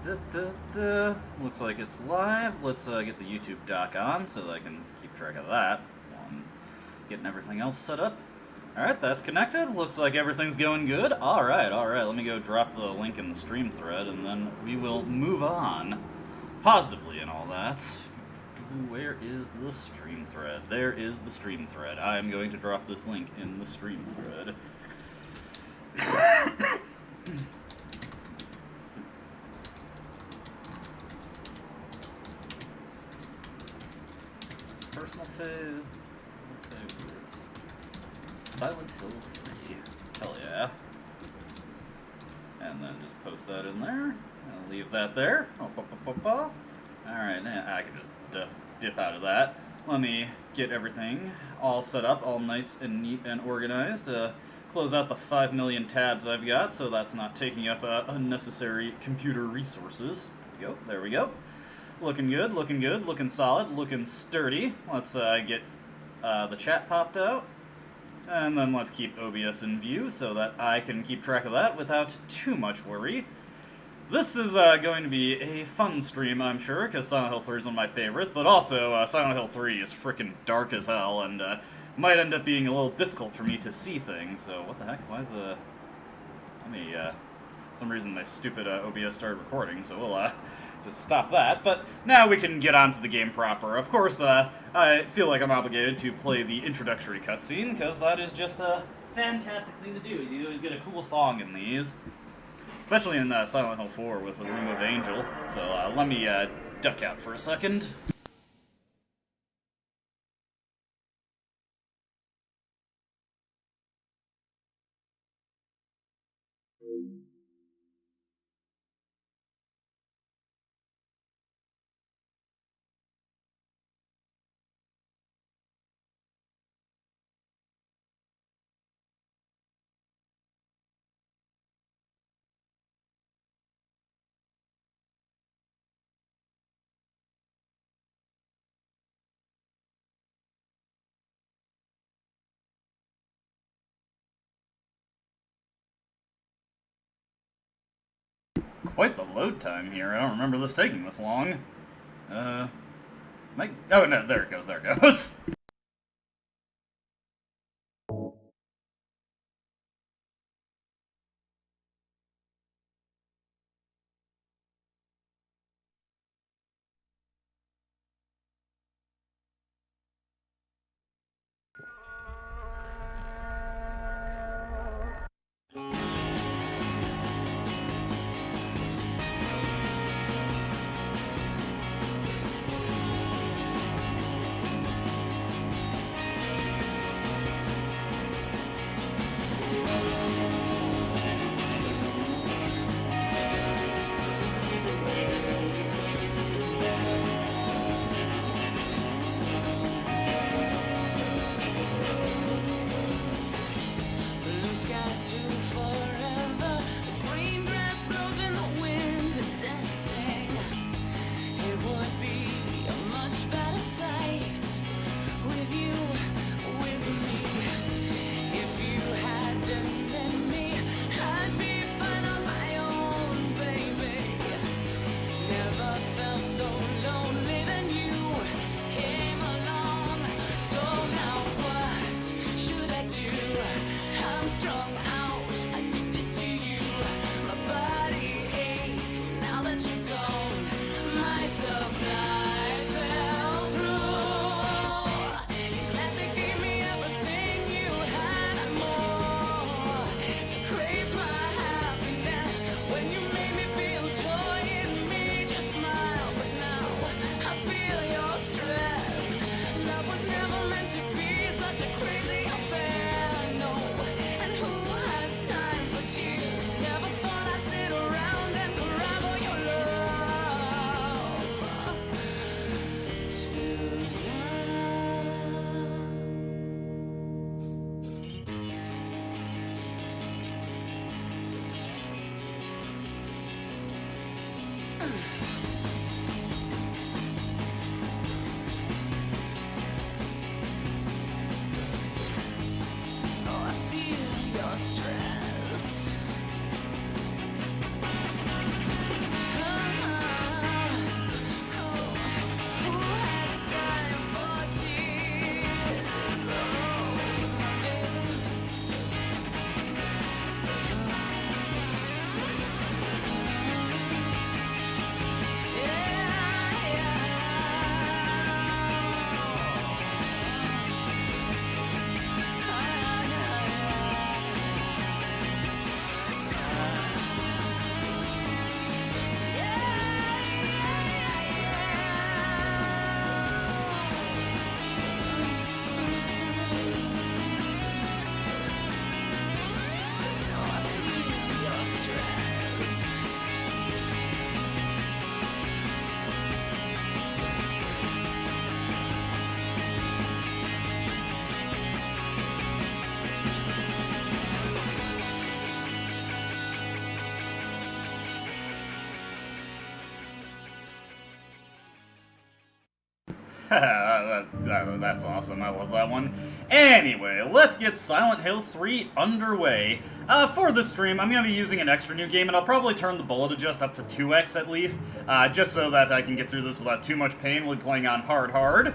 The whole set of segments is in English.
Looks like it's live. Let's get the YouTube doc on so that I can keep track of that while I'm getting everything else set up. Alright, that's connected. Looks like everything's going good. Alright. Let me go drop the link in the stream thread and then we will move on positively and all that. Where is the stream thread? There is the stream thread. I am going to drop this link in the stream thread. Personal favorite. Silent Hill 3. Hell yeah. And then just post that in there. I'll leave that there. Alright, I can just dip out of that. Let me get everything all set up, all nice and neat and organized. Close out the 5 million tabs I've got so that's not taking up unnecessary computer resources. There we go. Looking good, looking solid, looking sturdy. Let's get the chat popped out. And then let's keep OBS in view so that I can keep track of that without too much worry. This is going to be a fun stream, I'm sure, because Silent Hill 3 is one of my favorites, but also Silent Hill 3 is freaking dark as hell and might end up being a little difficult for me to see things. So what the heck? Why is let me, for some reason my stupid OBS started recording, so we'll just stop that. But now we can get on to the game proper. Of course, I feel like I'm obligated to play the introductory cutscene, because that is just a fantastic thing to do. You always get a cool song in these. Especially in Silent Hill 4 with the Room of Angel. So let me duck out for a second. Quite the load time here. I don't remember this taking this long. Oh no, there it goes. That's awesome. I love that one. Anyway, let's get Silent Hill 3 underway. For this stream, I'm going to be using an extra new game, and I'll probably turn the bullet adjust up to 2x at least, just so that I can get through this without too much pain while playing on hard.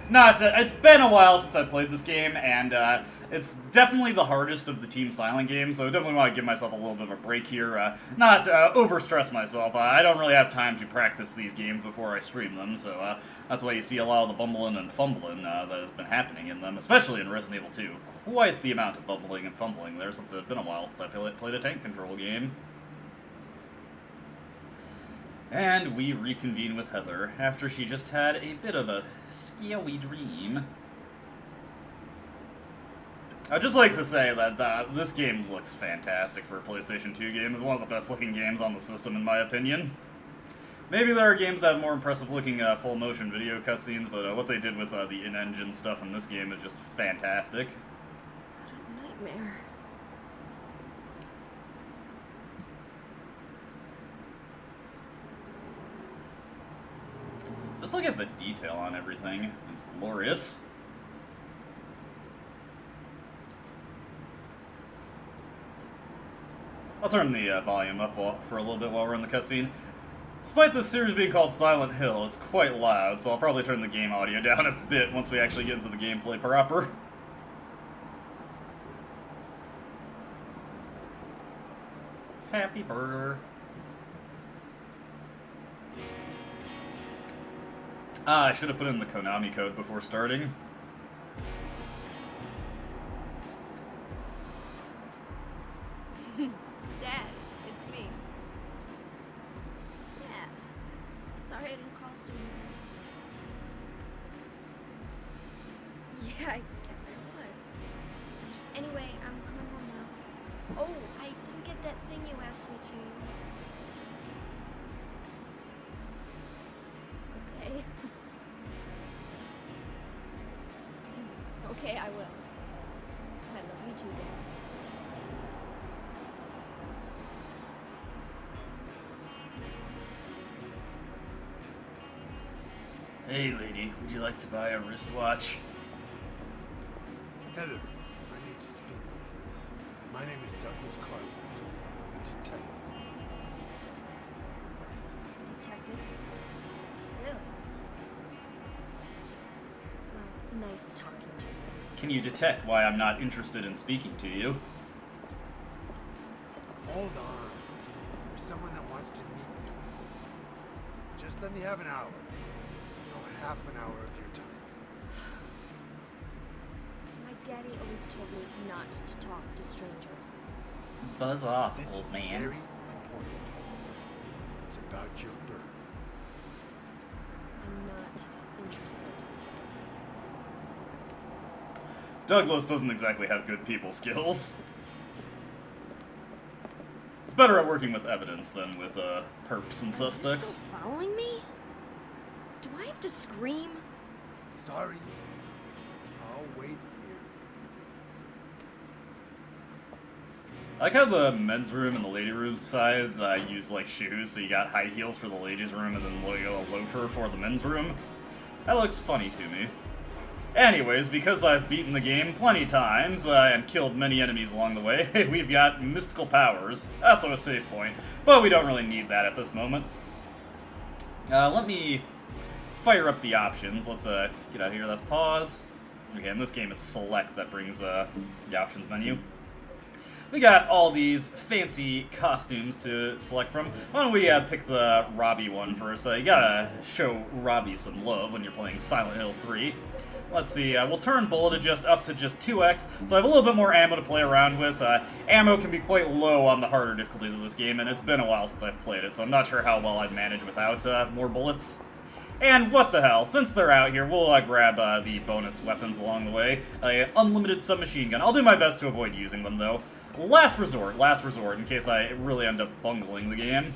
It's been a while since I played this game, and it's definitely the hardest of the Team Silent games, so I definitely want to give myself a little bit of a break here, not overstress myself. I don't really have time to practice these games before I stream them, so that's why you see a lot of the bumbling and fumbling that has been happening in them, especially in Resident Evil 2. Quite the amount of bumbling and fumbling there, since it's been a while since I played a tank control game. And we reconvene with Heather, after she just had a bit of a scary dream. I'd just like to say that this game looks fantastic for a PlayStation 2 game. It's one of the best looking games on the system, in my opinion. Maybe there are games that have more impressive looking full motion video cutscenes, but what they did with the in-engine stuff in this game is just fantastic. What a nightmare. Just look at the detail on everything. It's glorious. I'll turn the volume up for a little bit while we're in the cutscene. Despite this series being called Silent Hill, it's quite loud, so I'll probably turn the game audio down a bit once we actually get into the gameplay proper. Happy burger. I should have put in the Konami code before starting. Dad, it's me. Yeah. Sorry I didn't call sooner. Yeah, I guess I was. Anyway, I'm coming home now. Oh, I didn't get that thing you asked me to. Okay. Okay, I will. I love you too, Dad. Hey, lady, would you like to buy a wristwatch? Heather, I need to speak with you. My name is Douglas Carter, a detective. Detective? Really? Well, nice talking to you. Can you detect why I'm not interested in speaking to you? Hold on. There's someone that wants to meet me. Just let me have an hour. No, half an hour of your time. My daddy always told me not to talk to strangers. Buzz off, This old is man. very important. It's about your birth. I'm not interested. Douglas doesn't exactly have good people skills. He's better at working with evidence than with perps and Are you suspects. still following me? Do I have to scream? Sorry. I'll wait here. I like how the men's room and the lady room sides use like shoes, so you got high heels for the ladies' room and then a loafer for the men's room. That looks funny to me. Anyways, because I've beaten the game plenty times and killed many enemies along the way, we've got mystical powers. Also a save point, but we don't really need that at this moment. Let me fire up the options. Let's get out of here. That's pause. Okay, in this game it's select that brings the options menu. We got all these fancy costumes to select from. Why don't we pick the Robbie one first? You gotta show Robbie some love when you're playing Silent Hill 3. Let's see, we'll turn bullet adjust up to just 2x, so I have a little bit more ammo to play around with. Ammo can be quite low on the harder difficulties of this game, and it's been a while since I've played it, so I'm not sure how well I'd manage without more bullets. And what the hell, since they're out here, we'll grab the bonus weapons along the way. Unlimited submachine gun. I'll do my best to avoid using them, though. Last resort, in case I really end up bungling the game.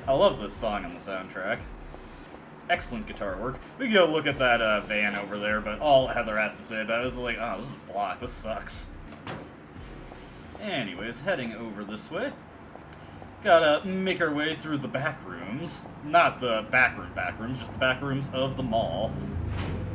I love this song on the soundtrack. Excellent guitar work. We can go look at that van over there, but all Heather has to say about it is like, oh, this is blocked, this sucks. Anyways, heading over this way. Gotta make our way through the back rooms. Not the back rooms, just the back rooms of the mall.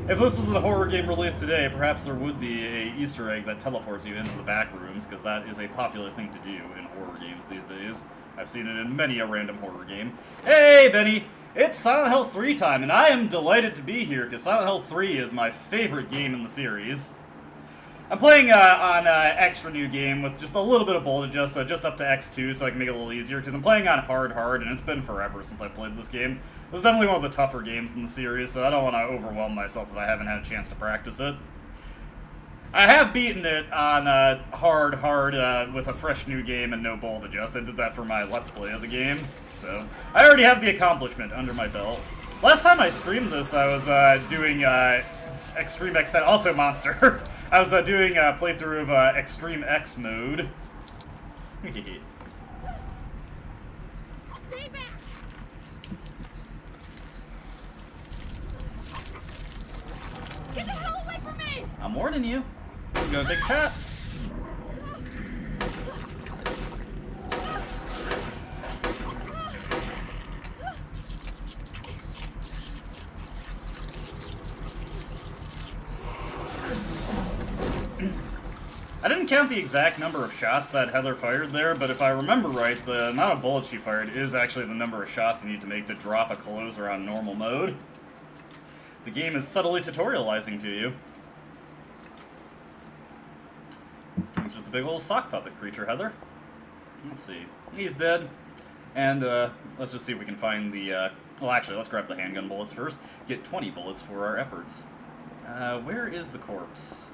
If this was a horror game released today, perhaps there would be a Easter egg that teleports you into the back rooms, because that is a popular thing to do in horror games these days. I've seen it in many a random horror game. Hey, Benny! It's Silent Hill 3 time, and I am delighted to be here, because Silent Hill 3 is my favorite game in the series. I'm playing on extra new game with just a little bit of bullet just up to X2 so I can make it a little easier, because I'm playing on hard, and it's been forever since I played this game. It was definitely one of the tougher games in the series, so I don't want to overwhelm myself if I haven't had a chance to practice it. I have beaten it on hard with a fresh new game and no bullet adjust. I did that for my Let's Play of the game, so I already have the accomplishment under my belt. Last time I streamed this, I was doing Extreme X, also Monster. I was doing a playthrough of Extreme X mode. Stay back. Get the hell away from me! I'm warning you. I'm gonna take a shot. I didn't count the exact number of shots that Heather fired there, but if I remember right, the amount of bullets she fired is actually the number of shots you need to make to drop a closer on normal mode. The game is subtly tutorializing to you. It's just a big old sock puppet creature, Heather. Let's see. He's dead. And, let's just see if we can find the, well, actually, let's grab the handgun bullets first. Get 20 bullets for our efforts. Where is the corpse?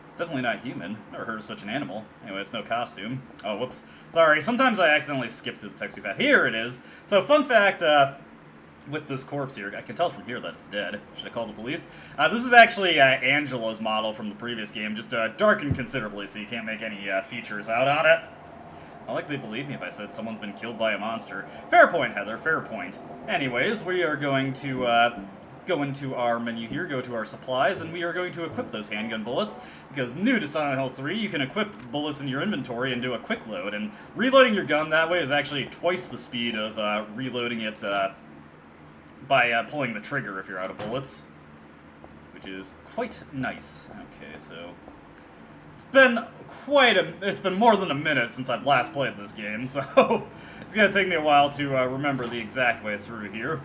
It's definitely not human. Never heard of such an animal. Anyway, it's no costume. Oh, whoops. Sorry, sometimes I accidentally skip through the text too fast. Here it is! So, fun fact, with this corpse here, I can tell from here that it's dead. Should I call the police? This is actually Angela's model from the previous game, just darkened considerably so you can't make any features out on it. I like they believe me if I said someone's been killed by a monster. Fair point, Heather, fair point. Anyways, we are going to go into our menu here, go to our supplies, and we are going to equip those handgun bullets, because new to Silent Hill 3, you can equip bullets in your inventory and do a quick load, and reloading your gun that way is actually twice the speed of reloading it by pulling the trigger if you're out of bullets, which is quite nice. Okay, so it's been more than a minute since I've last played this game, so it's gonna take me a while to remember the exact way through here.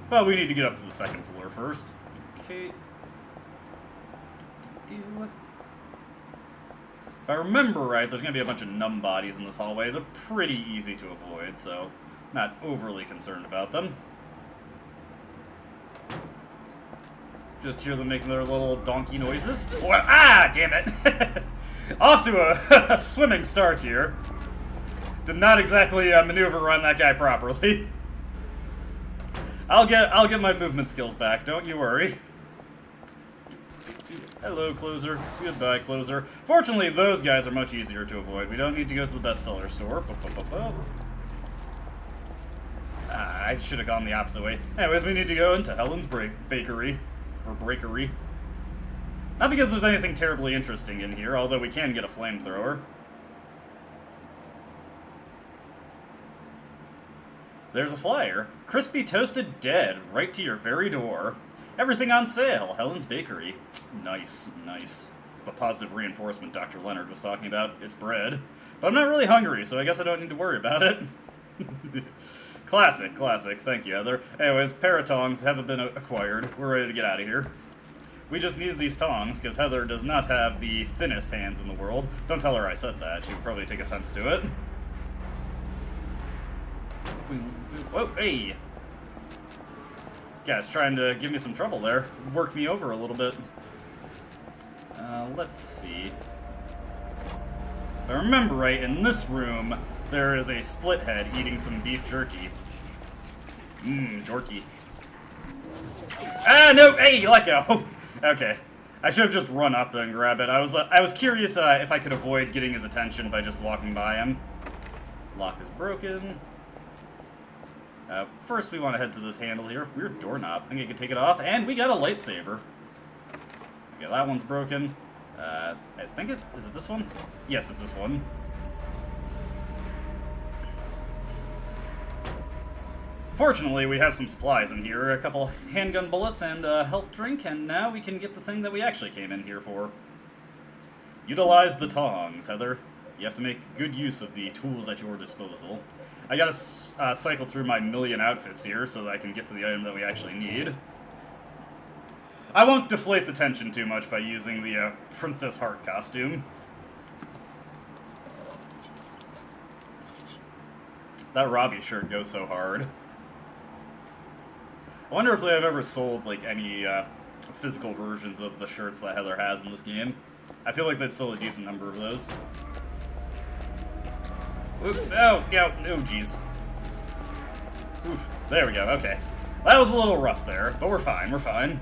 But we need to get up to the second floor first. Okay. If I remember right, there's gonna be a bunch of numb bodies in this hallway. They're pretty easy to avoid, so not overly concerned about them. Just hear them making their little donkey noises. Ah, damn it! Off to a swimming start here. Did not exactly maneuver around that guy properly. I'll get my movement skills back, don't you worry. Hello, closer. Goodbye, closer. Fortunately, those guys are much easier to avoid. We don't need to go to the bestseller store. Ah, I should have gone the opposite way. Anyways, we need to go into Helen's bakery. Or breakery. Not because there's anything terribly interesting in here, although we can get a flamethrower. There's a flyer. Crispy toasted dead, right to your very door. Everything on sale, Helen's Bakery. Nice, nice. It's the positive reinforcement Dr. Leonard was talking about. It's bread. But I'm not really hungry, so I guess I don't need to worry about it. Classic, classic. Thank you, Heather. Anyways, pair of tongs haven't been acquired. We're ready to get out of here. We just needed these tongs, because Heather does not have the thinnest hands in the world. Don't tell her I said that. She would probably take offense to it. Whoa, hey! Guy's trying to give me some trouble there. Work me over a little bit. Let's see. If I remember right, in this room, there is a split head eating some beef jerky. Mmm, jorky. Ah, no! Hey, let go! Okay. I should have just run up and grab it. I was curious if I could avoid getting his attention by just walking by him. Lock is broken. First, we want to head to this handle here. Weird doorknob. I think I can take it off. And we got a lightsaber. Okay, that one's broken. I think is it this one? Yes, it's this one. Fortunately, we have some supplies in here, a couple handgun bullets and a health drink, and now we can get the thing that we actually came in here for. Utilize the tongs, Heather. You have to make good use of the tools at your disposal. I gotta cycle through my million outfits here so that I can get to the item that we actually need. I won't deflate the tension too much by using the Princess Heart costume. That Robbie shirt goes so hard. I wonder if they've ever sold, like, any physical versions of the shirts that Heather has in this game. I feel like they'd sell a decent number of those. Oop, oh, yeah, oh, jeez. Oof, there we go, okay. That was a little rough there, but we're fine, we're fine.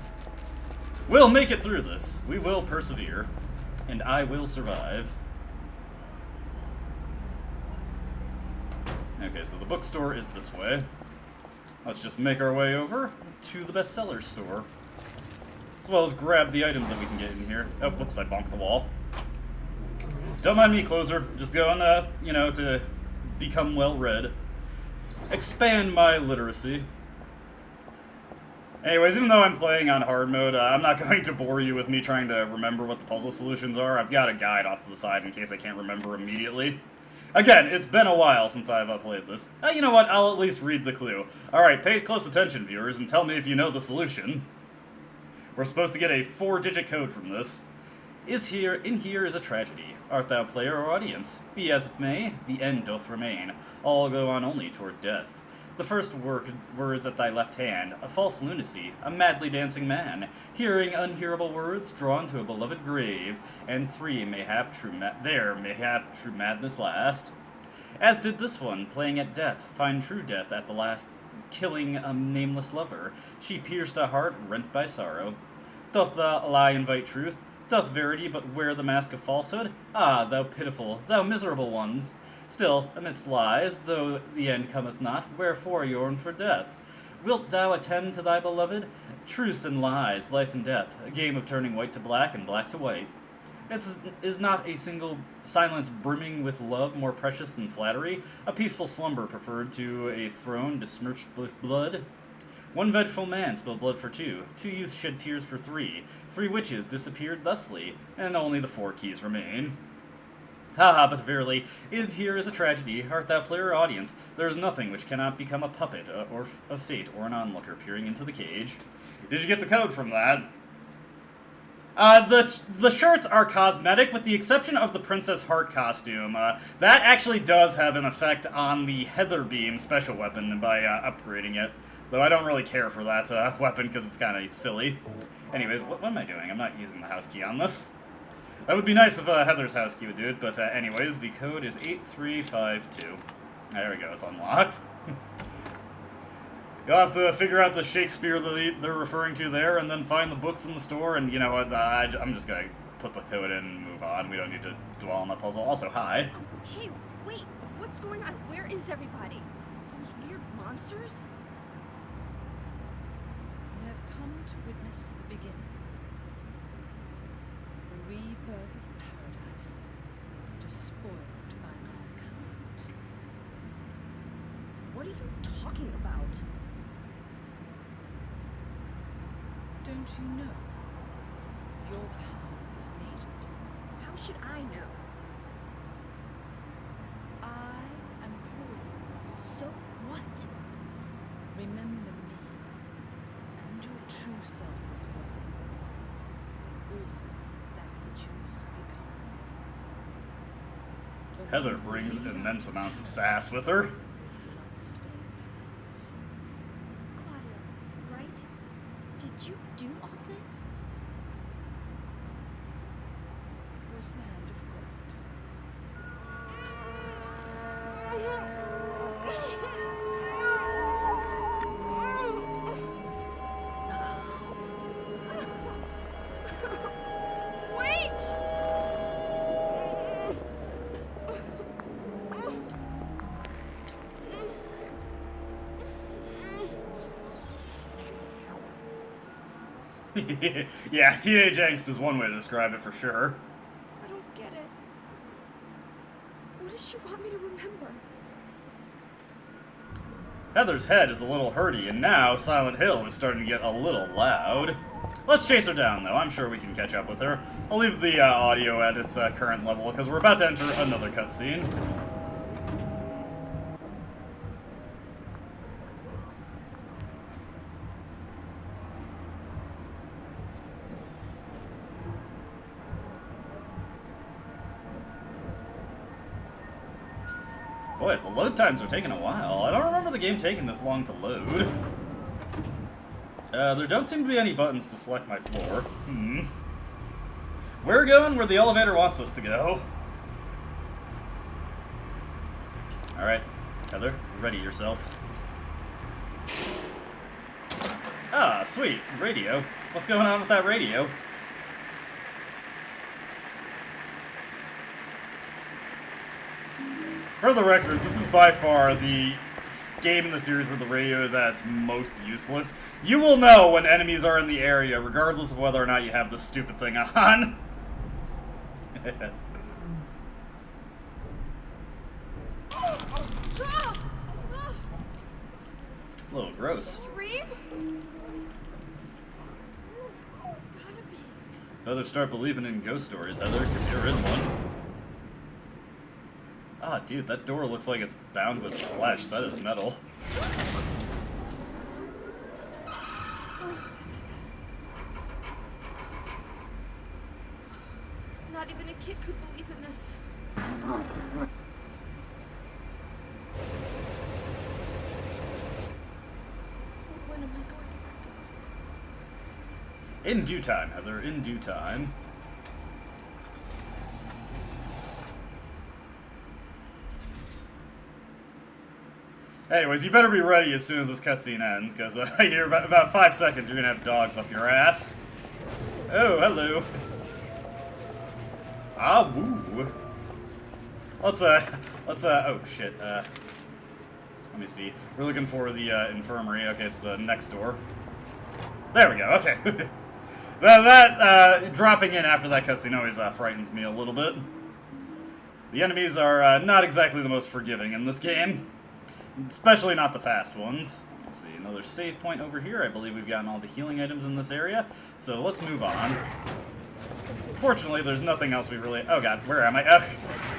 We'll make it through this. We will persevere. And I will survive. Okay, so the bookstore is this way. Let's just make our way over to the bestseller store. As well as grab the items that we can get in here. Oh, whoops, I bonked the wall. Don't mind me, closer. Just going, you know, to become well-read. Expand my literacy. Anyways, even though I'm playing on hard mode, I'm not going to bore you with me trying to remember what the puzzle solutions are. I've got a guide off to the side in case I can't remember immediately. Again, it's been a while since I've played this. You know what? I'll at least read the clue. Alright, pay close attention, viewers, and tell me if you know the solution. We're supposed to get a 4-digit code from this. In here is a tragedy. Art thou player or audience? Be as it may, the end doth remain. All go on only toward death. The first words at thy left hand, a false lunacy, a madly dancing man, hearing unhearable words, drawn to a beloved grave, and 3 mayhap true madness last. As did this one, playing at death, find true death at the last, killing a nameless lover. She pierced a heart rent by sorrow. Doth the lie invite truth? Doth verity but wear the mask of falsehood? Ah, thou pitiful, thou miserable ones! Still, amidst lies, though the end cometh not, wherefore yearn for death? Wilt thou attend to thy beloved? Truce and lies, life and death, a game of turning white to black and black to white. Is not a single silence brimming with love more precious than flattery? A peaceful slumber preferred to a throne besmirched with blood? One vengeful man spilled blood for 2, 2 youths shed tears for 3, 3 witches disappeared thusly, and only the 4 keys remain. Ha ha, but verily, here is a tragedy. Art thou player or audience? There is nothing which cannot become a puppet, or of fate, or an onlooker peering into the cage. Did you get the code from that? The shirts are cosmetic, with the exception of the Princess Heart costume. That actually does have an effect on the Heather Beam special weapon by upgrading it. Though I don't really care for that weapon because it's kind of silly. Anyways, what am I doing? I'm not using the house key on this. That would be nice if Heather's house key would do it, but anyways, the code is 8352. There we go, it's unlocked. You'll have to figure out the Shakespeare that they're referring to there, and then find the books in the store, and you know what, I'm just gonna put the code in and move on. We don't need to dwell on the puzzle. Also, hi. Hey, wait, what's going on? Where is everybody? Those weird monsters? We have come to witness the beginning. The rebirth of paradise, despoiled by mankind. What are you talking about? Don't you know? Your power is needed. How should I know? I am Chloe. So what? Remember me, and your true self as well. Also, that which you must become. Heather brings immense amounts of sass with her. Bloodstained hands. Claudia, right? Did you do all this? Was the hand of God. Wait! Yeah, teenage angst is one way to describe it for sure. I don't get it. What does she want me to remember? Heather's head is a little hurty, and now Silent Hill is starting to get a little loud. Let's chase her down, though. I'm sure we can catch up with her. I'll leave the audio at its current level, because we're about to enter another cutscene. Boy, the load times are taking a while. I don't remember the game taking this long to load. There don't seem to be any buttons to select my floor. We're going where the elevator wants us to go. Alright, Heather, ready yourself. Ah, sweet. Radio. What's going on with that radio? For the record, this is by far the game in the series where the radio is at its most useless. You will know when enemies are in the area, regardless of whether or not you have this stupid thing on. A little gross. Dream? It's gotta be. Better start believing in ghost stories, Heather, because you're in one. Ah, dude, that door looks like it's bound with flesh. That is metal. Not even a kid could believe in this. When am I going to In due time, Heather, in due time. Anyways, you better be ready as soon as this cutscene ends, because you're about 5 seconds, you're gonna have dogs up your ass. Oh, hello. Ah, woo. Let's, oh shit, let me see. We're looking for the, infirmary. Okay, it's the next door. There we go, okay. that, dropping in after that cutscene always, frightens me a little bit. The enemies are, not exactly the most forgiving in this game. Especially not the fast ones. Let's see, another save point over here. I believe we've gotten all the healing items in this area. So let's move on. Fortunately, there's nothing else we really... Oh god, where am I?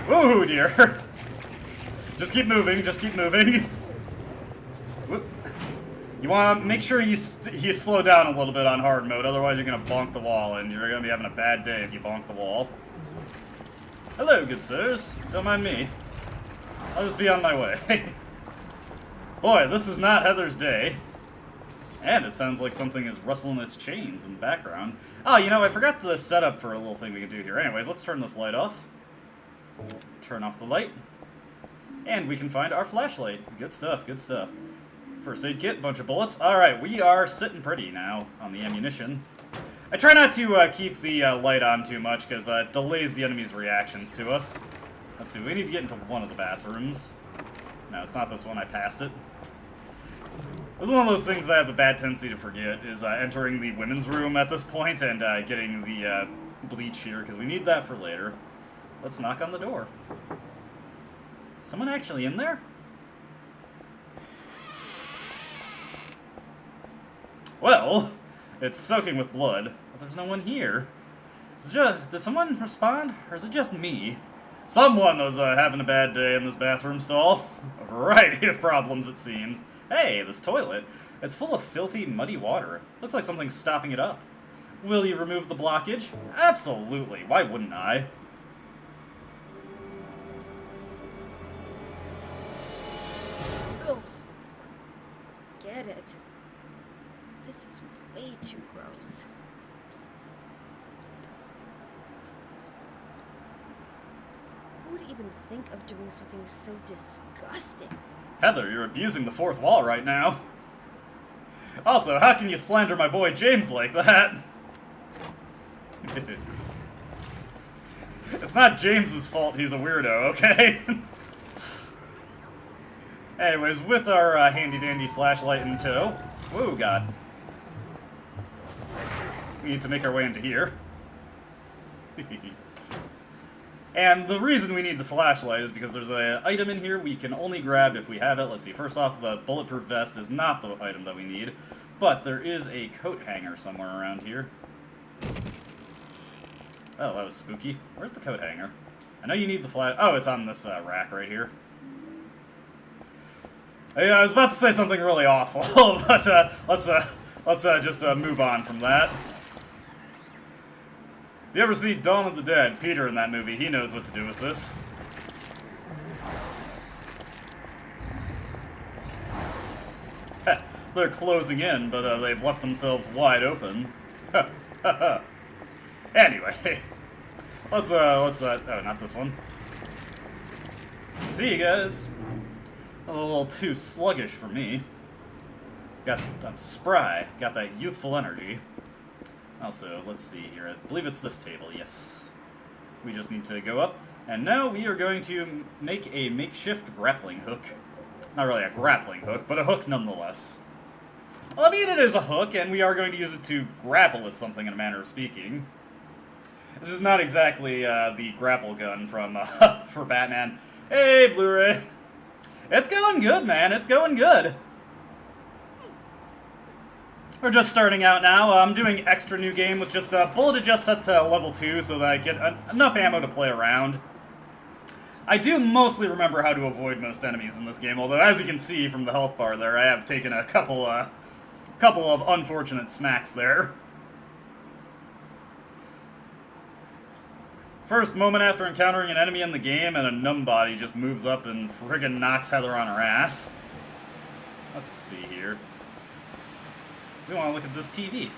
Oh dear. Just keep moving, just keep moving. Whoop. You want to make sure you slow down a little bit on hard mode, otherwise you're going to bonk the wall, and you're going to be having a bad day if you bonk the wall. Hello, good sirs. Don't mind me. I'll just be on my way. Boy, this is not Heather's day. And it sounds like something is rustling its chains in the background. Oh, you know, I forgot the setup for a little thing we can do here. Anyways, let's turn this light off. Turn off the light. And we can find our flashlight. Good stuff, good stuff. First aid kit, bunch of bullets. Alright, we are sitting pretty now on the ammunition. I try not to keep the light on too much, because it delays the enemy's reactions to us. Let's see, we need to get into one of the bathrooms. No, it's not this one, I passed it. This is one of those things that I have a bad tendency to forget, is entering the women's room at this point and getting the bleach here, because we need that for later. Let's knock on the door. Someone actually in there? Well, it's soaking with blood, but there's no one here. Did someone respond, or is it just me? Someone was having a bad day in this bathroom stall. A variety of problems, it seems. Hey, this toilet. It's full of filthy, muddy water. Looks like something's stopping it up. Will you remove the blockage? Absolutely. Why wouldn't I? Ugh. Get it. This is way too gross. Who would even think of doing something so disgusting? Heather, you're abusing the fourth wall right now. Also, how can you slander my boy James like that? It's not James's fault he's a weirdo, okay? Anyways, with our handy-dandy flashlight in tow... Whoa, God. We need to make our way into here. And the reason we need the flashlight is because there's an item in here we can only grab if we have it. Let's see, first off, the bulletproof vest is not the item that we need, but there is a coat hanger somewhere around here. Oh, that was spooky. Where's the coat hanger? I know you need the flash. Oh, it's on this rack right here. Yeah, I was about to say something really awful, but let's just move on from that. If you ever see Dawn of the Dead, Peter in that movie, he knows what to do with this. They're closing in, but they've left themselves wide open. Anyway, let's oh, not this one. See you guys. A little too sluggish for me. I'm spry, got that youthful energy. Also, let's see here. I believe it's this table, yes. We just need to go up. And now we are going to make a makeshift grappling hook. Not really a grappling hook, but a hook nonetheless. Well, I mean, it is a hook, and we are going to use it to grapple with something in a manner of speaking. This is not exactly the grapple gun from for Batman. Hey, Blu-ray. It's going good, man. It's going good. We're just starting out now. I'm doing extra new game with just bullet adjust set to level 2 so that I get enough ammo to play around. I do mostly remember how to avoid most enemies in this game, although as you can see from the health bar there, I have taken a couple of unfortunate smacks there. First moment after encountering an enemy in the game, and a numb body just moves up and friggin' knocks Heather on her ass. Let's see here. We want to look at this TV.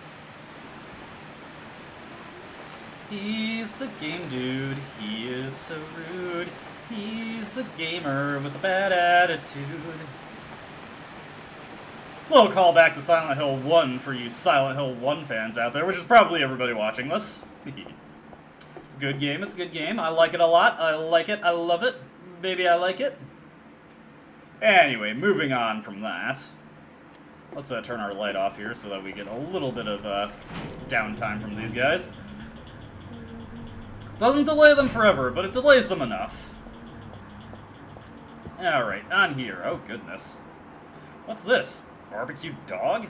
He's the game dude, he is so rude. He's the gamer with a bad attitude. Little callback to Silent Hill 1 for you Silent Hill 1 fans out there, which is probably everybody watching this. It's a good game, it's a good game. I like it a lot, I like it, I love it. Baby, I like it. Anyway, moving on from that. Let's turn our light off here so that we get a little bit of downtime from these guys. Doesn't delay them forever, but it delays them enough. Alright, on here. Oh, goodness. What's this? Barbecue dog?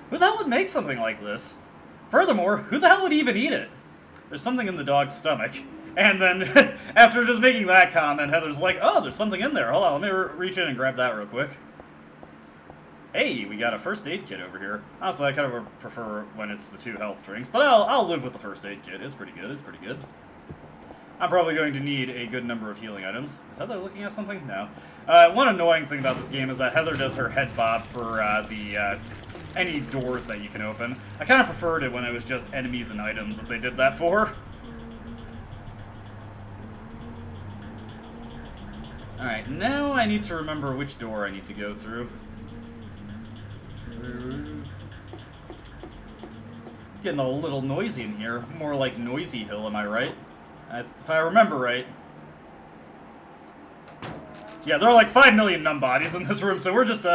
Who the hell would make something like this? Furthermore, who the hell would even eat it? There's something in the dog's stomach. And then, after just making that comment, Heather's like, oh, there's something in there. Hold on, let me reach in and grab that real quick. Hey, we got a first aid kit over here. Honestly, I kind of prefer when it's the 2 health drinks, but I'll live with the first aid kit. It's pretty good, it's pretty good. I'm probably going to need a good number of healing items. Is Heather looking at something? No. One annoying thing about this game is that Heather does her head bob for any doors that you can open. I kind of preferred it when it was just enemies and items that they did that for. Alright, now I need to remember which door I need to go through. It's getting a little noisy in here. More like Noisy Hill, am I right? If I remember right. Yeah, there are like 5 million numb bodies in this room, so we're just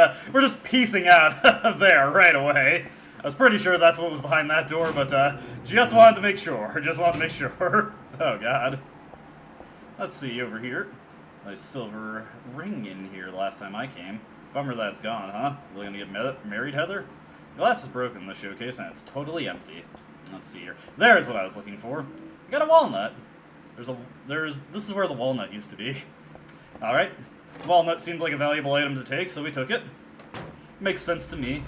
piecing out of there right away. I was pretty sure that's what was behind that door, but just wanted to make sure. Just wanted to make sure. Oh god. Let's see over here. Nice silver ring in here last time I came. Bummer that's gone, huh? You gonna get married, Heather? The glass is broken in the showcase, and it's totally empty. Let's see here. There's what I was looking for. We got a walnut. This is where the walnut used to be. Alright. Walnut seemed like a valuable item to take, so we took it. Makes sense to me.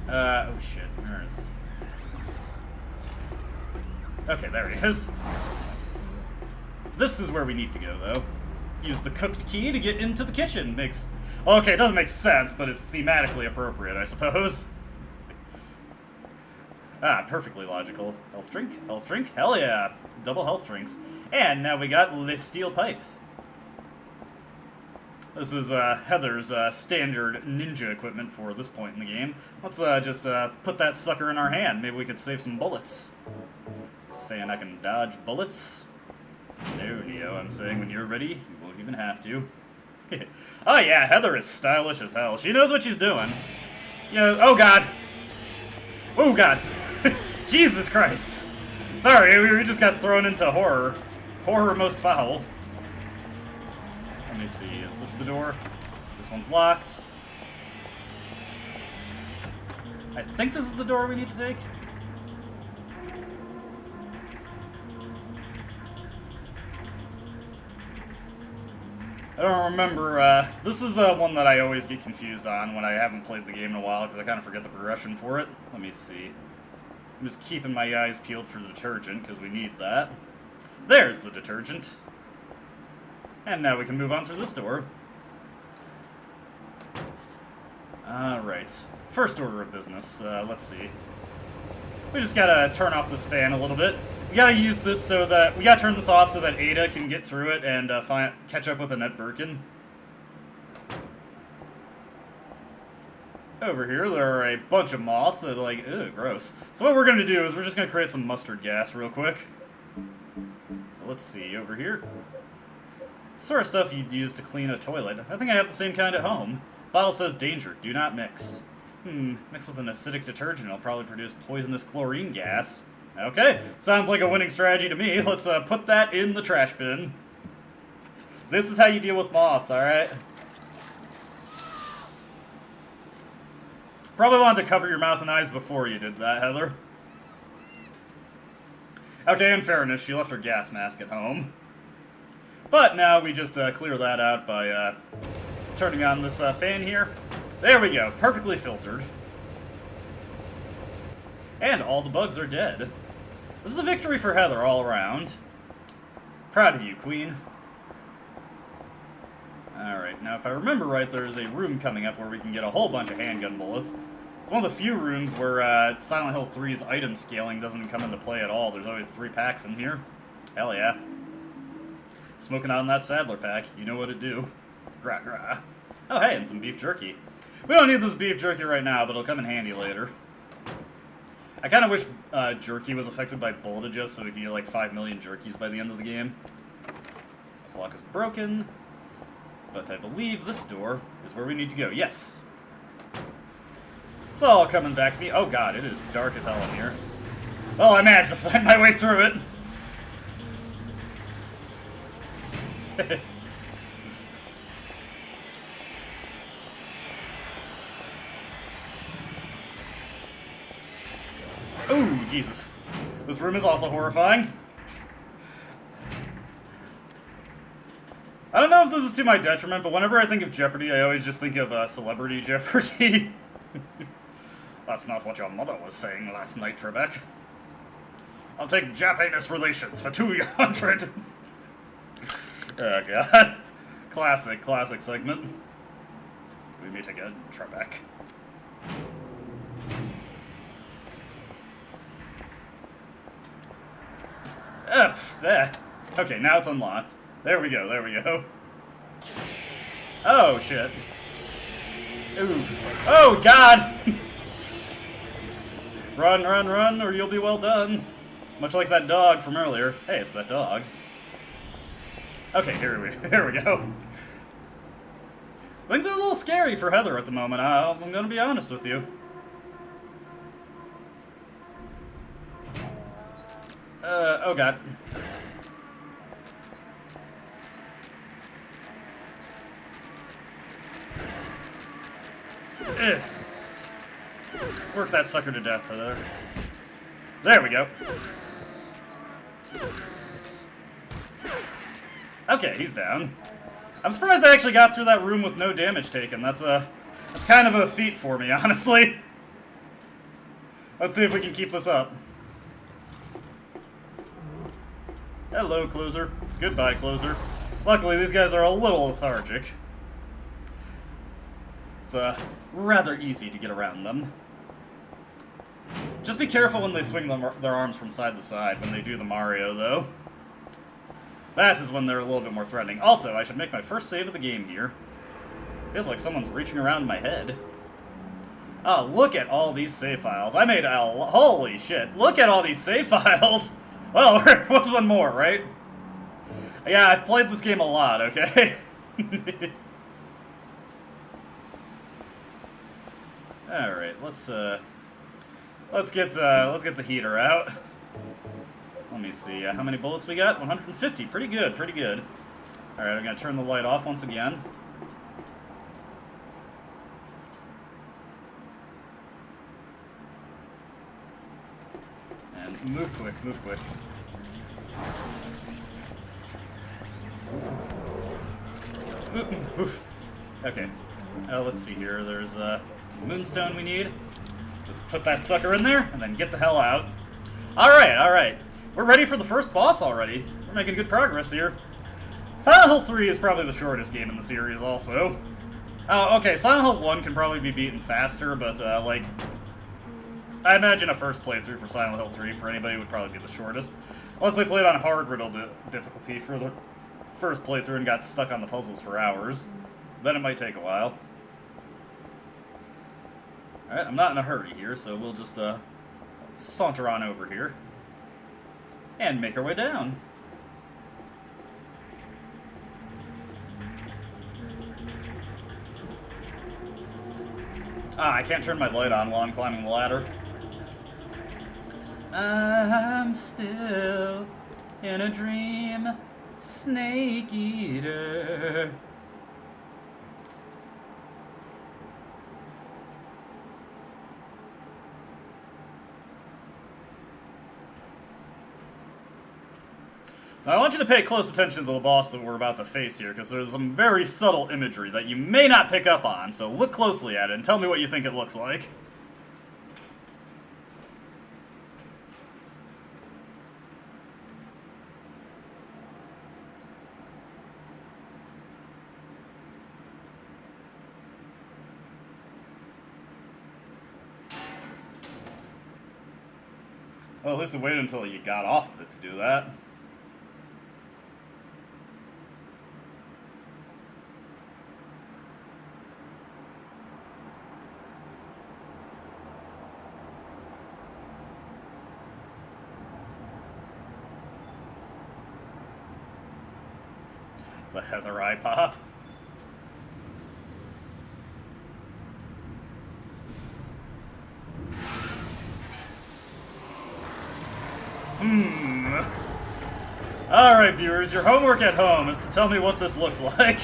Oh shit, where is... Okay, there he is. This is where we need to go, though. Use the cooked key to get into the kitchen. Okay, it doesn't make sense, but it's thematically appropriate, I suppose. Ah, perfectly logical. Health drink, hell yeah! Double health drinks. And now we got the steel pipe. This is Heather's standard ninja equipment for this point in the game. Let's just put that sucker in our hand. Maybe we could save some bullets. Saying I can dodge bullets? No, Neo, I'm saying when you're ready, you won't even have to. Oh yeah, Heather is stylish as hell. She knows what she's doing. Yeah, oh god. Oh god. Jesus Christ. Sorry, we just got thrown into horror. Horror most foul. Let me see, is this the door? This one's locked. I think this is the door we need to take. I don't remember, this is one that I always get confused on when I haven't played the game in a while, because I kind of forget the progression for it. Let me see. I'm just keeping my eyes peeled for the detergent, because we need that. There's the detergent. And now we can move on through this door. Alright. First order of business, let's see. We just gotta turn off this fan a little bit. We gotta use this so that... We gotta turn this off so that Ada can get through it and catch up with Annette Birkin. Over here, there are a bunch of moths that are like, ugh, gross. So what we're gonna do is we're just gonna create some mustard gas real quick. So let's see, over here. Sort of stuff you'd use to clean a toilet. I think I have the same kind at home. Bottle says danger, do not mix. Mix with an acidic detergent, it'll probably produce poisonous chlorine gas. Okay, sounds like a winning strategy to me. Let's put that in the trash bin. This is how you deal with moths, alright? Probably wanted to cover your mouth and eyes before you did that, Heather. Okay, in fairness, she left her gas mask at home. But now we just clear that out by turning on this fan here. There we go, perfectly filtered. And all the bugs are dead. This is a victory for Heather all around. Proud of you, Queen. Alright, now if I remember right, there's a room coming up where we can get a whole bunch of handgun bullets. It's one of the few rooms where Silent Hill 3's item scaling doesn't come into play at all. There's always 3 packs in here. Hell yeah. Smoking on that Sadler pack, you know what it do. Gra gra. Oh hey, and some beef jerky. We don't need this beef jerky right now, but it'll come in handy later. I kind of wish jerky was affected by bullet adjust so we could get like 5 million jerkies by the end of the game. This lock is broken, but I believe this door is where we need to go. Yes! It's all coming back to me. Oh god, it is dark as hell in here. Well, I managed to find my way through it. Ooh, Jesus. This room is also horrifying. I don't know if this is to my detriment, but whenever I think of Jeopardy, I always just think of Celebrity Jeopardy. That's not what your mother was saying last night, Trebek. I'll take Japanese relations for 200. Oh, God. Classic segment. We meet again, Trebek. There. Okay, now it's unlocked. There we go. Oh, shit. Oof. Oh, God! Run, or you'll be well done. Much like that dog from earlier. Hey, it's that dog. Okay, here we go. Things are a little scary for Heather at the moment, I'm gonna be honest with you. Oh god. Work that sucker to death, Heather. There we go. Okay, he's down. I'm surprised I actually got through that room with no damage taken. That's kind of a feat for me, honestly. Let's see if we can keep this up. Hello, Closer. Goodbye, Closer. Luckily, these guys are a little lethargic. It's rather easy to get around them. Just be careful when they swing their arms from side to side when they do the Mario, though. That is when they're a little bit more threatening. Also, I should make my first save of the game here. Feels like someone's reaching around my head. Oh, look at all these save files. I made a... Holy shit. Look at all these save files. Well, what's one more, right? Yeah, I've played this game a lot, okay? Alright, let's get the heater out. Let me see, how many bullets we got? 150. Pretty good, pretty good. Alright, I'm gonna turn the light off once again. And move quick, move quick. Oof. Okay. Let's see here. There's a moonstone we need. Just put that sucker in there, and then get the hell out. Alright, alright. We're ready for the first boss already. We're making good progress here. Silent Hill 3 is probably the shortest game in the series also. Oh, okay, Silent Hill 1 can probably be beaten faster, but, like... I imagine a first playthrough for Silent Hill 3 for anybody would probably be the shortest. Unless they played on hard riddle difficulty for the first playthrough and got stuck on the puzzles for hours. Then it might take a while. Alright, I'm not in a hurry here, so we'll just, saunter on over here. And make our way down. Ah, I can't turn my light on while I'm climbing the ladder. I'm still in a dream, Snake Eater. Now, I want you to pay close attention to the boss that we're about to face here, because there's some very subtle imagery that you may not pick up on, so look closely at it and tell me what you think it looks like. Well, at least I waited until you got off of it to do that. The Heather Eye Pop. Alright, viewers, your homework at home is to tell me what this looks like.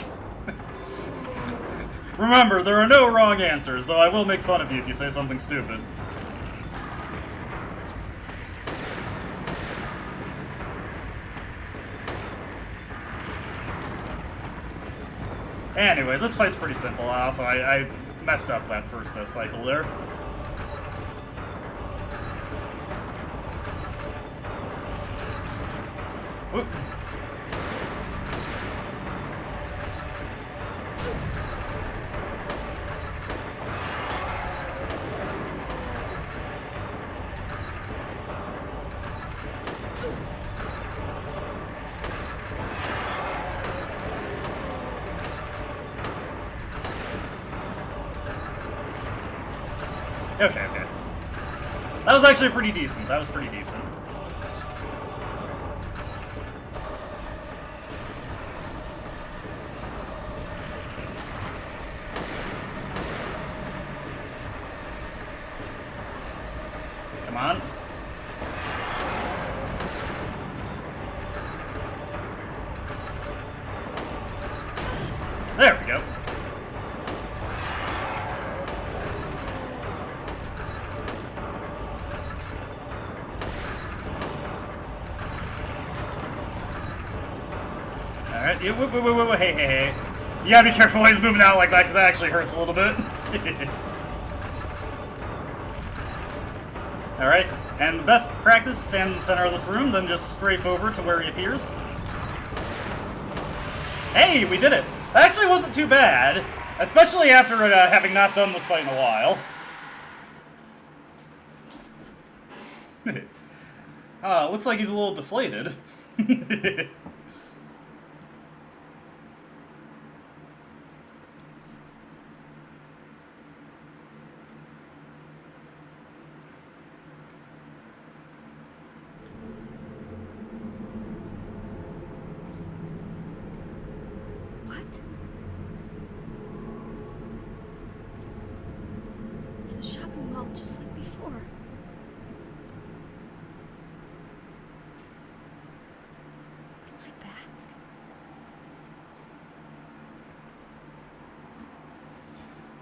Remember, there are no wrong answers, though I will make fun of you if you say something stupid. Anyway, this fight's pretty simple, so I messed up that first cycle there. Whoop. Okay, okay. That was actually pretty decent. That was pretty decent. Come on. There we go. Alright, yeah, hey. You gotta be careful while he's moving out like that, because that actually hurts a little bit. Alright, and the best practice, stand in the center of this room, then just strafe over to where he appears. Hey, we did it! That actually wasn't too bad, especially after having not done this fight in a while. Looks like he's a little deflated. It's the shopping mall just like before.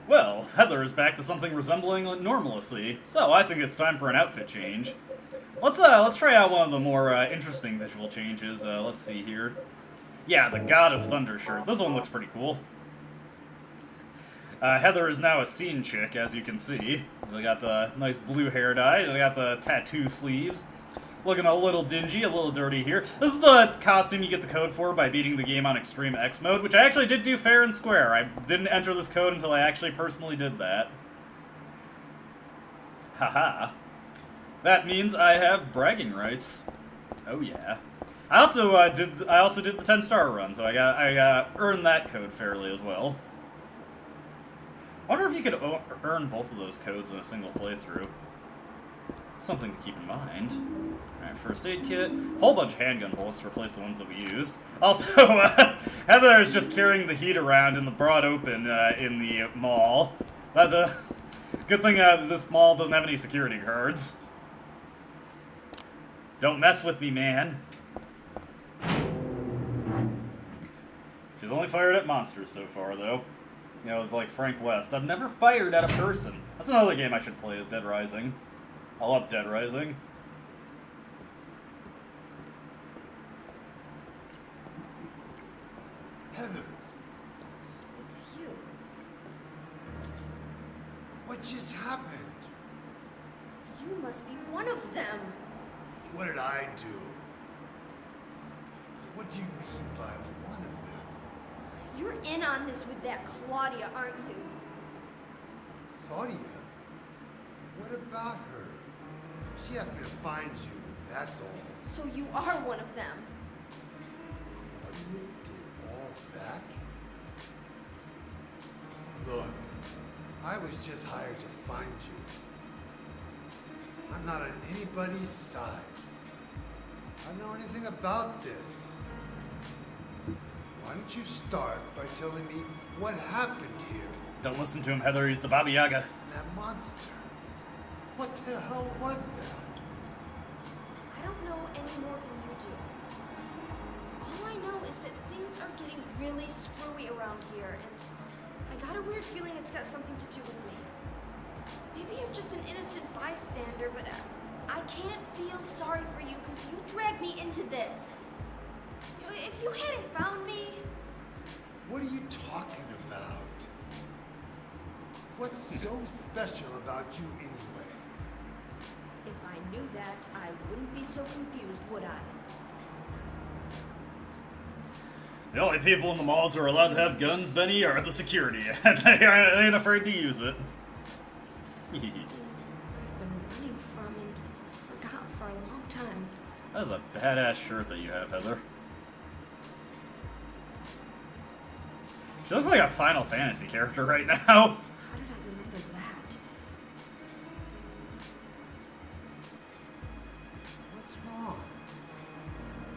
Well, Heather is back to something resembling normalcy, so I think it's time for an outfit change. Let's try out one of the more interesting visual changes. Let's see here. Yeah, the God of Thunder shirt. This one looks pretty cool. Heather is now a scene chick, as you can see. So I got the nice blue hair dye. I got the tattoo sleeves. Looking a little dingy, a little dirty here. This is the costume you get the code for by beating the game on Extreme X mode, which I actually did do fair and square. I didn't enter this code until I actually personally did that. Haha. That means I have bragging rights. Oh yeah. I also did the 10-star run, so I earned that code fairly as well. Wonder if you could earn both of those codes in a single playthrough. Something to keep in mind. Alright, first aid kit. Whole bunch of handgun bullets to replace the ones that we used. Also, Heather is just carrying the heat around in the broad open in the mall. That's a good thing this mall doesn't have any security guards. Don't mess with me, man. She's only fired at monsters so far, though. You know, it's like Frank West. I've never fired at a person. That's another game I should play, is Dead Rising. I love Dead Rising. Heather, It's you. what just happened? You must be one of them. What did I do? What do you mean by one of them? You're in on this with that Claudia, aren't you? Claudia? What about her? She asked me to find you, that's all. So you are one of them. Claudia did all that? Look, I was just hired to find you. I'm not on anybody's side. I don't know anything about this. Why don't you start by telling me what happened here? Don't listen to him, Heather. He's the Baba Yaga. That monster. What the hell was that? I don't know any more than you do. All I know is that things are getting really screwy around here, and I got a weird feeling it's got something to do with me. Maybe you're just an innocent bystander, but I can't feel sorry for you because you dragged me into this. You know, if you hadn't found me... What are you talking about? What's so special about you anyway? If I knew that, I wouldn't be so confused, would I? The only people in the malls who are allowed to have guns, Benny, are the security, and they ain't afraid to use it. I've been running from and forgot for a long time. That is a badass shirt that you have, Heather. She looks like a Final Fantasy character right now. How did I remember that? What's wrong?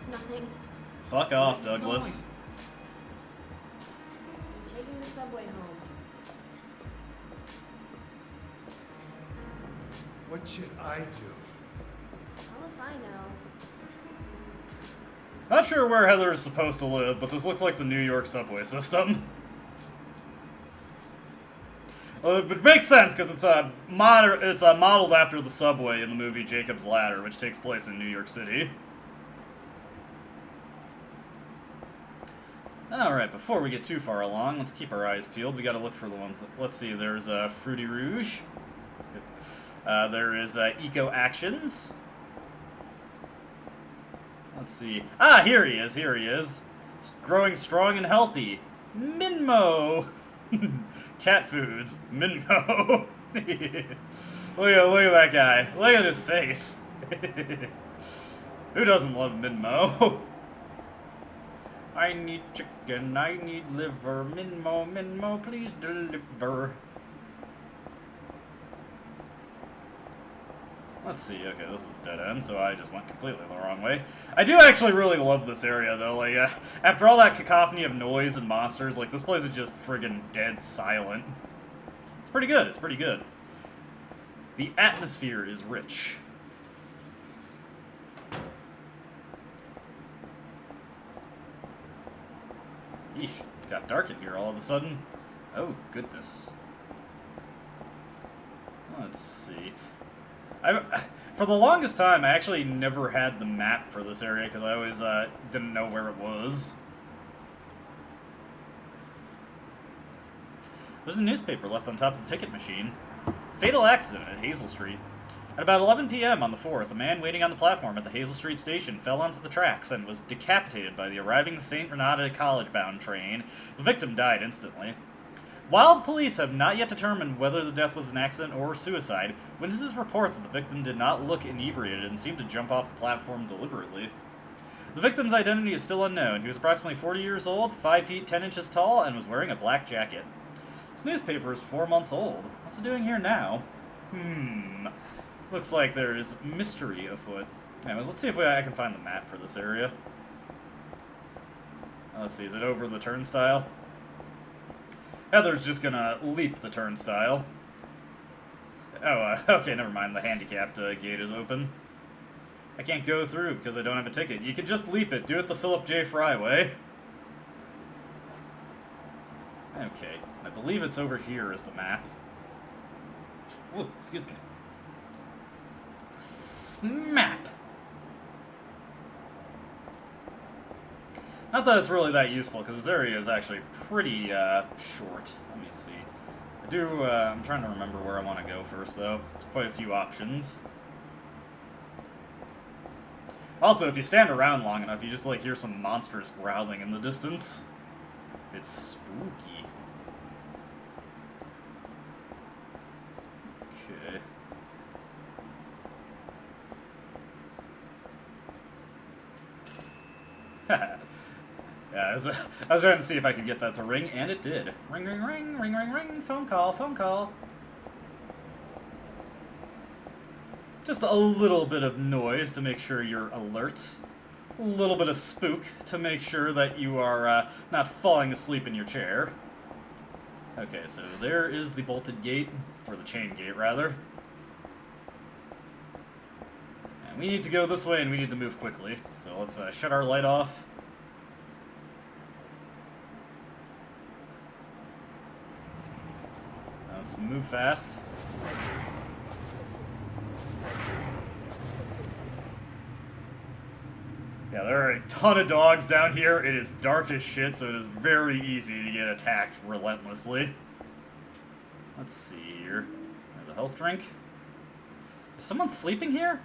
Nothing. Fuck off, Douglas. I'm taking the subway home. What should I do? Well, if I know. Not sure where Heather is supposed to live, but this looks like the New York subway system. But it makes sense because it's modeled after the subway in the movie Jacob's Ladder, which takes place in New York City. Alright, before we get too far along, let's keep our eyes peeled. We gotta look for the ones that, let's see, there's Fruity Rouge. There is Eco Actions. Let's see. Ah, here he is, here he is. Growing strong and healthy. Minmo! Cat foods. Minmo. look at that guy. Look at his face. Who doesn't love Minmo? I need chicken, I need liver. Minmo, Minmo, please deliver. Let's see, okay, this is a dead end, so I just went completely the wrong way. I do actually really love this area, though. Like, after all that cacophony of noise and monsters, like, this place is just friggin' dead silent. It's pretty good, it's pretty good. The atmosphere is rich. Yeesh, it got dark in here all of a sudden. Oh, goodness. Let's see. For the longest time, I actually never had the map for this area because I always didn't know where it was. There's a newspaper left on top of the ticket machine. Fatal accident at Hazel Street. At about 11 p.m. on the 4th, a man waiting on the platform at the Hazel Street station fell onto the tracks and was decapitated by the arriving St. Renata College-bound train. The victim died instantly. While the police have not yet determined whether the death was an accident or suicide, witnesses report that the victim did not look inebriated and seemed to jump off the platform deliberately. The victim's identity is still unknown. He was approximately 40 years old, 5 feet 10 inches tall, and was wearing a black jacket. This newspaper is 4 months old. What's it doing here now? Looks like there's mystery afoot. Anyways, let's see if I can find the map for this area. Let's see, is it over the turnstile? Heather's just gonna leap the turnstile. Oh, okay, never mind. The handicapped gate is open. I can't go through because I don't have a ticket. You can just leap it. Do it the Philip J. Fry way. Okay, I believe it's over here is the map. Oh, excuse me. Map. Not that it's really that useful, because this area is actually pretty short. Let me see. I'm trying to remember where I want to go first, though. There's quite a few options. Also, if you stand around long enough, you just, like, hear some monsters growling in the distance. It's spooky. Okay. Yeah, I was trying to see if I could get that to ring, and it did. Ring, ring, ring, ring, ring, ring, phone call, phone call. Just a little bit of noise to make sure you're alert. A little bit of spook to make sure that you are not falling asleep in your chair. Okay, so there is the bolted gate, or the chain gate, rather. And we need to go this way, and we need to move quickly. So let's shut our light off. Let's move fast. Yeah, there are a ton of dogs down here. It is dark as shit, so it is very easy to get attacked relentlessly. Let's see here. There's a health drink. Is someone sleeping here?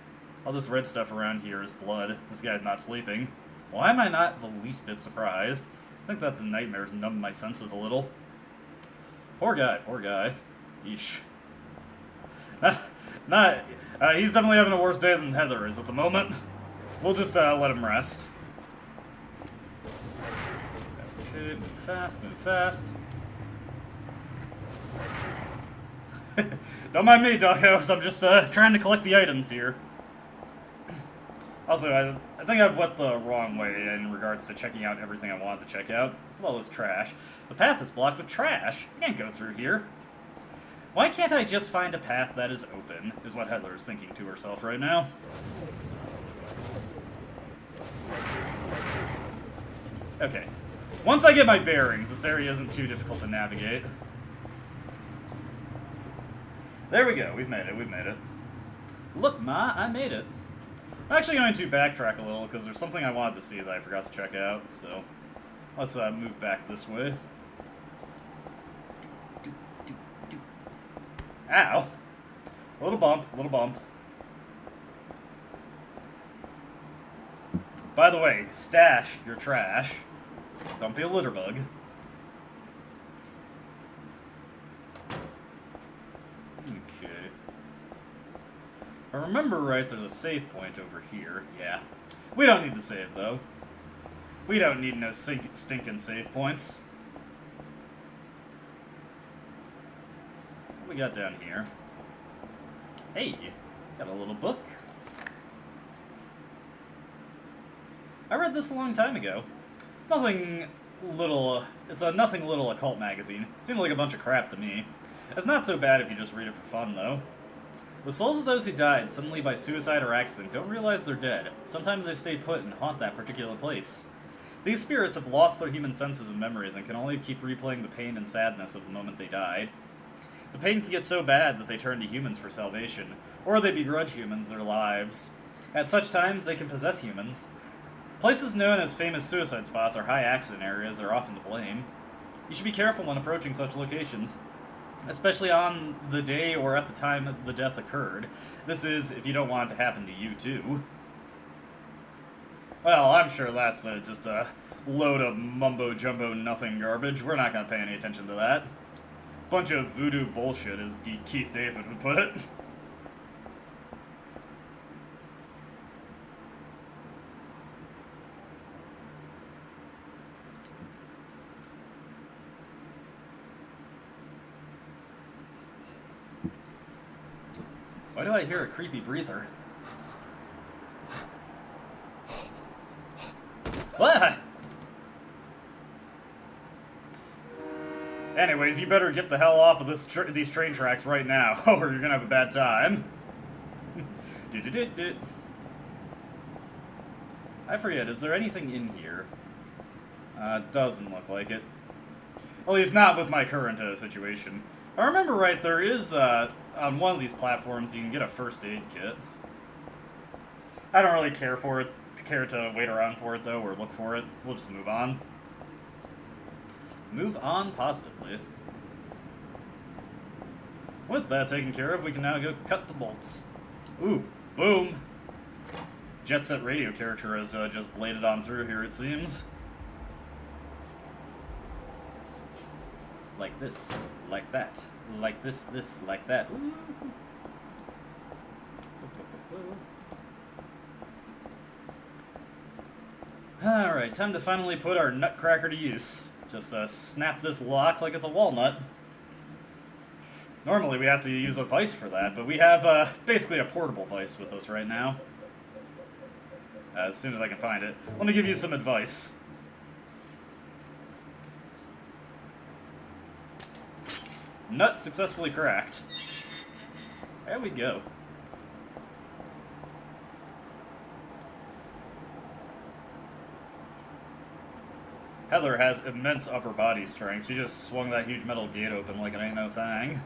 All this red stuff around here is blood. This guy's not sleeping. Why am I not the least bit surprised? I think that the nightmares numbed my senses a little. Poor guy, poor guy. Yeesh. He's definitely having a worse day than Heather is at the moment. We'll just let him rest. Okay, move fast, move fast. Don't mind me, doggos. I'm just trying to collect the items here. Also, I think I went the wrong way in regards to checking out everything I wanted to check out, as well as trash. The path is blocked with trash. I can't go through here. Why can't I just find a path that is open, is what Heather is thinking to herself right now. Okay. Once I get my bearings, this area isn't too difficult to navigate. There we go. We've made it. We've made it. Look, Ma, I made it. I'm actually going to backtrack a little because there's something I wanted to see that I forgot to check out. So let's move back this way. Ow. A little bump, a little bump. By the way, stash your trash. Don't be a litter bug. Okay. If I remember right, there's a save point over here. Yeah. We don't need to save, though. We don't need no stinking save points. What we got down here? Hey, got a little book. I read this a long time ago. It's nothing little. It's a nothing little occult magazine. Seemed like a bunch of crap to me. It's not so bad if you just read it for fun, though. The souls of those who died suddenly by suicide or accident don't realize they're dead. Sometimes they stay put and haunt that particular place. These spirits have lost their human senses and memories and can only keep replaying the pain and sadness of the moment they died. The pain can get so bad that they turn to humans for salvation, or they begrudge humans their lives. At such times, they can possess humans. Places known as famous suicide spots or high accident areas are often to blame. You should be careful when approaching such locations, especially on the day or at the time the death occurred. This is if you don't want it to happen to you too. Well, I'm sure that's just a load of mumbo-jumbo nothing garbage. We're not going to pay any attention to that. Bunch of voodoo bullshit, as Keith David would put it. Why do I hear a creepy breather? What? Anyways, you better get the hell off of these train tracks right now, or you're gonna have a bad time. I forget, is there anything in here? Doesn't look like it. At least not with my current situation. If I remember right, there is, on one of these platforms, you can get a first aid kit. I don't really care to wait around for it, though, or look for it. We'll just move on. Move on positively. With that taken care of, we can now go cut the bolts. Ooh, boom! Jet Set Radio character has just bladed on through here, it seems. Like this, like that, like this, like that. Ooh. Alright, time to finally put our nutcracker to use. Just snap this lock like it's a walnut. Normally we have to use a vice for that, but we have basically a portable vice with us right now. As soon as I can find it. Let me give you some advice. Nut successfully cracked. There we go. Heather has immense upper body strength. She just swung that huge metal gate open like it ain't no thing.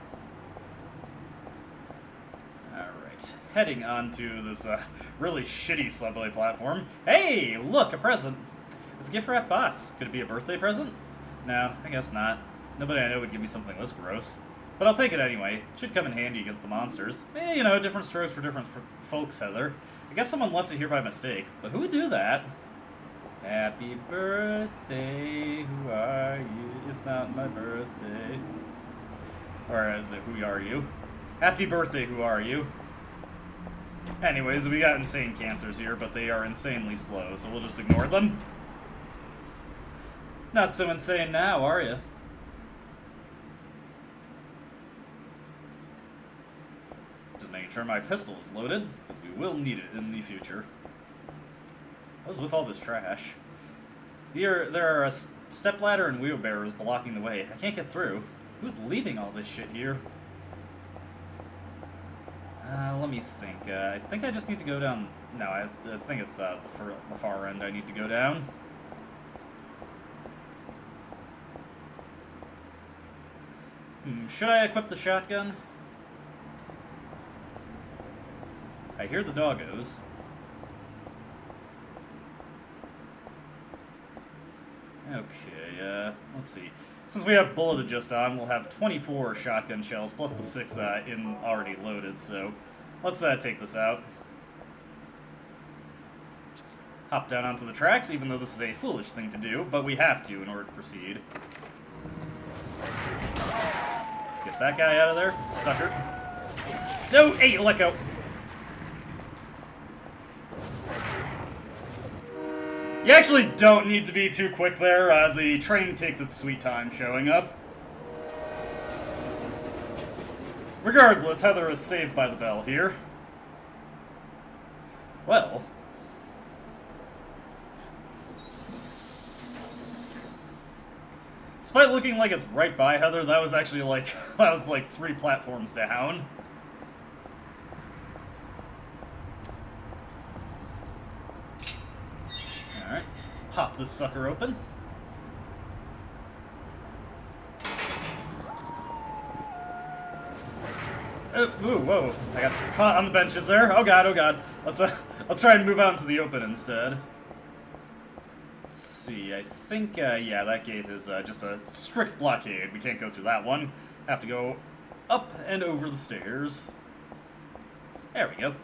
Alright, heading on to this really shitty subway platform. Hey, look, a present! It's a gift wrap box. Could it be a birthday present? No, I guess not. Nobody I know would give me something this gross. But I'll take it anyway. Should come in handy against the monsters. You know, different strokes for different folks, Heather. I guess someone left it here by mistake. But who would do that? Happy birthday, who are you? It's not my birthday. Or is it, who are you? Happy birthday, who are you? Anyways, we got insane cancers here, but they are insanely slow, so we'll just ignore them. Not so insane now, are you? Just making sure my pistol is loaded, because we will need it in the future. What was with all this trash? There are a stepladder and wheelbarrows blocking the way. I can't get through. Who's leaving all this shit here? Let me think. I think I just need to go down... No, I think it's the far end I need to go down. Should I equip the shotgun? I hear the doggos. Okay, let's see. Since we have bullet adjust on, we'll have 24 shotgun shells, plus the 6 already loaded, so let's take this out. Hop down onto the tracks, even though this is a foolish thing to do, but we have to in order to proceed. Get that guy out of there, sucker. No, hey, let go! You actually don't need to be too quick there. The train takes its sweet time showing up. Regardless, Heather is saved by the bell here. Well. Despite looking like it's right by Heather, that was actually like, 3 platforms down. Alright, pop this sucker open. Ooh, whoa. I got caught on the benches there. Oh god, oh god. Let's try and move out into the open instead. Let's see, I think, yeah, that gate is just a strict blockade. We can't go through that one. Have to go up and over the stairs. There we go.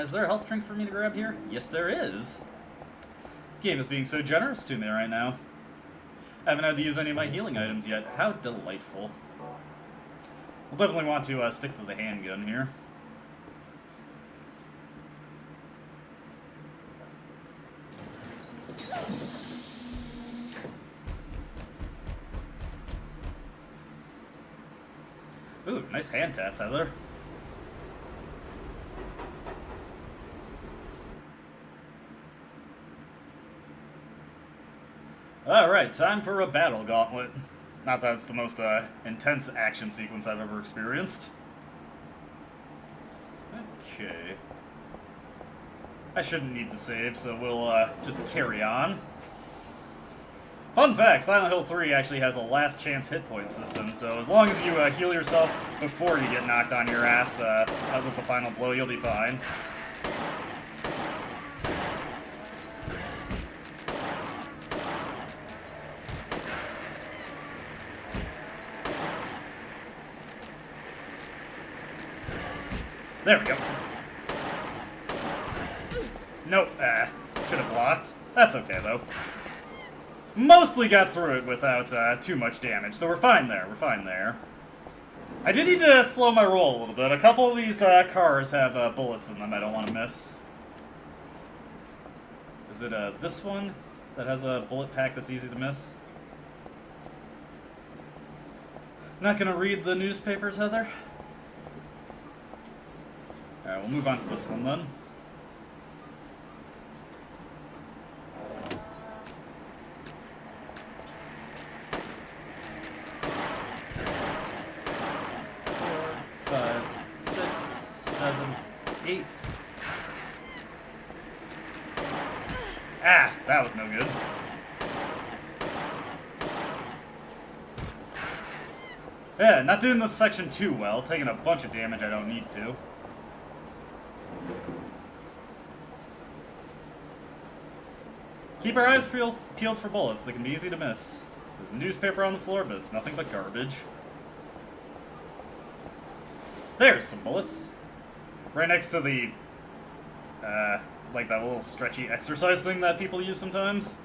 Is there a health drink for me to grab here? Yes, there is. Game is being so generous to me right now. I haven't had to use any of my healing items yet. How delightful. We'll definitely want to stick to the handgun here. Ooh, nice hand tats, Heather. Alright, time for a battle gauntlet. Not that it's the most intense action sequence I've ever experienced. Okay. I shouldn't need to save, so we'll just carry on. Fun fact, Silent Hill 3 actually has a last chance hit point system, so as long as you heal yourself before you get knocked on your ass with the final blow, you'll be fine. There we go. Nope, should have blocked. That's okay, though. Mostly got through it without too much damage, so we're fine there, we're fine there. I did need to slow my roll a little bit. A couple of these cars have bullets in them I don't want to miss. Is it this one that has a bullet pack that's easy to miss? Not gonna read the newspapers, Heather? Alright, we'll move on to this one then. Ah, that was no good. Yeah, not doing this section too well, taking a bunch of damage I don't need to. Keep our eyes peeled for bullets, they can be easy to miss. There's a newspaper on the floor, but it's nothing but garbage. There's some bullets. Right next to the, like that little stretchy exercise thing that people use sometimes.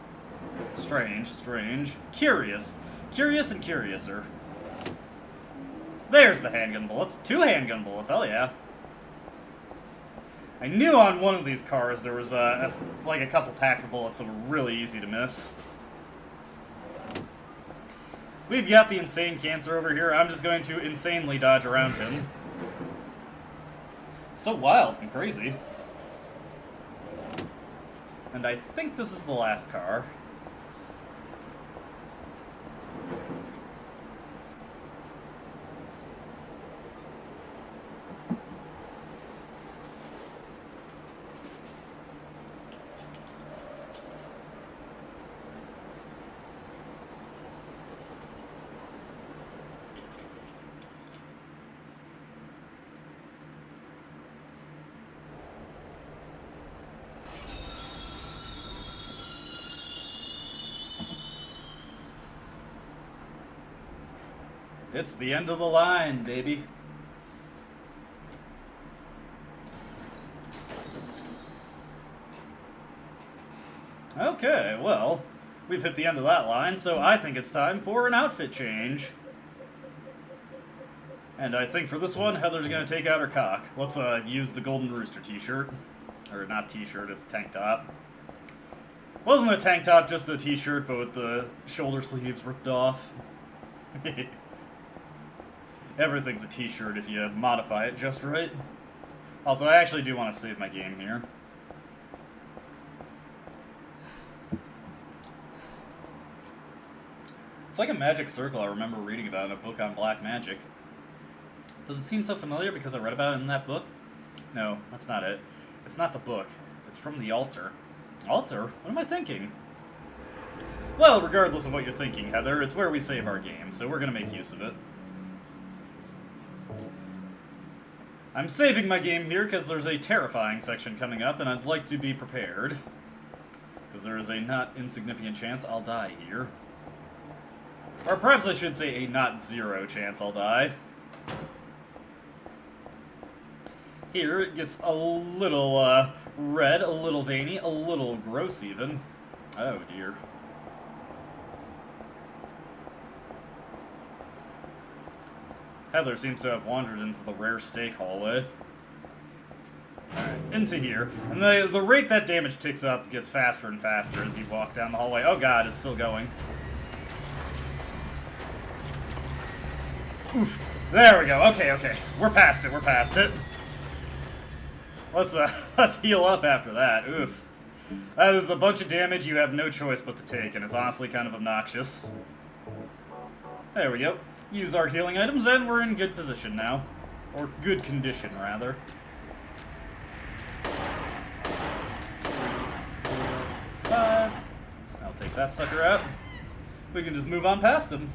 Strange, strange. Curious. Curious and curiouser. There's the handgun bullets. 2 handgun bullets, hell yeah. I knew on one of these cars there was, like a couple packs of bullets that were really easy to miss. We've got the insane cancer over here. I'm just going to insanely dodge around him. So wild and crazy. And I think this is the last car. It's the end of the line, baby. Okay, well, we've hit the end of that line, so I think it's time for an outfit change. And I think for this one, Heather's gonna take out her cock. Let's use the Golden Rooster t-shirt. Or not t-shirt, it's a tank top. Wasn't a tank top, just a t-shirt, but with the shoulder sleeves ripped off. Everything's a t-shirt if you modify it just right. Also, I actually do want to save my game here. It's like a magic circle I remember reading about in a book on black magic. Does it seem so familiar because I read about it in that book? No, that's not it. It's not the book. It's from the altar. Altar? What am I thinking? Well, regardless of what you're thinking, Heather, it's where we save our game, so we're gonna make use of it. I'm saving my game here because there's a terrifying section coming up, and I'd like to be prepared. Because there is a not insignificant chance I'll die here. Or perhaps I should say a not zero chance I'll die. Here it gets a little red, a little veiny, a little gross even. Oh dear. Heather seems to have wandered into the rare steak hallway. Alright, into here. And the rate that damage ticks up gets faster and faster as you walk down the hallway. Oh god, it's still going. Oof. There we go. Okay, okay. We're past it, we're past it. Let's heal up after that. Oof. That is a bunch of damage you have no choice but to take, and it's honestly kind of obnoxious. There we go. Use our healing items, and we're in good position now. Or good condition, rather. 3, 4, 5. I'll take that sucker out. We can just move on past him.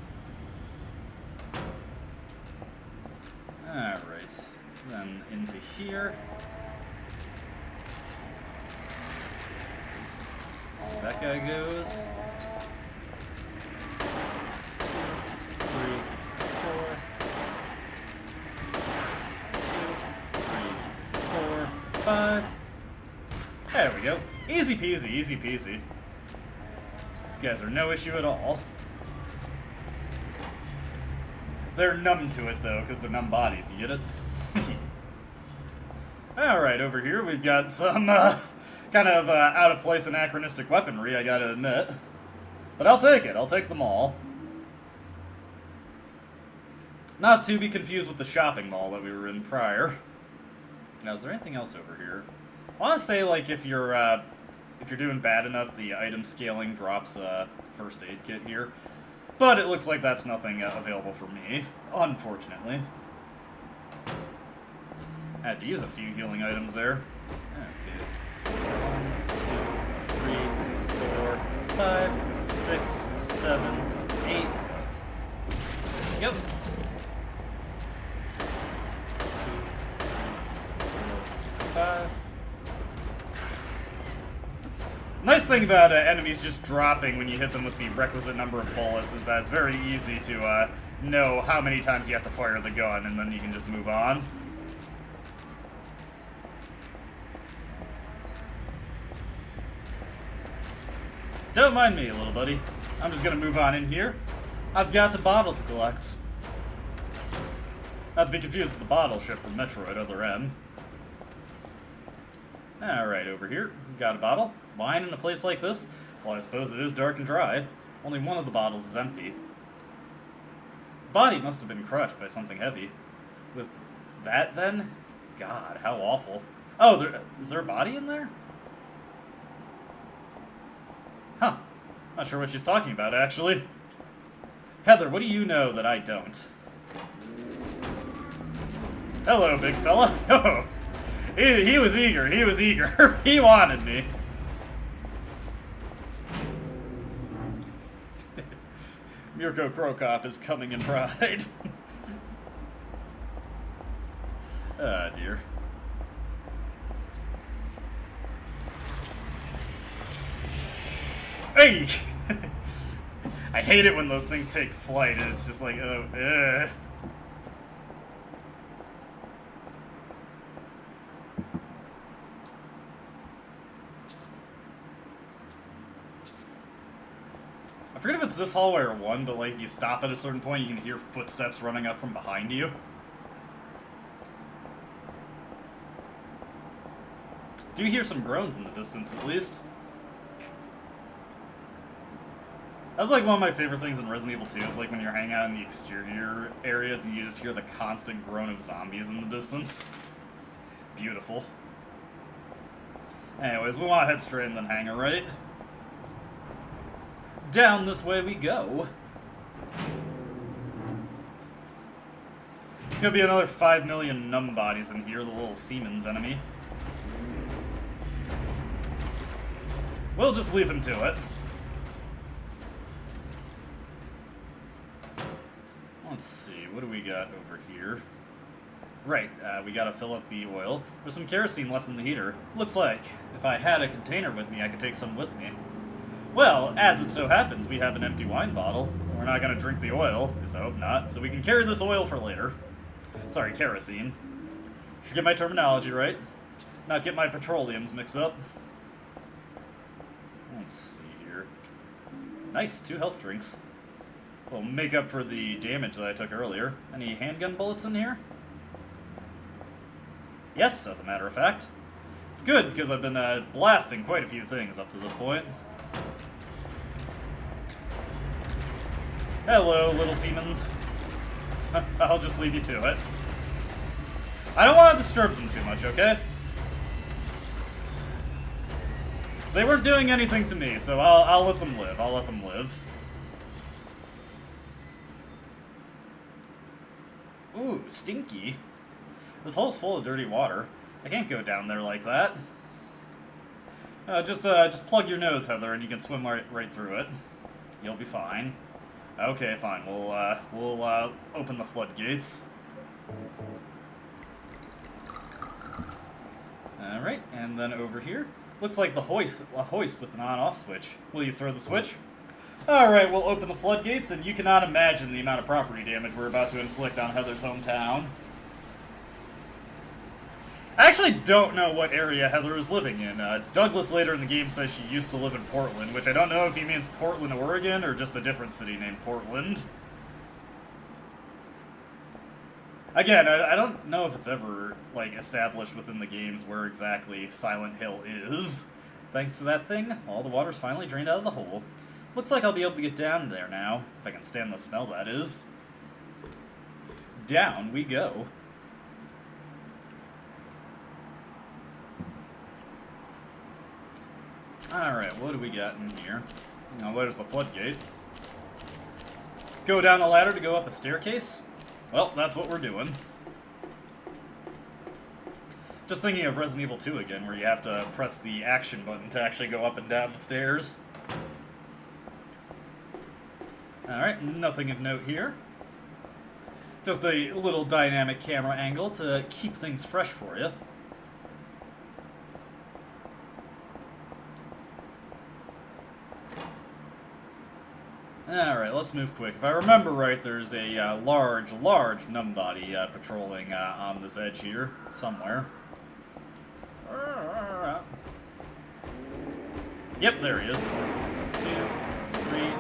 Alright. Then into here. So that guy goes. 2, 3, 4. 2, 3, 4, 5. There we go. Easy peasy, easy peasy. These guys are no issue at all. They're numb to it, though, because they're numb bodies. You get it? Alright, over here we've got some, kind of out-of-place anachronistic weaponry, I gotta admit. But I'll take it. I'll take them all. Not to be confused with the shopping mall that we were in prior. Now, is there anything else over here? I want to say, like, if you're doing bad enough, the item scaling drops a first aid kit here. But it looks like that's nothing available for me, unfortunately. I had to use a few healing items there. Okay. 1, 2, 3, 4, 5, 6, 7, 8. Yep. 2, 3, 4, 5. Nice thing about enemies just dropping when you hit them with the requisite number of bullets is that it's very easy to know how many times you have to fire the gun, and then you can just move on. Don't mind me, little buddy. I'm just gonna move on in here. I've got a bottle to collect. Not to be confused with the bottle ship from Metroid Other M. Alright, over here. Got a bottle. Wine in a place like this? Well, I suppose it is dark and dry. Only one of the bottles is empty. The body must have been crushed by something heavy. With that, then? God, how awful. Oh, is there a body in there? Huh. Not sure what she's talking about, actually. Heather, what do you know that I don't? Hello, big fella. Oh, he was eager. He was eager. He wanted me. Mirko Krokop is coming in pride. Ah, dear. Hey! I hate it when those things take flight and it's just like, oh, I forget if it's this hallway or one, but like, if you stop at a certain point, you can hear footsteps running up from behind you. Do hear some groans in the distance, at least. That's like one of my favorite things in Resident Evil 2, is like when you're hanging out in the exterior areas and you just hear the constant groan of zombies in the distance. Beautiful. Anyways, we want to head straight and then hangar, right? Down this way we go. There's gonna be another 5 million numb bodies in here, the little Siemens enemy. We'll just leave him to it. Let's see, what do we got over here? Right, we gotta fill up the oil. There's some kerosene left in the heater. Looks like if I had a container with me, I could take some with me. Well, as it so happens, we have an empty wine bottle. We're not gonna drink the oil, at least I hope not, so we can carry this oil for later. Sorry, kerosene. Should get my terminology right. Not get my petroleums mixed up. Let's see here. Nice, 2 health drinks. Will make up for the damage that I took earlier. Any handgun bullets in here? Yes, as a matter of fact. It's good, because I've been blasting quite a few things up to this point. Hello, little Siemens. I'll just leave you to it. I don't want to disturb them too much, okay? They weren't doing anything to me, so I'll let them live. I'll let them live. Ooh, stinky. This hole's full of dirty water. I can't go down there like that. Just plug your nose, Heather, and you can swim right through it. You'll be fine. Okay, fine. We'll open the floodgates. Alright, and then over here. Looks like a hoist with an on-off switch. Will you throw the switch? Alright, we'll open the floodgates, and you cannot imagine the amount of property damage we're about to inflict on Heather's hometown. I actually don't know what area Heather is living in. Douglas later in the game says she used to live in Portland, which I don't know if he means Portland, Oregon, or just a different city named Portland. Again, I don't know if it's ever, like, established within the games where exactly Silent Hill is. Thanks to that thing, all the water's finally drained out of the hole. Looks like I'll be able to get down there now, if I can stand the smell, that is. Down we go. Alright, what do we got in here? Now, there's the floodgate. Go down a ladder to go up a staircase? Well, that's what we're doing. Just thinking of Resident Evil 2 again, where you have to press the action button to actually go up and down the stairs. Alright, nothing of note here. Just a little dynamic camera angle to keep things fresh for you. Alright, let's move quick. If I remember right, there's a large numbody patrolling on this edge here, somewhere. Yep, there he is. 2, 3,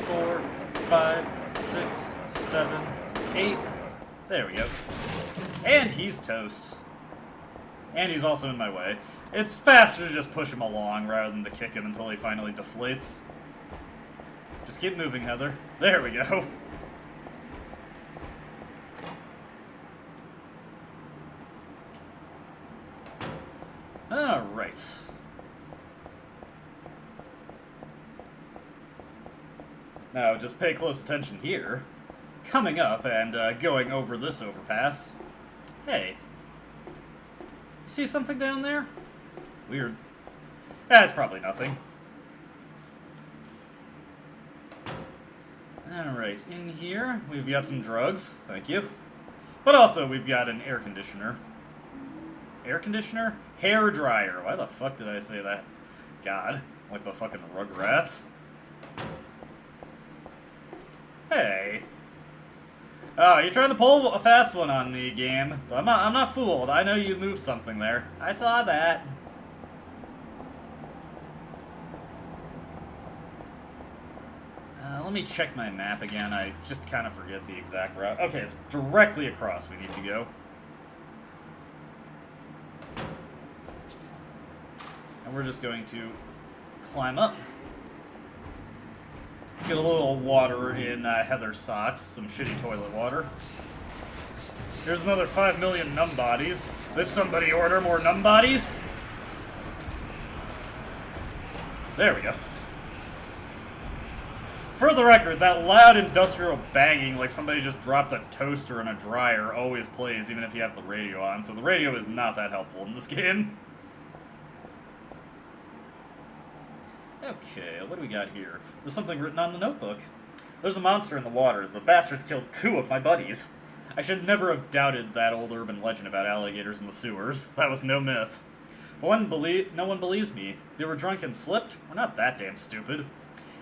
4, 5, 6, 7, 8. There we go. And he's toast. And he's also in my way. It's faster to just push him along rather than to kick him until he finally deflates. Just keep moving, Heather. There we go. Alright. Now, just pay close attention here. Coming up and going over this overpass. Hey. See something down there? Weird. That's probably nothing. Alright, in here, we've got some drugs, thank you. But also, we've got an air conditioner. Air conditioner? Hair dryer. Why the fuck did I say that? God, like the fucking Rugrats. Hey. Oh, you're trying to pull a fast one on me, game. But I'm not fooled. I know you moved something there. I saw that. Let me check my map again. I just kind of forget the exact route. Okay, it's directly across we need to go. And we're just going to climb up. Get a little water in Heather's socks. Some shitty toilet water. Here's another 5 million numb bodies. Did somebody order more numb bodies? There we go. For the record, that loud industrial banging like somebody just dropped a toaster in a dryer always plays, even if you have the radio on, so the radio is not that helpful in this game. Okay, what do we got here? There's something written on the notebook. There's a monster in the water. The bastard's killed 2 of my buddies. I should never have doubted that old urban legend about alligators in the sewers. That was no myth. But no one believes me. They were drunk and slipped? We're not that damn stupid.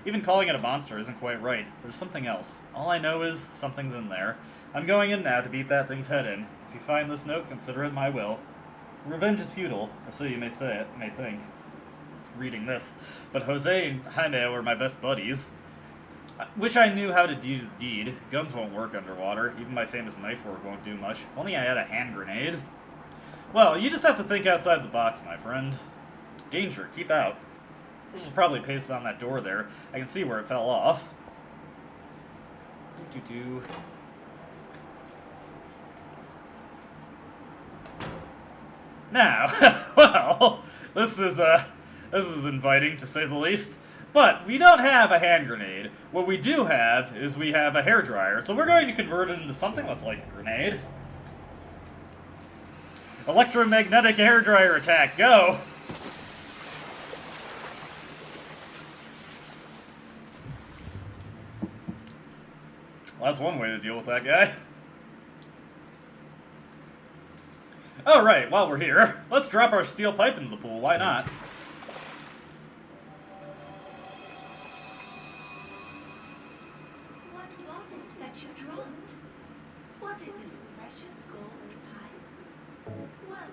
Even calling it a monster isn't quite right. There's something else. All I know is something's in there. I'm going in now to beat that thing's head in. If you find this note, consider it my will. Revenge is futile, or so you may think. Reading this. But Jose and Jaime were my best buddies. I wish I knew how to do the deed. Guns won't work underwater. Even my famous knife work won't do much. If only I had a hand grenade. Well, you just have to think outside the box, my friend. Danger, keep out. This was probably pasted on that door there. I can see where it fell off. Doo-doo-doo. Now, well, this is inviting to say the least. But we don't have a hand grenade. What we do have is we have a hairdryer. So we're going to convert it into something that's like a grenade. Electromagnetic hairdryer attack, go! Well, that's one way to deal with that guy. Oh, right, while we're here, let's drop our steel pipe into the pool, why not? What was it that you dropped? Was it this precious gold pipe? Well,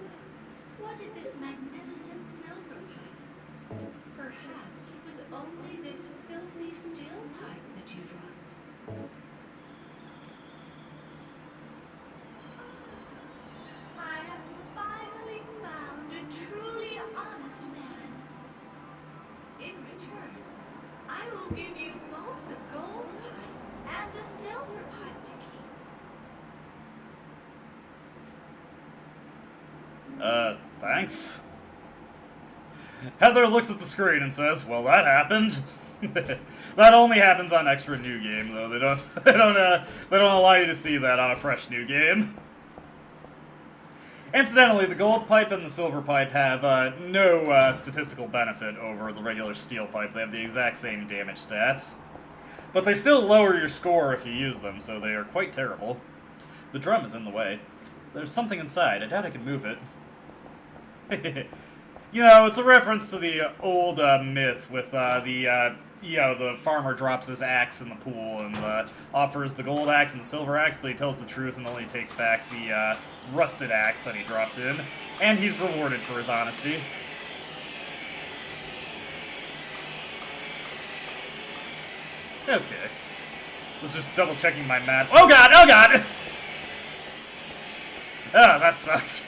was it this magnificent silver pipe? Perhaps it was only this filthy steel pipe that you dropped. I have finally found a truly honest man. In return, I will give you both the gold pipe and the silver pipe to keep. Thanks. Heather looks at the screen and says, "Well, that happened." That only happens on extra new game, though. They don't allow you to see that on a fresh new game. Incidentally, the gold pipe and the silver pipe have no statistical benefit over the regular steel pipe. They have the exact same damage stats. But they still lower your score if you use them, so they are quite terrible. The drum is in the way. There's something inside. I doubt I can move it. You know, it's a reference to the old myth with the farmer drops his axe in the pool and offers the gold axe and the silver axe, but he tells the truth and only takes back the rusted axe that he dropped in, and he's rewarded for his honesty. Okay. Was just double checking my map. Oh god! Oh god! Oh, that sucks.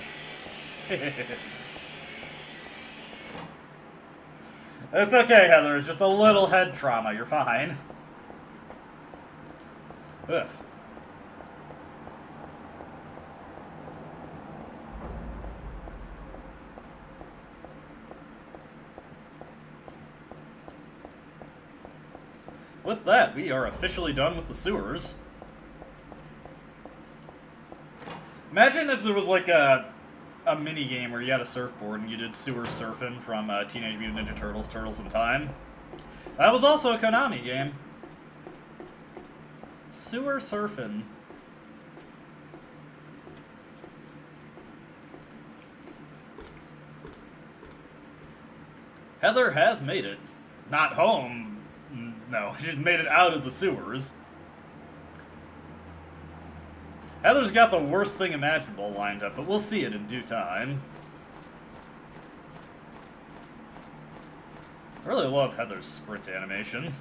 It's okay, Heather. It's just a little head trauma. You're fine. Ugh. With that, we are officially done with the sewers. Imagine if there was like a mini game where you had a surfboard and you did sewer surfing from Teenage Mutant Ninja Turtles, Turtles in Time. That was also a Konami game. Sewer surfing. Heather has made it. Not home. No, she's made it out of the sewers. Heather's got the worst thing imaginable lined up, but we'll see it in due time. I really love Heather's sprint animation.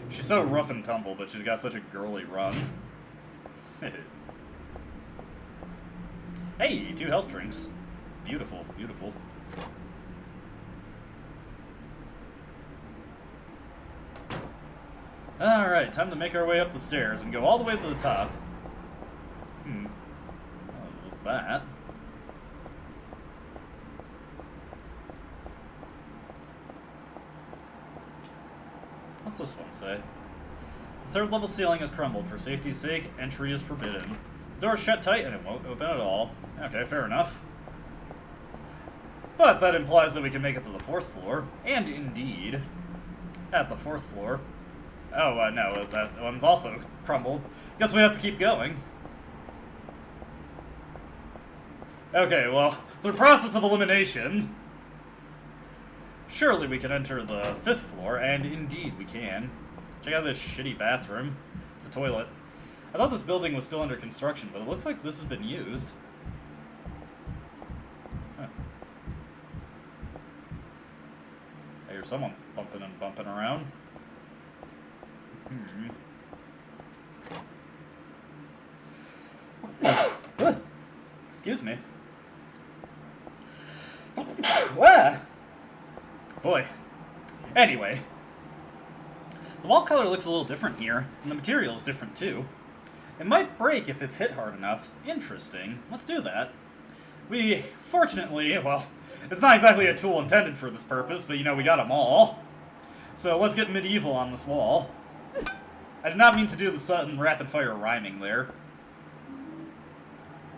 She's so rough and tumble, but she's got such a girly run. Hey, 2 health drinks. Beautiful, beautiful. Alright, time to make our way up the stairs and go all the way to the top. What was that? What's this one say? The 3rd level ceiling has crumbled. For safety's sake, entry is forbidden. The door is shut tight and it won't open at all. Okay, fair enough. But that implies that we can make it to the 4th floor. And indeed... At the 4th floor. Oh, no, that one's also crumbled. Guess we have to keep going. Okay, well, through process of elimination, surely we can enter the 5th floor, and indeed we can. Check out this shitty bathroom. It's a toilet. I thought this building was still under construction, but it looks like this has been used. Huh. I hear someone thumping and bumping around. Excuse me. What? Boy. Anyway. The wall color looks a little different here, and the material is different too. It might break if it's hit hard enough. Interesting. Let's do that. We, fortunately, well, it's not exactly a tool intended for this purpose, but you know, we got them all. So let's get medieval on this wall. I did not mean to do the sudden rapid-fire rhyming there.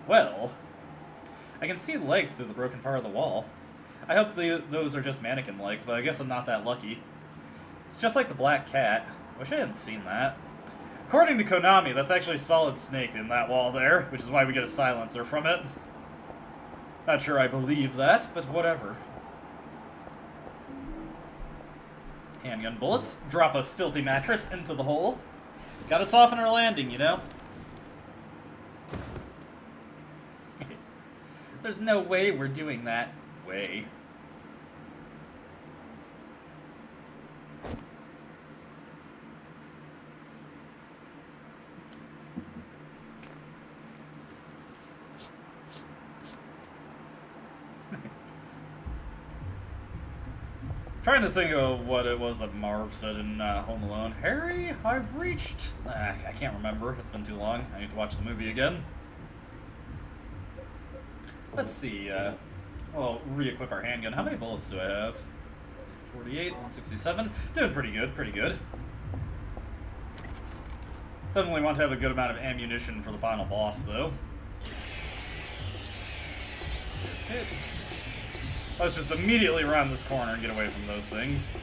Well, I can see legs through the broken part of the wall. I hope those are just mannequin legs, but I guess I'm not that lucky. It's just like the black cat. Wish I hadn't seen that. According to Konami, that's actually Solid Snake in that wall there, which is why we get a silencer from it. Not sure I believe that, but whatever. Handgun bullets. Drop a filthy mattress into the hole. Gotta soften our landing, you know? There's no way we're doing that. Way. Trying to think of what it was that Marv said in Home Alone. Harry, I've reached... I can't remember. It's been too long. I need to watch the movie again. Let's see. Well, re-equip our handgun. How many bullets do I have? 48, 167. Doing pretty good, pretty good. Definitely want to have a good amount of ammunition for the final boss, though. Okay. Let's just immediately round this corner and get away from those things.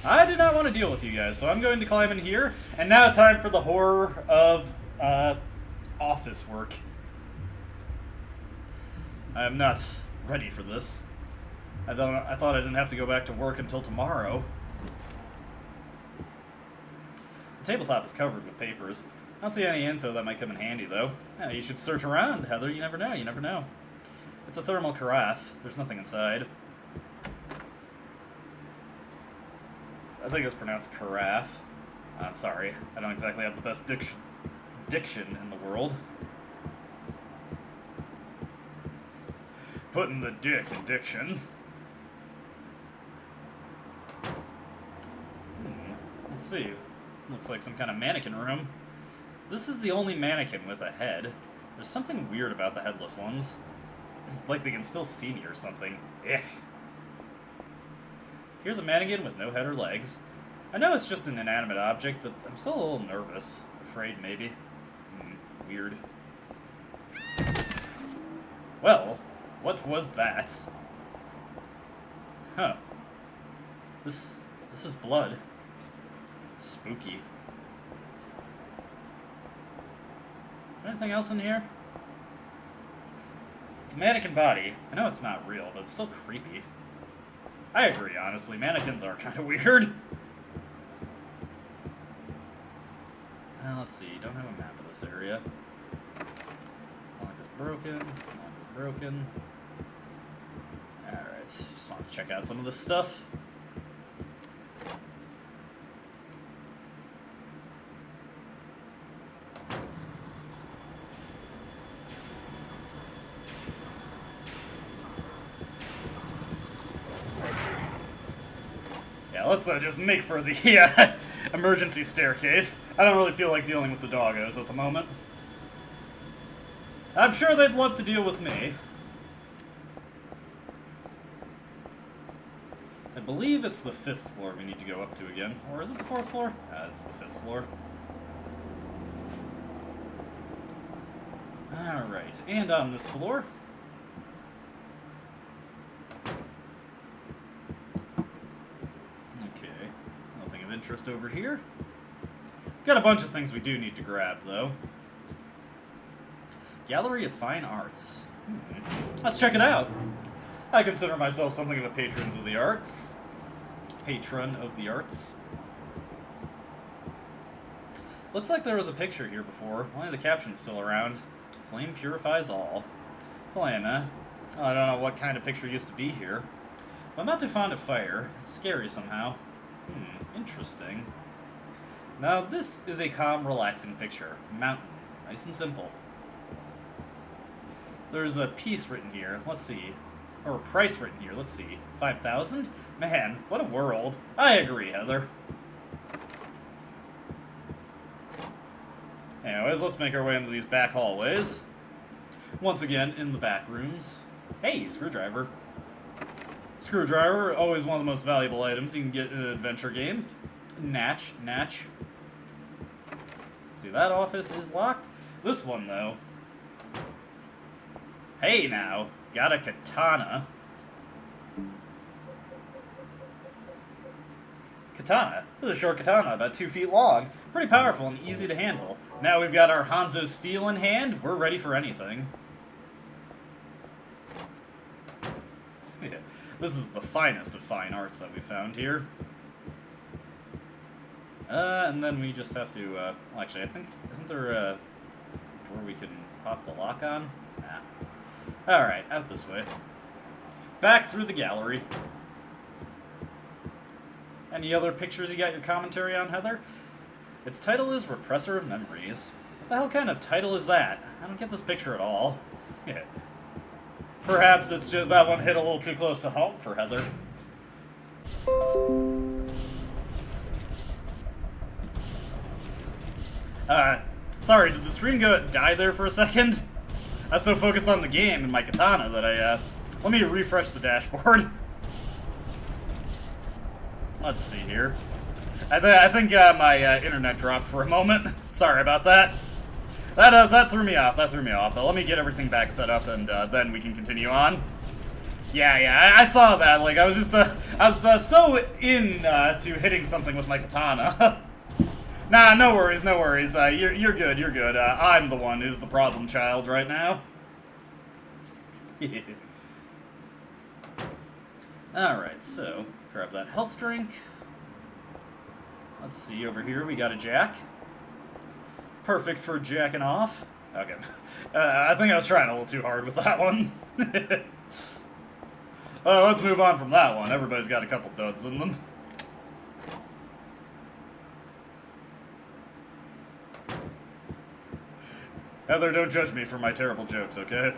I do not want to deal with you guys, so I'm going to climb in here. And now time for the horror of office work. I am not ready for this. I thought I didn't have to go back to work until tomorrow. The tabletop is covered with papers. I don't see any info that might come in handy, though. Yeah, you should search around, Heather. You never know, you never know. It's a thermal carafe. There's nothing inside. I think it's pronounced carafe. I'm sorry. I don't exactly have the best diction in the world. Putting the dick in diction. Let's see. Looks like some kind of mannequin room. This is the only mannequin with a head. There's something weird about the headless ones. Like they can still see me or something. Ugh. Here's a mannequin with no head or legs. I know it's just an inanimate object, but I'm still a little nervous. Afraid, maybe. Weird. Well, what was that? Huh. This is blood. Spooky. Is there anything else in here? It's a mannequin body. I know it's not real, but it's still creepy. I agree, honestly. Mannequins are kind of weird. Let's see. Don't have a map of this area. Lock is broken. Lock is broken. Alright. Just want to check out some of this stuff. Let's just make for the emergency staircase. I don't really feel like dealing with the doggos at the moment. I'm sure they'd love to deal with me. I believe it's the 5th floor we need to go up to again. Or is it the 4th floor? It's the 5th floor. Alright, and on this floor... interest over here. Got a bunch of things we do need to grab, though. Gallery of Fine Arts. Let's check it out. I consider myself something of a patron of the arts. Patron of the arts. Looks like there was a picture here before. Only the caption's still around. Flame purifies all. Flame, eh? I don't know what kind of picture used to be here. But I'm not too fond of fire. It's scary somehow. Interesting. Now this is a calm, relaxing picture. Mountain. Nice and simple. There's a piece written here. Let's see. Or a price written here. Let's see. 5,000? Man, what a world. I agree, Heather. Anyways, let's make our way into these back hallways. Once again, in the back rooms. Hey, screwdriver. Screwdriver, always one of the most valuable items you can get in an adventure game. Natch. See, that office is locked. This one, though. Hey, now. Got a katana. Katana. This is a short katana, about 2 feet long. Pretty powerful and easy to handle. Now we've got our Hanzo steel in hand. We're ready for anything. Yeah. This is the finest of fine arts that we found here. And then we just have to, well, actually, I think, isn't there a door we can pop the lock on? Nah. Alright, out this way. Back through the gallery. Any other pictures you got your commentary on, Heather? Its title is Repressor of Memories. What the hell kind of title is that? I don't get this picture at all. Yeah. Perhaps it's just that one hit a little too close to home for Heather. Sorry, did the stream die there for a second? I was so focused on the game and my katana that I, let me refresh the dashboard. Let's see here. I think my internet dropped for a moment. Sorry about that. That threw me off. Let me get everything back set up, and then we can continue on. Yeah, I saw that. Like, I was just, I was so to hitting something with my katana. Nah, no worries. You're good. I'm the one who's the problem child right now. Alright, so, grab that health drink. Let's see, over here we got a jack. Perfect for jacking off. Okay. I think I was trying a little too hard with that one. Let's move on from that one. Everybody's got a couple duds in them. Heather, don't judge me for my terrible jokes, okay?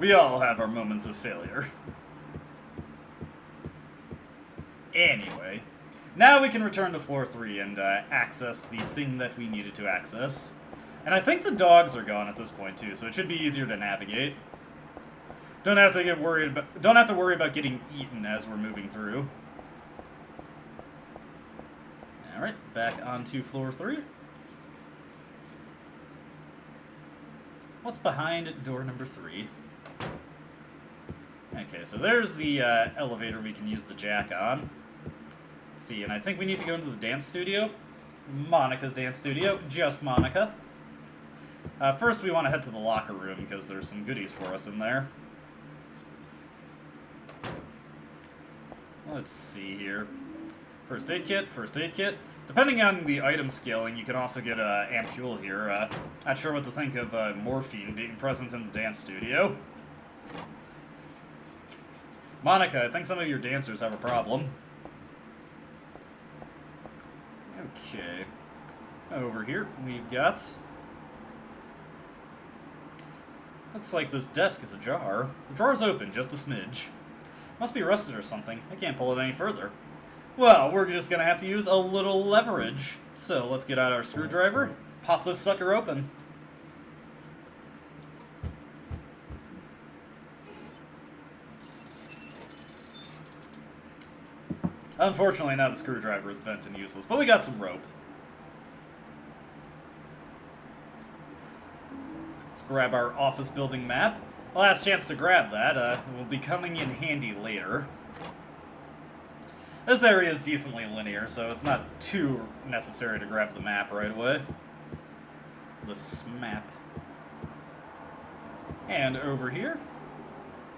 We all have our moments of failure. Anyway, now we can return to floor 3 and access the thing that we needed to access. And I think the dogs are gone at this point too, so it should be easier to navigate. Don't have to worry about getting eaten as we're moving through. All right, back onto floor 3. What's behind door number 3? Okay, so there's the elevator we can use the jack on. Let's see, and I think we need to go into the dance studio. Monica's dance studio. Just Monica. First, we want to head to the locker room, because there's some goodies for us in there. Let's see here. First aid kit. Depending on the item scaling, you can also get an ampule here. Not sure what to think of morphine being present in the dance studio. Monica, I think some of your dancers have a problem. Okay. Over here, we've got... Looks like this desk is ajar. The drawer's open, just a smidge. Must be rusted or something. I can't pull it any further. Well, we're just gonna have to use a little leverage. So, let's get out our screwdriver, pop this sucker open. Unfortunately, now the screwdriver is bent and useless, but we got some rope. Let's grab our office building map. Last chance to grab that. Will be coming in handy later. This area is decently linear, so it's not too necessary to grab the map right away. The smap. And over here.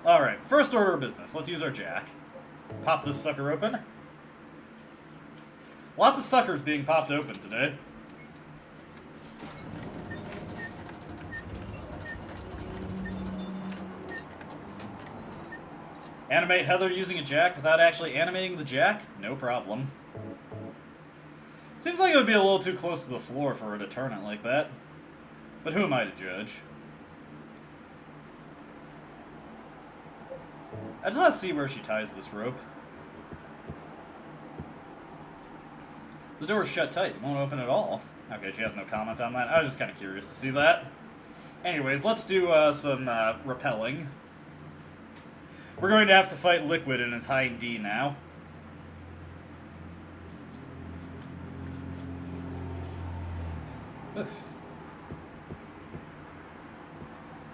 Alright, first order of business. Let's use our jack. Pop this sucker open. Lots of suckers being popped open today. Animate Heather using a jack without actually animating the jack? No problem. Seems like it would be a little too close to the floor for her to turn it like that. But who am I to judge? I just want to see where she ties this rope. The door's shut tight. It won't open at all. Okay, she has no comment on that. I was just kind of curious to see that. Anyways, let's do some rappelling. We're going to have to fight Liquid in his hind D now. Oof.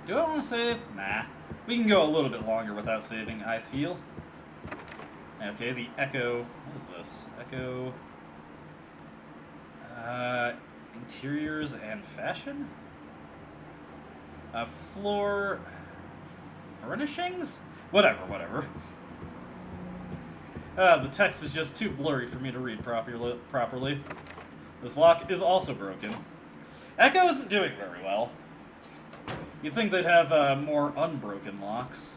Do I want to save? Nah. We can go a little bit longer without saving, I feel. Okay, the Echo... What is this? Echo... interiors and fashion? Floor... furnishings? Whatever. The text is just too blurry for me to read properly. This lock is also broken. Echo isn't doing very well. You'd think they'd have more unbroken locks.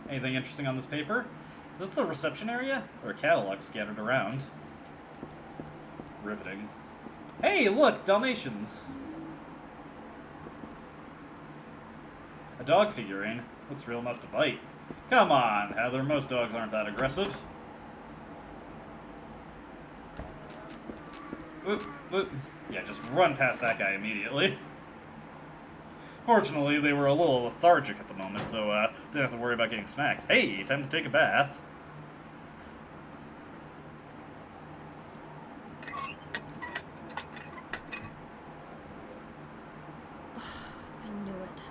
Anything interesting on this paper? Is this the reception area? Or a catalog scattered around? Riveting. Hey, look! Dalmatians! A dog figurine. Looks real enough to bite. Come on, Heather. Most dogs aren't that aggressive. Whoop, whoop. Yeah, just run past that guy immediately. Fortunately, they were a little lethargic at the moment, so didn't have to worry about getting smacked. Hey, time to take a bath. I knew it.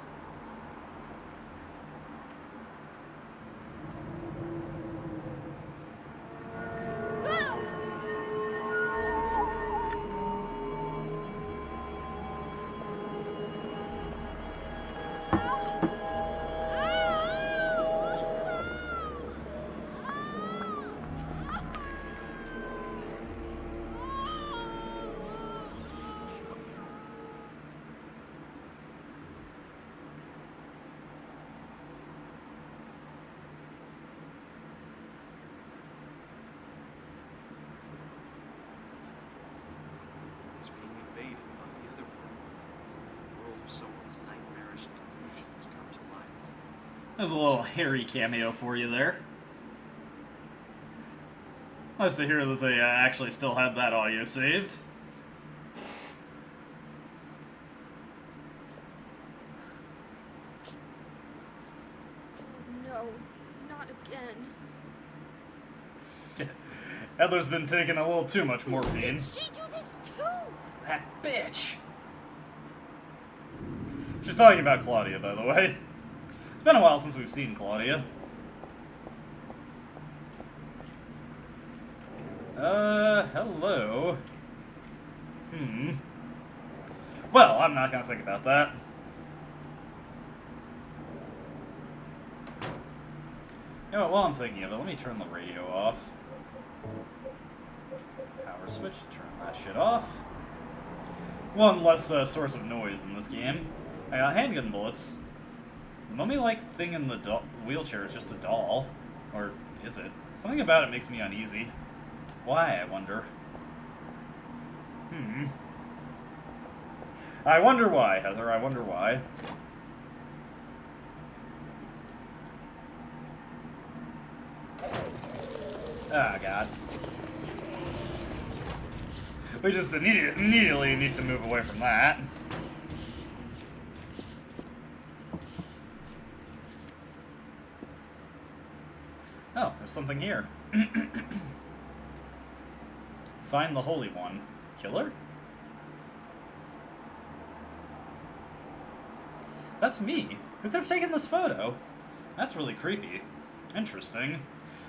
It's being invaded by the other world. The world of someone's nightmarish delusions come to life. There's a little Harry cameo for you there. Nice to hear that they actually still had that audio saved. No, not again. Heather's been taking a little too much morphine. Did she do this too? That bitch! She's talking about Claudia, by the way. It's been a while since we've seen Claudia. Hello. Well, I'm not gonna think about that. You know what, while I'm thinking of it, let me turn the radio off. Power switch, turn that shit off. One less source of noise in this game. I got handgun bullets. The mummy-like thing in the wheelchair is just a doll. Or is it? Something about it makes me uneasy. Why, I wonder? I wonder why, Heather. I wonder why. Ah, God. We just immediately need to move away from that. Oh, there's something here. Find the Holy One. Killer? That's me. Who could have taken this photo? That's really creepy. Interesting.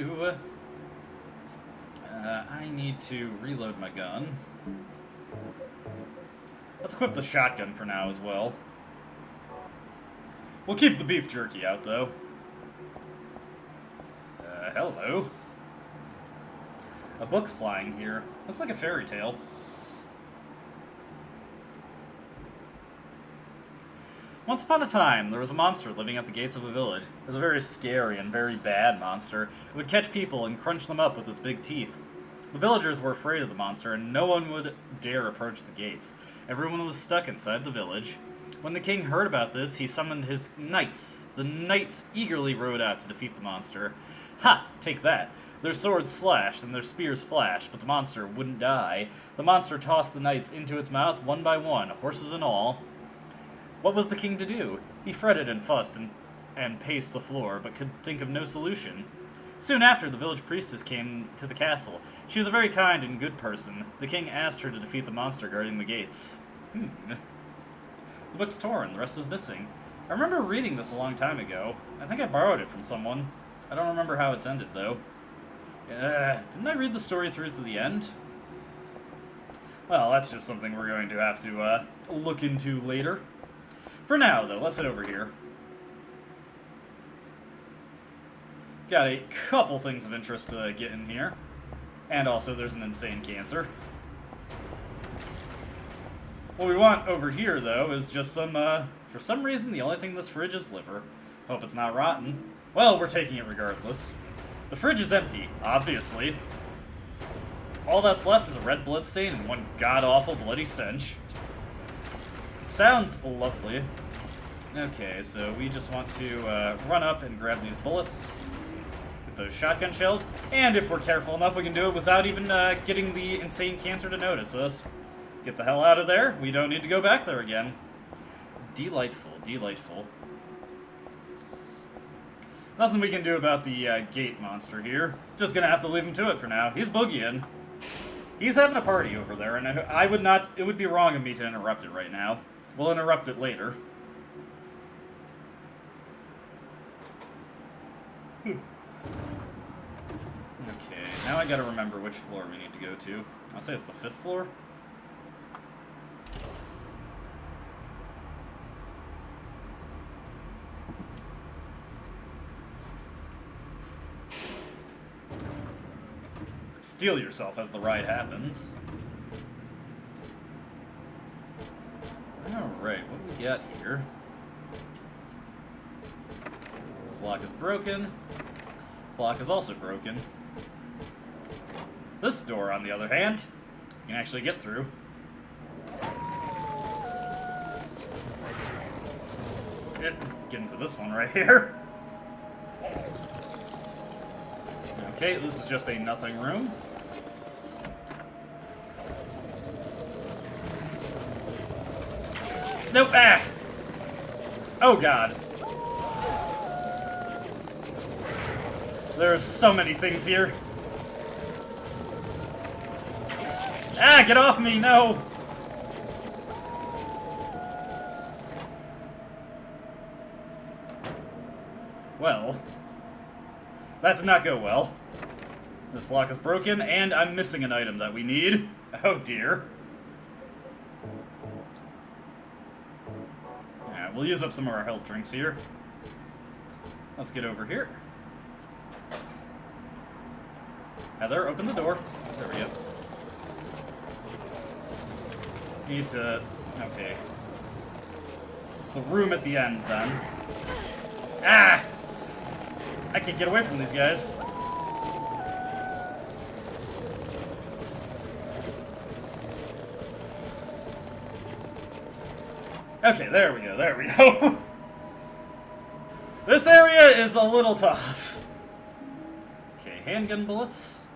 do... I need to reload my gun. Let's equip the shotgun for now as well. We'll keep the beef jerky out, though. Hello. A book's lying here. Looks like a fairy tale. Once upon a time, there was a monster living at the gates of a village. It was a very scary and very bad monster. It would catch people and crunch them up with its big teeth. The villagers were afraid of the monster, and no one would dare approach the gates. Everyone was stuck inside the village. When the king heard about this, he summoned his knights. The knights eagerly rode out to defeat the monster. Ha! Take that. Their swords slashed and their spears flashed, but the monster wouldn't die. The monster tossed the knights into its mouth one by one, horses and all. What was the king to do? He fretted and fussed and paced the floor, but could think of no solution. Soon after, the village priestess came to the castle. She was a very kind and good person. The king asked her to defeat the monster guarding the gates. The book's torn, the rest is missing. I remember reading this a long time ago. I think I borrowed it from someone. I don't remember how it's ended, though. Didn't I read the story through to the end? Well, that's just something we're going to have to look into later. For now, though, let's head over here. Got a couple things of interest to get in here. And also, there's an insane cancer. What we want over here, though, is just some, for some reason, the only thing in this fridge is liver. Hope it's not rotten. Well, we're taking it regardless. The fridge is empty, obviously. All that's left is a red blood stain and one god-awful bloody stench. Sounds lovely. Okay, so we just want to run up and grab these bullets. Get those shotgun shells. And if we're careful enough, we can do it without even getting the insane cancer to notice us. Get the hell out of there. We don't need to go back there again. Delightful, delightful. Nothing we can do about the gate monster here. Just gonna have to leave him to it for now. He's boogieing. He's having a party over there, and I would not... It would be wrong of me to interrupt it right now. We'll interrupt it later. Okay, now I gotta remember which floor we need to go to. I'll say it's the 5th floor. Steel yourself as the ride happens. Alright, what do we got here? This lock is broken. This lock is also broken. This door, on the other hand, you can actually get through. Get into this one right here. Okay, this is just a nothing room. Nope, ah! Oh god. There's so many things here. Ah, get off me, no! Well, that did not go well. This lock is broken, and I'm missing an item that we need. Oh dear. Alright, we'll use up some of our health drinks here. Let's get over here. Heather, open the door. There we go. Need to... Okay. It's the room at the end, then. Ah! I can't get away from these guys. Okay, there we go, there we go. This area is a little tough. Okay, handgun bullets.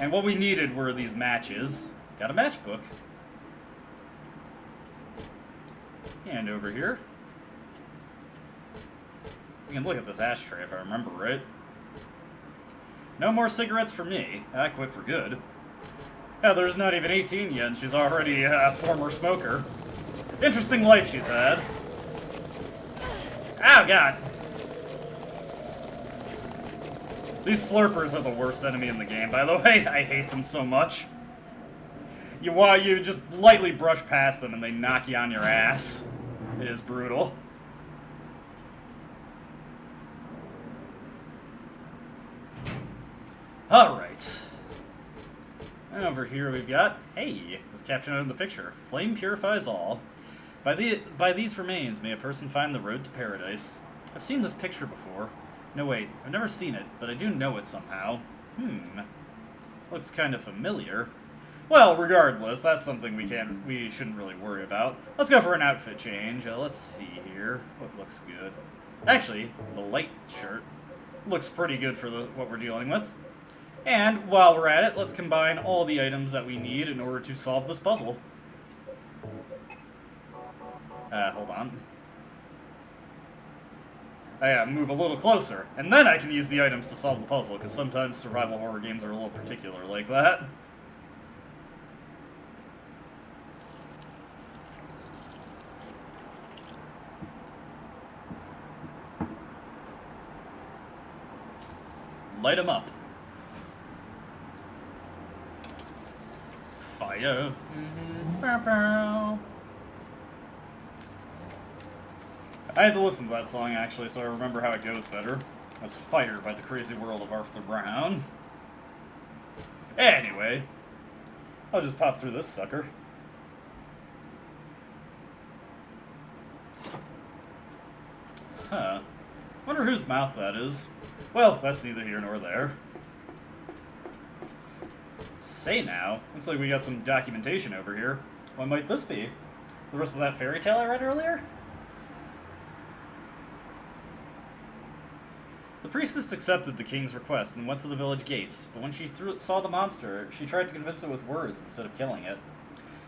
And what we needed were these matches. Got a matchbook. And over here. We can look at this ashtray if I remember right. No more cigarettes for me. I quit for good. Heather's not even 18 yet, and she's already a former smoker. Interesting life she's had. Oh, God. These slurpers are the worst enemy in the game, by the way. I hate them so much. You just lightly brush past them and they knock you on your ass. It is brutal. Alright. And over here we've got, hey, as captioned in the picture, flame purifies all. By these remains may a person find the road to paradise. I've seen this picture before. No, wait, I've never seen it, but I do know it somehow. Looks kind of familiar. Well, regardless, that's something we shouldn't really worry about. Let's go for an outfit change. Let's see here. What looks good? Actually, the light shirt looks pretty good for what we're dealing with. And while we're at it, let's combine all the items that we need in order to solve this puzzle. Hold on. I gotta move a little closer, and then I can use the items to solve the puzzle, because sometimes survival horror games are a little particular like that. Light them up. Fire. I had to listen to that song, actually, so I remember how it goes better. That's Fire by the Crazy World of Arthur Brown. Anyway, I'll just pop through this sucker. Huh. Wonder whose mouth that is. Well, that's neither here nor there. Say now, looks like we got some documentation over here. What might this be? The rest of that fairy tale I read earlier? The priestess accepted the king's request and went to the village gates, but when she saw the monster, she tried to convince it with words instead of killing it.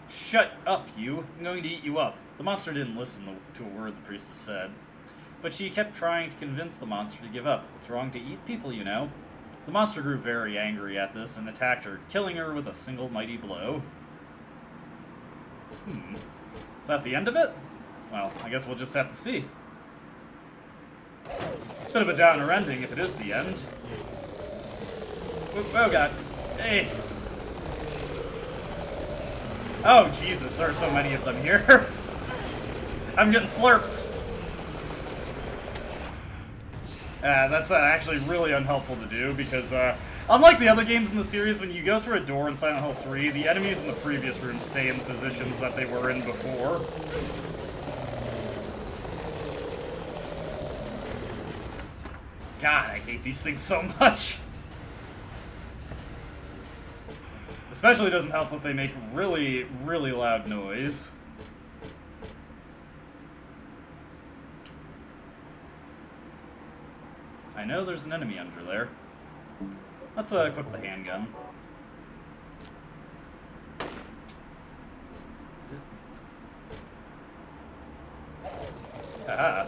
Shut up, you! I'm going to eat you up. The monster didn't listen to a word the priestess said, but she kept trying to convince the monster to give up. It's wrong to eat people, you know. The monster grew very angry at this and attacked her, killing her with a single mighty blow. Is that the end of it? Well, I guess we'll just have to see. Bit of a downer ending if it is the end. Oh god. Hey. Oh Jesus, there are so many of them here. I'm getting slurped. That's actually really unhelpful to do because, unlike the other games in the series, when you go through a door in Silent Hill 3, the enemies in the previous room stay in the positions that they were in before. God, I hate these things so much. Especially doesn't help that they make really, really loud noise. I know there's an enemy under there. Let's equip the handgun. Aha.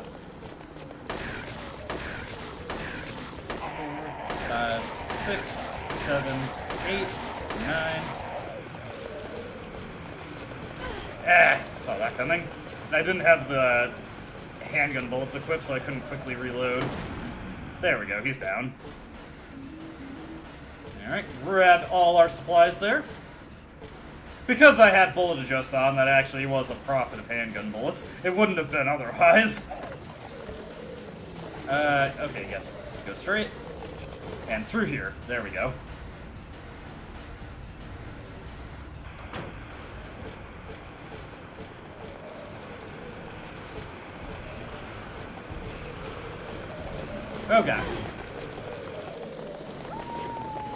5, 6, 7, 8, 9. Saw that coming. And I didn't have the handgun bullets equipped, so I couldn't quickly reload. There we go, he's down. Alright, grab all our supplies there. Because I had bullet adjust on, that actually was a profit of handgun bullets. It wouldn't have been otherwise. Okay, yes. Let's go straight. And through here. There we go. Oh god.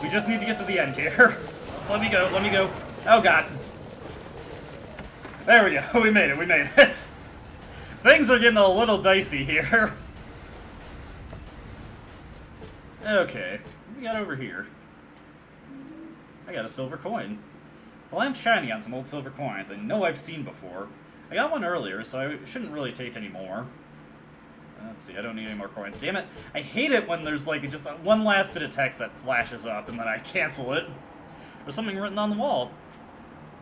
We just need to get to the end here. Let me go, let me go. Oh god. There we go, we made it, we made it. Things are getting a little dicey here. Okay, what we got over here? I got a silver coin. Well, I'm shiny on some old silver coins I know I've seen before. I got one earlier, so I shouldn't really take any more. Let's see, I don't need any more coins. Damn it, I hate it when there's like just one last bit of text that flashes up and then I cancel it. There's something written on the wall.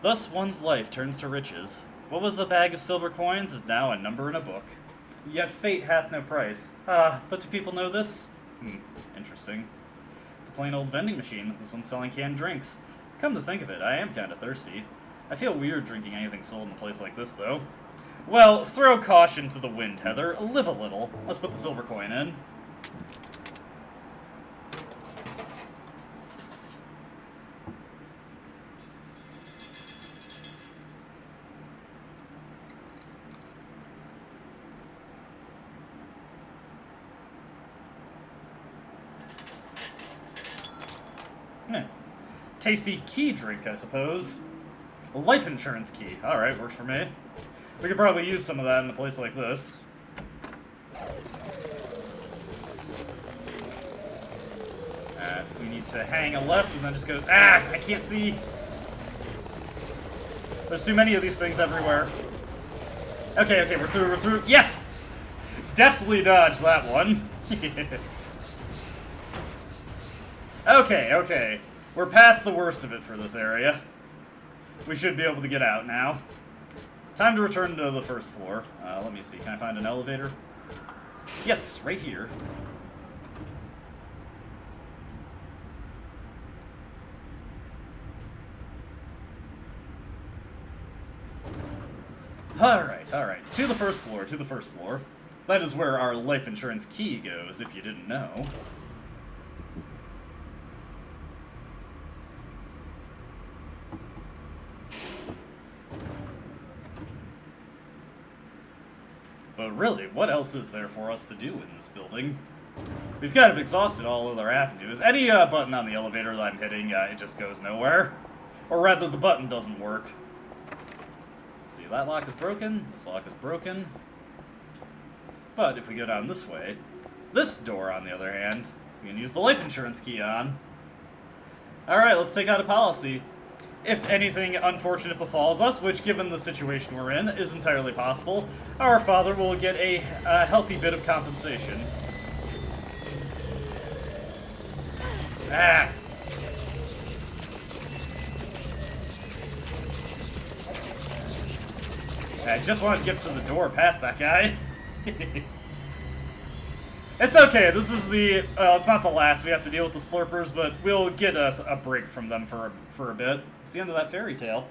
Thus one's life turns to riches. What was a bag of silver coins is now a number in a book. Yet fate hath no price. But do people know this? Interesting. plain old vending machine. This one's selling canned drinks. Come to think of it, I am kinda thirsty. I feel weird drinking anything sold in a place like this, though. Well, throw caution to the wind, Heather. Live a little. Let's put the silver coin in. Tasty key drink, I suppose. A life insurance key. Alright, works for me. We could probably use some of that in a place like this. We need to hang a left and then just go... Ah! I can't see! There's too many of these things everywhere. Okay, we're through. Yes! Deftly dodged that one. Okay. We're past the worst of it for this area. We should be able to get out now. Time to return to the first floor. Let me see, can I find an elevator? Yes, right here. Alright. To the first floor. That is where our life insurance key goes, if you didn't know. But really, what else is there for us to do in this building? We've kind of exhausted all other avenues. Any button on the elevator that I'm hitting, it just goes nowhere. Or rather, the button doesn't work. See, that lock is broken, this lock is broken. But if we go down this way, this door, on the other hand, we can use the life insurance key on. Alright, let's take out a policy. If anything unfortunate befalls us, which given the situation we're in is entirely possible, our father will get a healthy bit of compensation. Ah! I just wanted to get to the door past that guy. It's okay, this is the... it's not the last we have to deal with the slurpers, but we'll get us a break from them for a bit. It's the end of that fairy tale.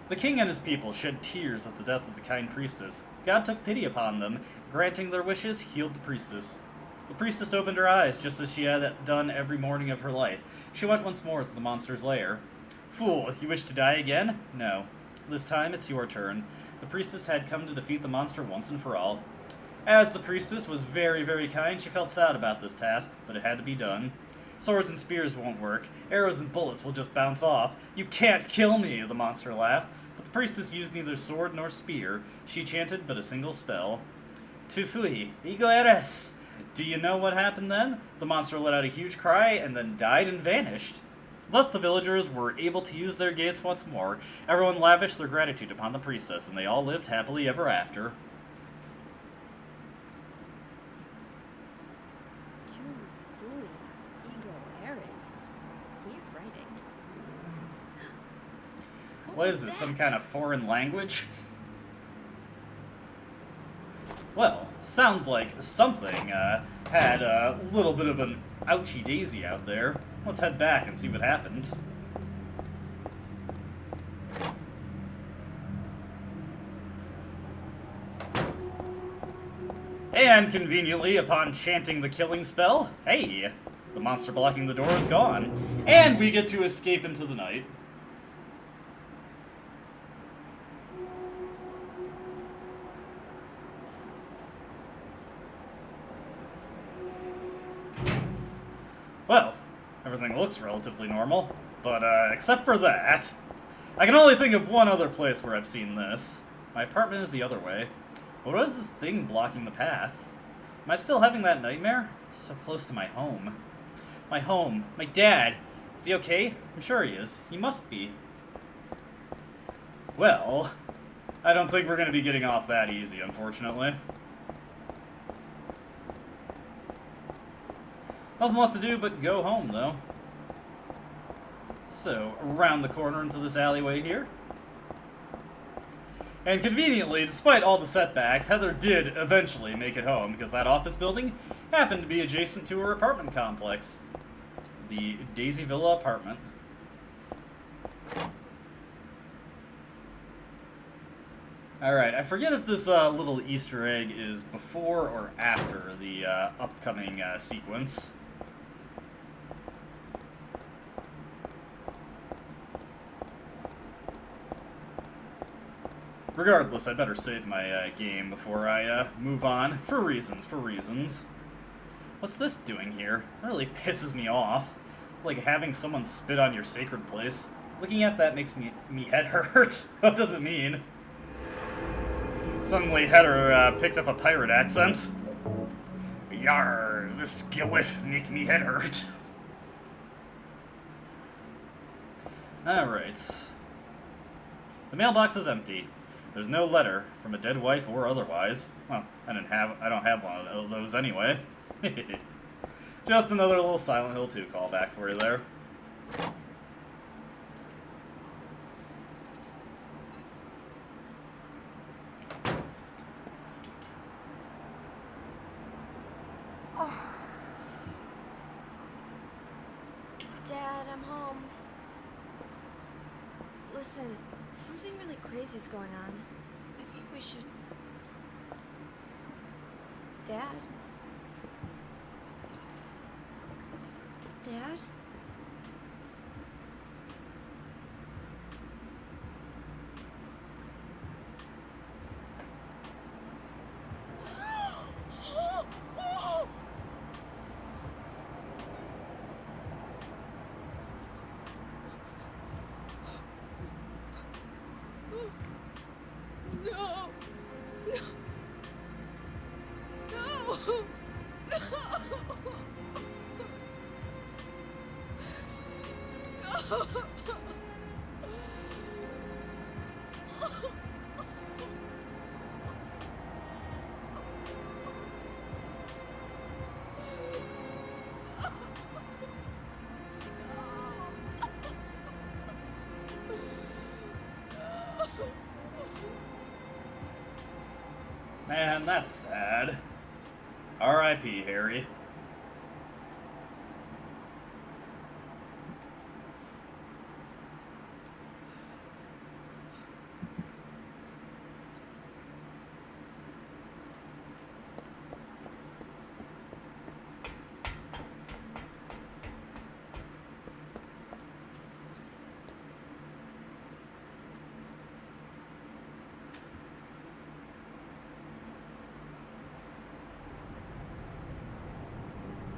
The king and his people shed tears at the death of the kind priestess. God took pity upon them, granting their wishes, healed the priestess. The priestess opened her eyes, just as she had done every morning of her life. She went once more to the monster's lair. Fool, you wish to die again? No. This time, it's your turn. The priestess had come to defeat the monster once and for all. As the priestess was very, very kind, she felt sad about this task, but it had to be done. Swords and spears won't work. Arrows and bullets will just bounce off. You can't kill me, the monster laughed. But the priestess used neither sword nor spear. She chanted but a single spell. Tufui, ego eres. Do you know what happened then? The monster let out a huge cry and then died and vanished. Thus the villagers were able to use their gates once more. Everyone lavished their gratitude upon the priestess, and they all lived happily ever after. What is this, some kind of foreign language? Well, sounds like something had a little bit of an ouchie daisy out there. Let's head back and see what happened. And conveniently, upon chanting the killing spell, hey, the monster blocking the door is gone. And we get to escape into the night. Well, everything looks relatively normal, but except for that, I can only think of one other place where I've seen this. My apartment is the other way. But what is this thing blocking the path? Am I still having that nightmare? So close to my home. My home. My dad. Is he okay? I'm sure he is. He must be. Well, I don't think we're going to be getting off that easy, unfortunately. Nothing left to do but go home, though. So, around the corner into this alleyway here. And conveniently, despite all the setbacks, Heather did eventually make it home, because that office building happened to be adjacent to her apartment complex, the Daisy Villa apartment. Alright, I forget if this little Easter egg is before or after the upcoming sequence. Regardless, I better save my game before I move on, for reasons. What's this doing here? It really pisses me off. Like having someone spit on your sacred place. Looking at that makes me head hurt. What does it mean? Suddenly Header picked up a pirate accent. Yar, this glyph make me head hurt. Alright. The mailbox is empty. There's no letter from a dead wife or otherwise. Well, I don't have one of those anyway. Just another little Silent Hill 2 callback for you there. Dad, I'm home. Listen, something really crazy's going on. I think we should... Dad? Dad? No! No! No! Man, that's sad. R.I.P. Harry.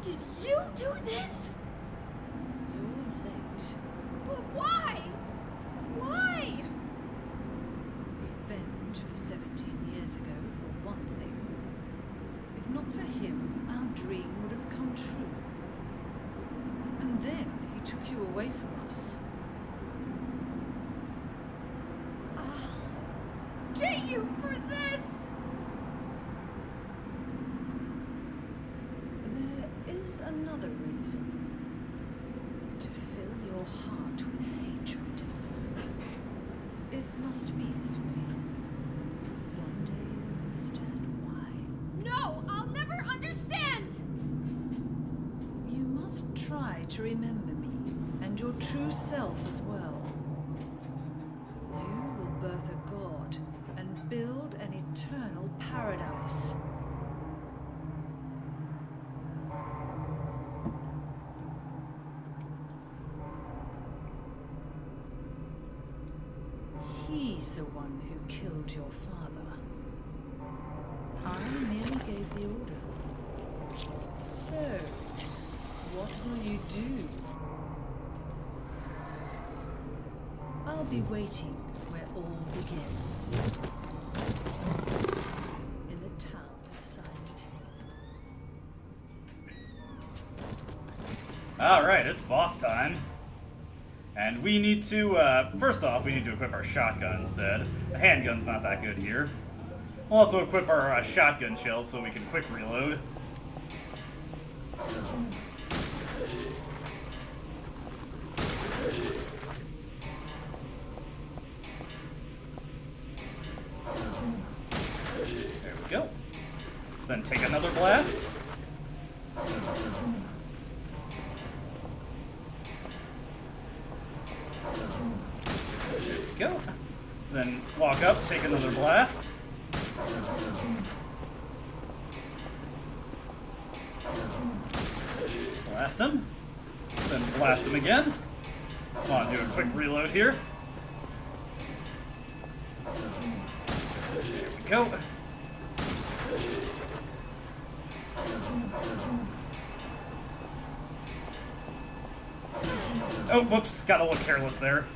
Did you do this? You're late. But why? Why? Revenge for 17 years ago, for one thing. If not for him, our dream would have come true. And then he took you away from us. I'll get you for this! There is another reason. To fill your heart with hatred. It must be this way. One day you'll understand why. No, I'll never understand! You must try to remember me, and your true self as well. You will birth a god, and build an eternal paradise. He's the one who killed your father. I merely gave the order. So, what will you do? I'll be waiting where all begins. In the town of Silent Hill. Alright, it's boss time. And we need to, first off, we need to equip our shotgun instead. The handgun's not that good here. We'll also equip our shotgun shells so we can quick reload. There we go. Then take another blast. go. Then walk up, take another blast. Blast him. Then blast him again. Come on, do a quick reload here. There we go. Oh, whoops, got a little careless there.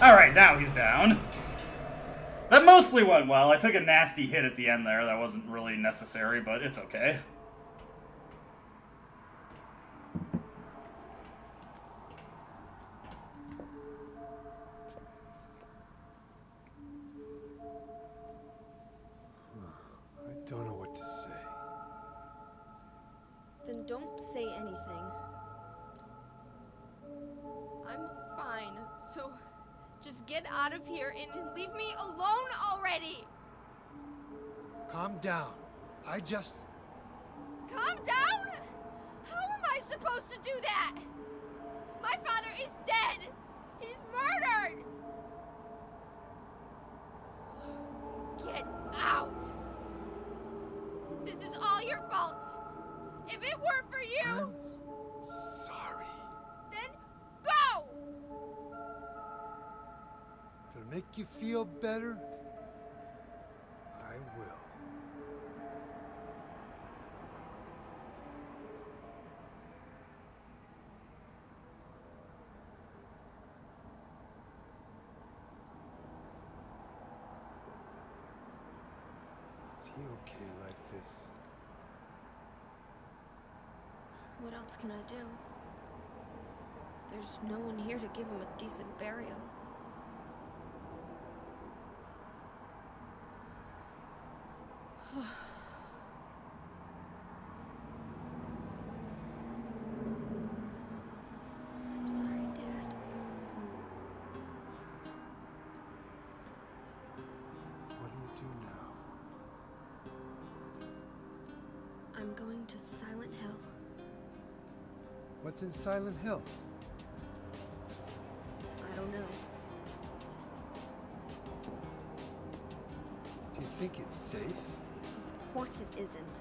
Alright, now he's down. That mostly went well. I took a nasty hit at the end there. That wasn't really necessary, but it's okay. I don't know what to say. Then don't say anything. I'm fine, so just get out of here and leave me alone already! Calm down. I just... Calm down? How am I supposed to do that? My father is dead! He's murdered! Get out! This is all your fault! If it weren't for you, I'm sorry. then go! If it'll make you feel better, I will. Is he okay like this? What else can I do? There's no one here to give him a decent burial. I'm sorry, Dad. What do you do now? I'm going to Silent Hill. What's in Silent Hill? I don't know. Do you think it's safe? Of course it isn't.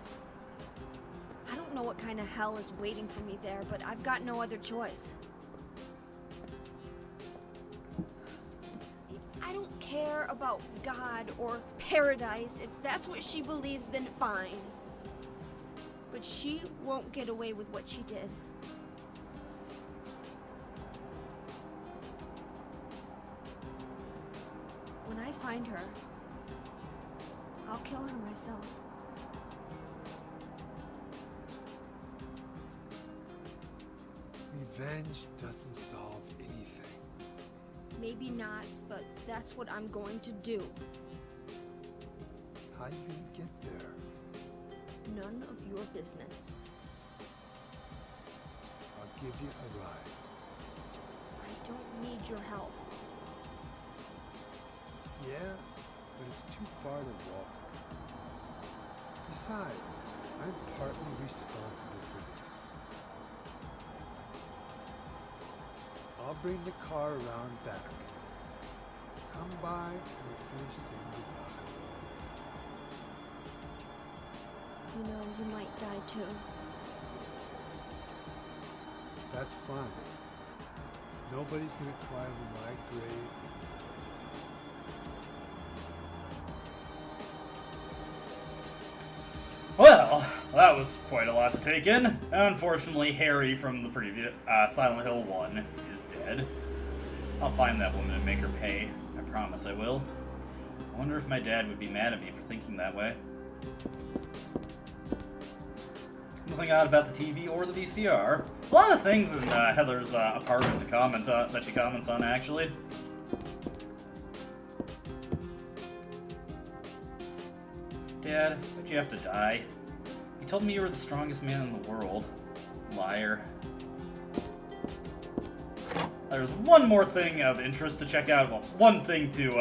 I don't know what kind of hell is waiting for me there, but I've got no other choice. I don't care about God or paradise. If that's what she believes, then fine. But she won't get away with what she did. When I find her, I'll kill her myself. Revenge doesn't solve anything. Maybe not, but that's what I'm going to do. How you gonna get there? None of your business. I'll give you a ride. I don't need your help. Yeah, but it's too far to walk. Besides, I'm partly responsible for this. I'll bring the car around back. Come by and we'll finish saying goodbye. You know, you might die too. That's fine. Nobody's gonna cry over my grave. Well, that was quite a lot to take in. Unfortunately, Harry from the previous Silent Hill 1 is dead. I'll find that woman and make her pay. I promise I will. I wonder if my dad would be mad at me for thinking that way. Nothing odd about the TV or the VCR. There's a lot of things in Heather's apartment to comment that she comments on, actually. Dad, why'd you have to die? You told me you were the strongest man in the world. Liar. There's one more thing of interest to check out. Well, one thing to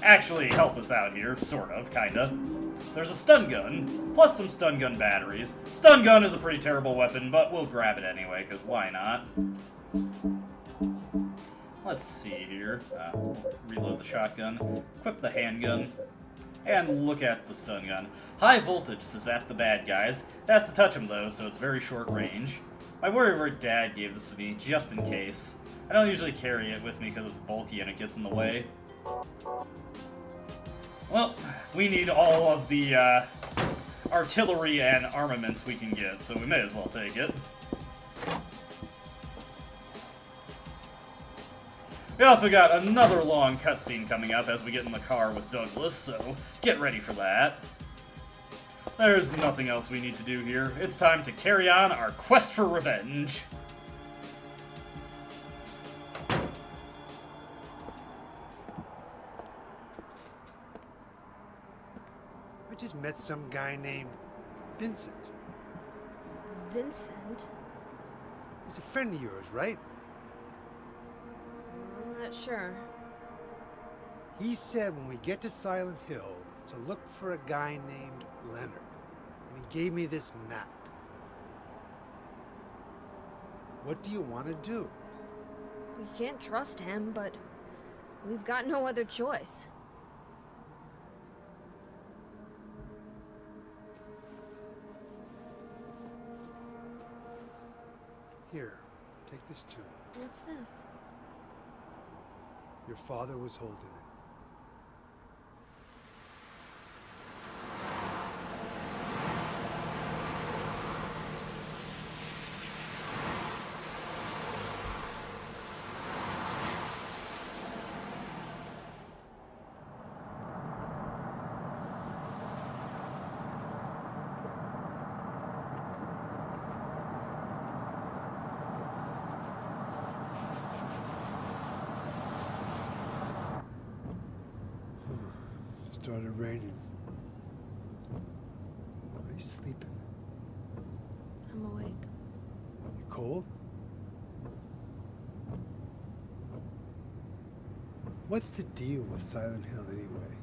actually help us out here, sort of, kinda. There's a stun gun, plus some stun gun batteries. Stun gun is a pretty terrible weapon, but we'll grab it anyway, because why not? Let's see here. Reload the shotgun, equip the handgun, and look at the stun gun. High voltage to zap the bad guys. It has to touch them though, so it's very short range. My WarioWare dad gave this to me just in case. I don't usually carry it with me because it's bulky and it gets in the way. Well, we need all of the artillery and armaments we can get, so we may as well take it. We also got another long cutscene coming up as we get in the car with Douglas, so get ready for that. There's nothing else we need to do here. It's time to carry on our quest for revenge. I just met some guy named Vincent. Vincent? He's a friend of yours, right? I'm not sure. He said when we get to Silent Hill to look for a guy named Leonard. And he gave me this map. What do you want to do? We can't trust him, but we've got no other choice. Here, take this too. What's this? Your father was holding it. Started raining. Are you sleeping? I'm awake. You cold? What's the deal with Silent Hill anyway?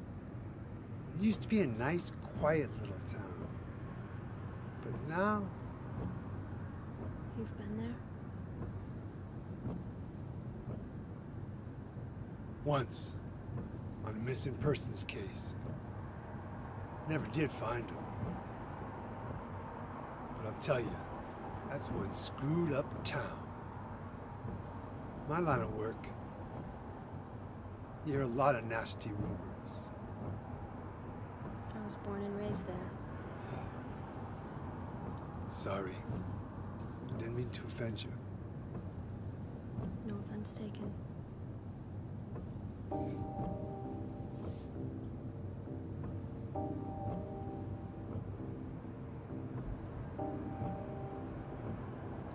It used to be a nice, quiet little town. But now, You've been there? once, on a missing persons case. Never did find him. But I'll tell you, that's one screwed up town. My line of work, you hear a lot of nasty rumors. I was born and raised there. Sorry. I didn't mean to offend you. No offense taken.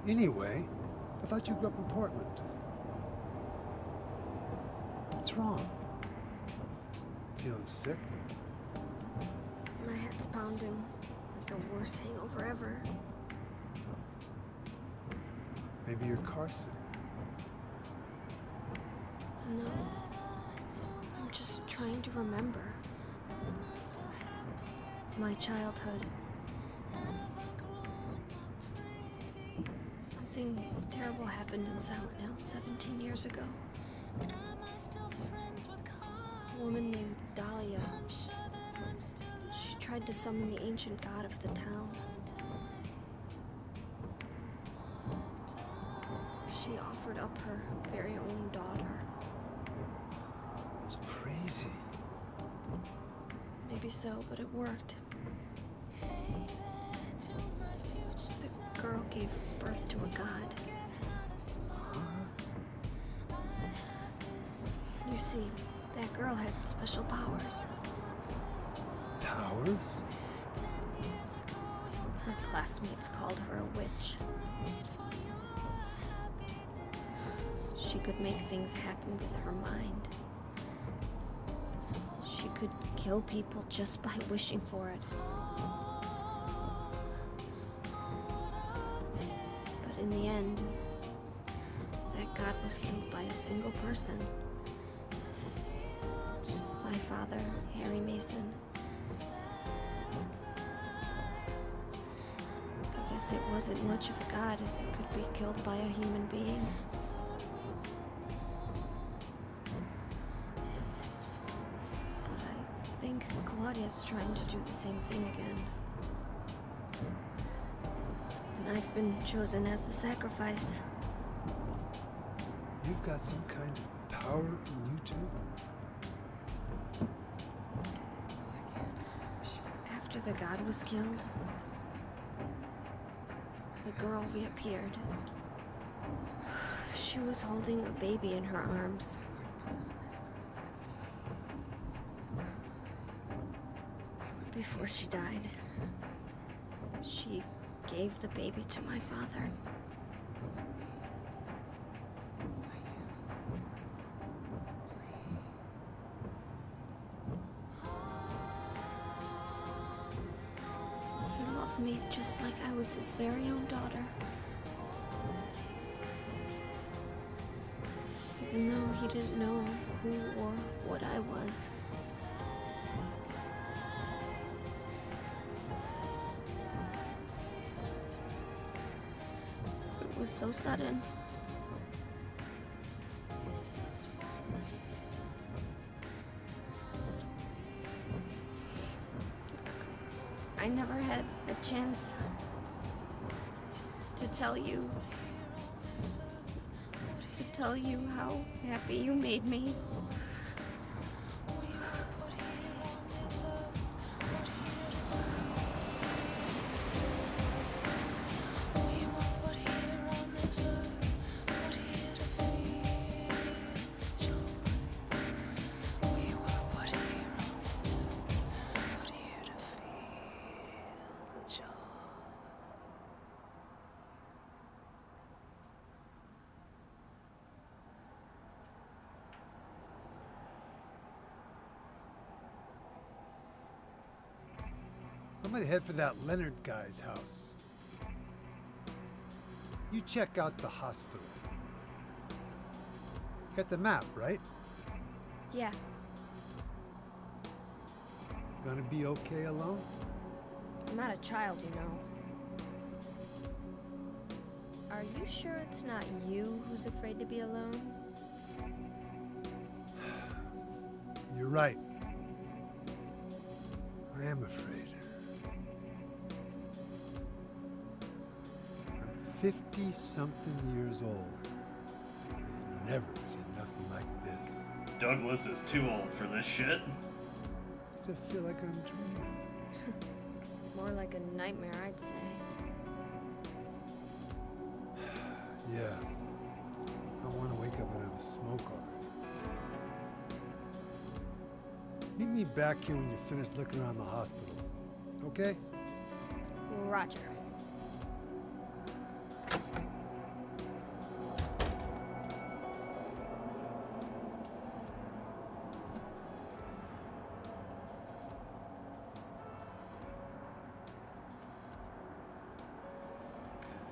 Anyway, I thought you grew up in Portland. What's wrong? Feeling sick? My head's pounding like the worst hangover ever. Maybe you're car sick. No. I'm just trying to remember. My childhood. Something terrible happened in Silent Hill 17 years ago. A woman named Dahlia. She tried to summon the ancient god of the town. She offered up her very own daughter. It's crazy. Maybe so, but it worked. The girl gave birth to a god. You see, that girl had special powers. Powers? Her classmates called her a witch. She could make things happen with her mind. She could kill people just by wishing for it. But in the end, that god was killed by a single person. My father, Harry Mason. guess it wasn't much of a god if it could be killed by a human being. But I think Claudia's trying to do the same thing again. And I've been chosen as the sacrifice. You've got some kind of power in you too? After the god was killed, the girl reappeared. She was holding a baby in her arms. Before she died, she gave the baby to my father. He loved me just like I was his very own daughter. Even though he didn't know who or what I was. It was so sudden. I never had a chance to tell you how happy you made me. I'm gonna head for that Leonard guy's house. You check out the hospital. Got the map, right? Yeah, Gonna be okay alone? I'm not a child, you know. Are you sure it's not you who's afraid to be alone? You're right. I am afraid. I'm 50-something years old. I've never seen nothing like this. Douglas is too old for this shit. Still feel like I'm dreaming. More like a nightmare, I'd say. Yeah. I want to wake up and have a smoke on it. Meet me back here when you're finished looking around the hospital. Okay? Roger.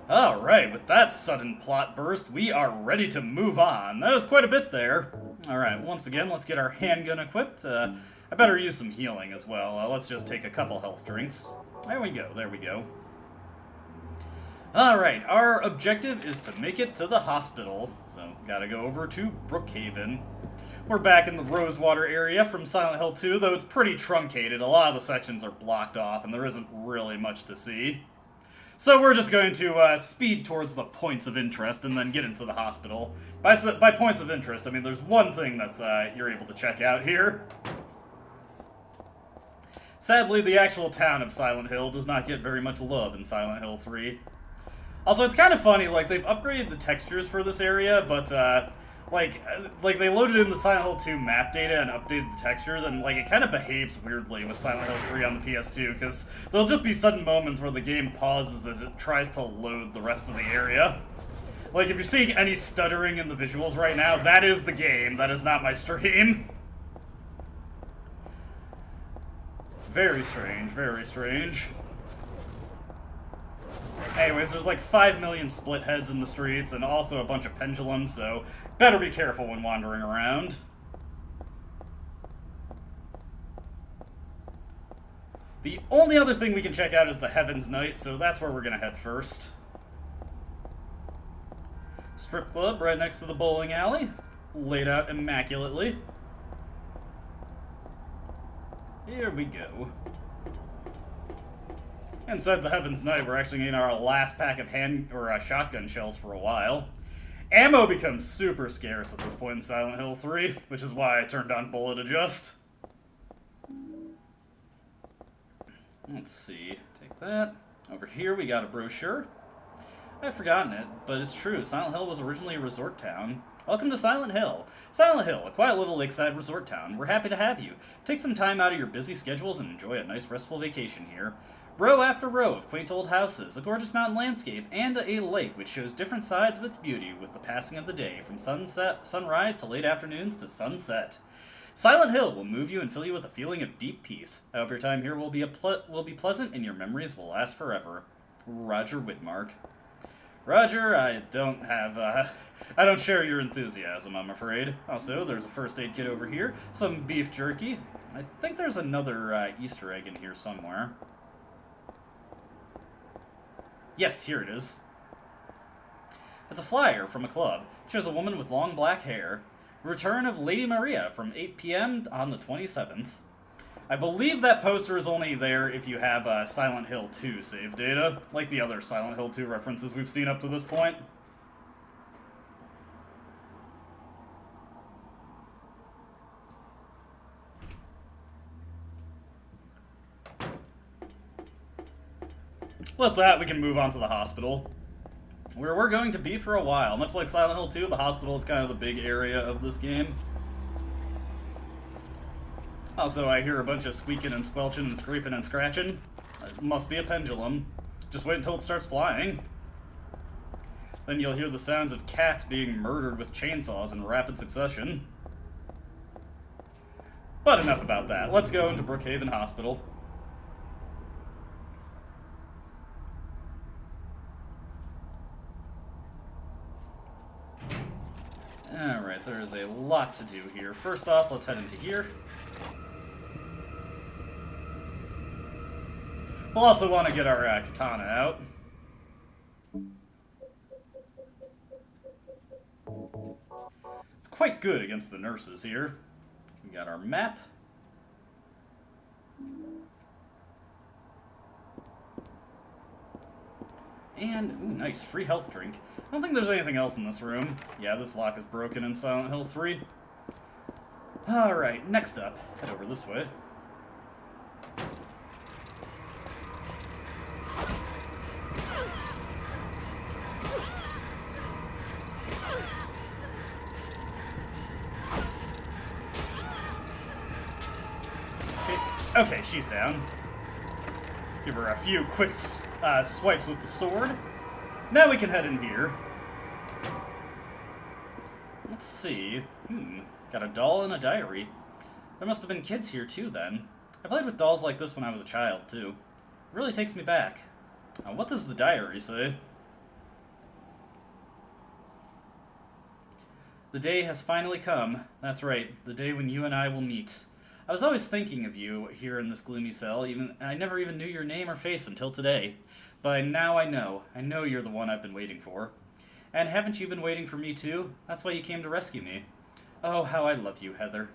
Alright, with that sudden plot burst, we are ready to move on. That was quite a bit there. Alright, once again, let's get our handgun equipped. I better use some healing as well. Let's just take a couple health drinks. There we go, there we go. Alright, our objective is to make it to the hospital. So, gotta go over to Brookhaven. We're back in the Rosewater area from Silent Hill 2, though it's pretty truncated. A lot of the sections are blocked off, and there isn't really much to see. So we're just going to speed towards the points of interest and then get into the hospital. By points of interest, I mean there's one thing that's you're able to check out here. Sadly, the actual town of Silent Hill does not get very much love in Silent Hill 3. Also, it's kind of funny, like, they've upgraded the textures for this area, but, like they loaded in the Silent Hill 2 map data and updated the textures, and, like, it kind of behaves weirdly with Silent Hill 3 on the PS2, because there'll just be sudden moments where the game pauses as it tries to load the rest of the area. Like, if you're seeing any stuttering in the visuals right now, that is the game, that is not my stream. Very strange, very strange. Anyways, there's like 5 million split heads in the streets and also a bunch of pendulums, so better be careful when wandering around. The only other thing we can check out is the Heaven's Night, so that's where we're going to head first. Strip club right next to the bowling alley, laid out immaculately. Here we go. Inside the Heaven's Night, we're actually getting our last pack of shotgun shells for a while. Ammo becomes super scarce at this point in Silent Hill 3, which is why I turned on bullet adjust. Let's see, take that. Over here we got a brochure. I've forgotten it, but it's true. Silent Hill was originally a resort town. Welcome to Silent Hill. Silent Hill, a quiet little lakeside resort town. We're happy to have you. Take some time out of your busy schedules and enjoy a nice restful vacation here. Row after row of quaint old houses, a gorgeous mountain landscape, and a lake which shows different sides of its beauty with the passing of the day, from sunrise to late afternoons to sunset. Silent Hill will move you and fill you with a feeling of deep peace. I hope your time here will be pleasant and your memories will last forever. Roger Whitmark. Roger, I don't share your enthusiasm, I'm afraid. Also, there's a first aid kit over here, some beef jerky. I think there's another Easter egg in here somewhere. Yes, here it is. It's a flyer from a club. It shows a woman with long black hair. Return of Lady Maria from 8 p.m. on the 27th. I believe that poster is only there if you have Silent Hill 2 save data, like the other Silent Hill 2 references we've seen up to this point. With that, we can move on to the hospital, where we're going to be for a while. Much like Silent Hill 2, the hospital is kind of the big area of this game. Also, I hear a bunch of squeaking and squelching and scraping and scratching. It must be a pendulum. Just wait until it starts flying. Then you'll hear the sounds of cats being murdered with chainsaws in rapid succession. But enough about that. Let's go into Brookhaven Hospital. Alright, there is a lot to do here. First off, let's head into here. We'll also want to get our katana out. It's quite good against the nurses here. We got our map. And, ooh, nice, free health drink. I don't think there's anything else in this room. Yeah, this lock is broken in Silent Hill 3. Alright, next up, head over this way. Okay, she's down. Give her a few quick swipes with the sword. Now we can head in here. Let's see. Got a doll and a diary. There must have been kids here too then. I played with dolls like this when I was a child too. It really takes me back. What does the diary say? The day has finally come. That's right, the day when you and I will meet. I was always thinking of you here in this gloomy cell. I never even knew your name or face until today. But now I know. I know you're the one I've been waiting for. And haven't you been waiting for me too? That's why you came to rescue me. Oh, how I love you, Heather.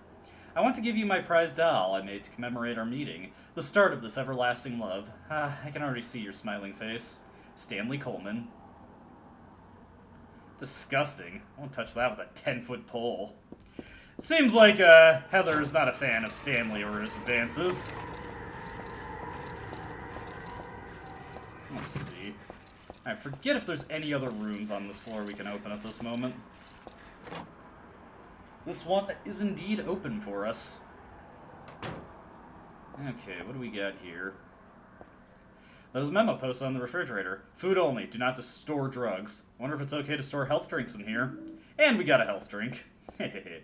I want to give you my prized doll I made to commemorate our meeting, the start of this everlasting love. I can already see your smiling face. Stanley Coleman. Disgusting. I won't touch that with a 10-foot pole. Seems like Heather is not a fan of Stanley or his advances. Let's see. I forget if there's any other rooms on this floor we can open at this moment. This one is indeed open for us. Okay, what do we got here? There's a memo posted on the refrigerator. Food only. Do not store drugs. Wonder if it's okay to store health drinks in here. And we got a health drink. Hehehe.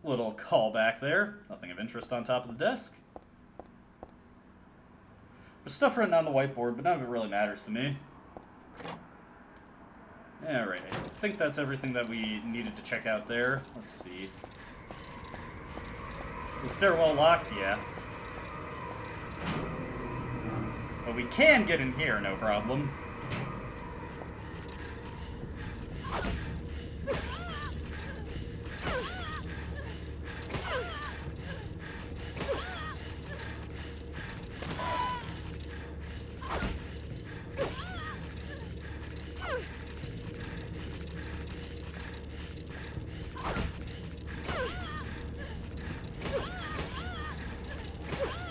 Little callback there. Nothing of interest on top of the desk. There's stuff written on the whiteboard, but none of it really matters to me. Alright, I think that's everything that we needed to check out there. Let's see. The stairwell locked? Yeah. But we can get in here, no problem.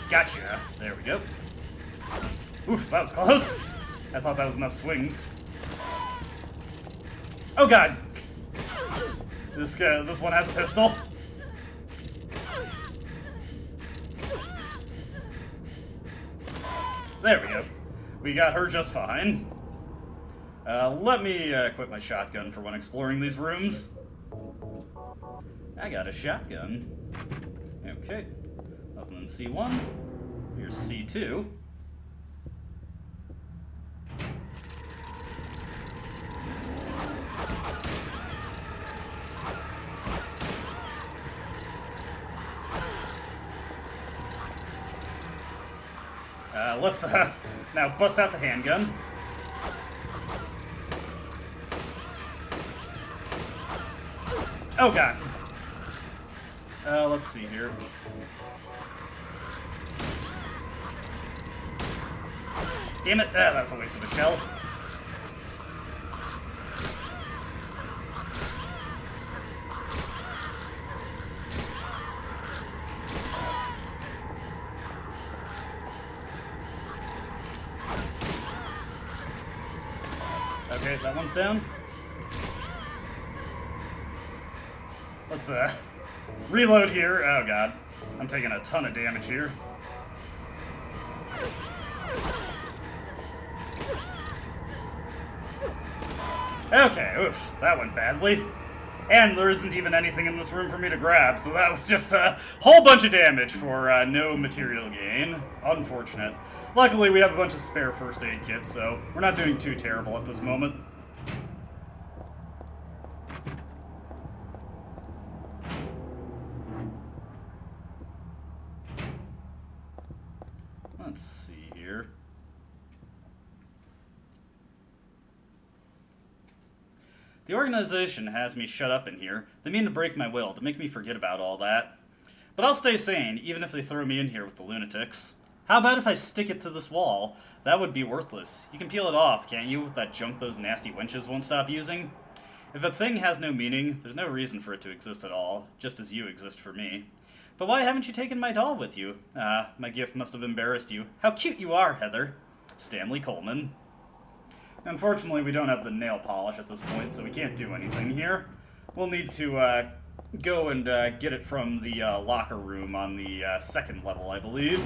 Gotcha. There we go. Oof, that was close. I thought that was enough swings. Oh god! This one has a pistol. There we go. We got her just fine. Let me equip my shotgun for when exploring these rooms. I got a shotgun. Okay. Nothing in C1. Here's C2. Let's now bust out the handgun. Oh god. Let's see here. Damn it! That's a waste of a shell. Okay, that one's down. Let's reload here. Oh god, I'm taking a ton of damage here. Okay, oof, that went badly. And there isn't even anything in this room for me to grab, so that was just a whole bunch of damage for no material gain. Unfortunate. Luckily, we have a bunch of spare first aid kits, so we're not doing too terrible at this moment. Let's see here. The organization has me shut up in here. They mean to break my will, to make me forget about all that. But I'll stay sane, even if they throw me in here with the lunatics. How about if I stick it to this wall? That would be worthless. You can peel it off, can't you, with that junk those nasty wenches won't stop using? If a thing has no meaning, there's no reason for it to exist at all, just as you exist for me. But why haven't you taken my doll with you? My gift must have embarrassed you. How cute you are, Heather. Stanley Coleman. Unfortunately, we don't have the nail polish at this point, so we can't do anything here. We'll need to go and get it from the locker room on the second level, I believe.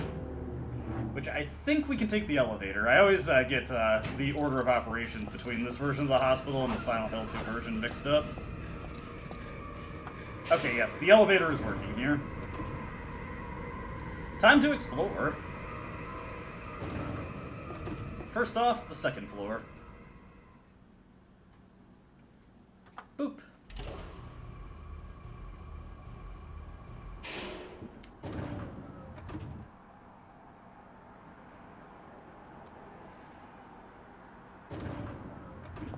Which I think we can take the elevator. I always get the order of operations between this version of the hospital and the Silent Hill 2 version mixed up. Okay, yes, the elevator is working here. Time to explore. First off, the second floor. Boop.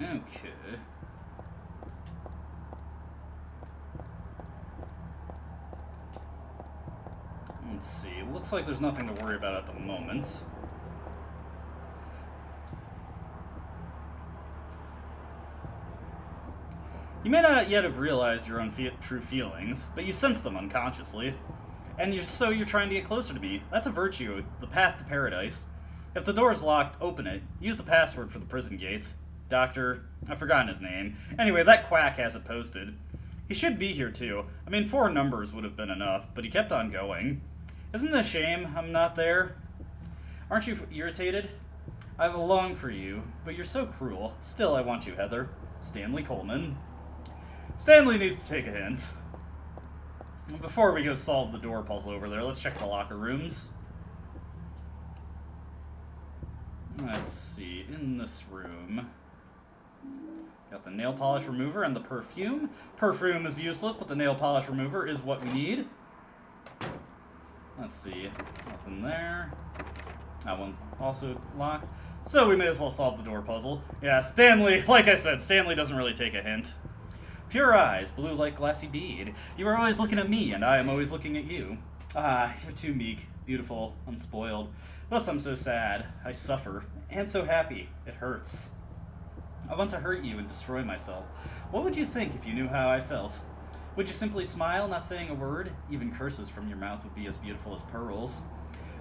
Okay. Let's see. Looks like there's nothing to worry about at the moment. You may not yet have realized your own true feelings, but you sense them unconsciously. And so you're trying to get closer to me. That's a virtue, the path to paradise. If the door is locked, open it. Use the password for the prison gates. Dr. I've forgotten his name. Anyway, that quack has it posted. He should be here too. I mean, 4 numbers would have been enough, but he kept on going. Isn't it a shame I'm not there? Aren't you irritated? I have a long for you, but you're so cruel. Still, I want you, Heather. Stanley Coleman. Stanley needs to take a hint. Before we go solve the door puzzle over there, let's check the locker rooms. Let's see, in this room, got the nail polish remover and the perfume. Perfume is useless, but the nail polish remover is what we need. Let's see, nothing there. That one's also locked. So we may as well solve the door puzzle. Yeah, Stanley, like I said, Stanley doesn't really take a hint. Pure eyes, blue like glassy bead. You are always looking at me, and I am always looking at you. Ah, you're too meek, beautiful, unspoiled. Thus I'm so sad. I suffer, and so happy. It hurts. I want to hurt you and destroy myself. What would you think if you knew how I felt? Would you simply smile, not saying a word? Even curses from your mouth would be as beautiful as pearls.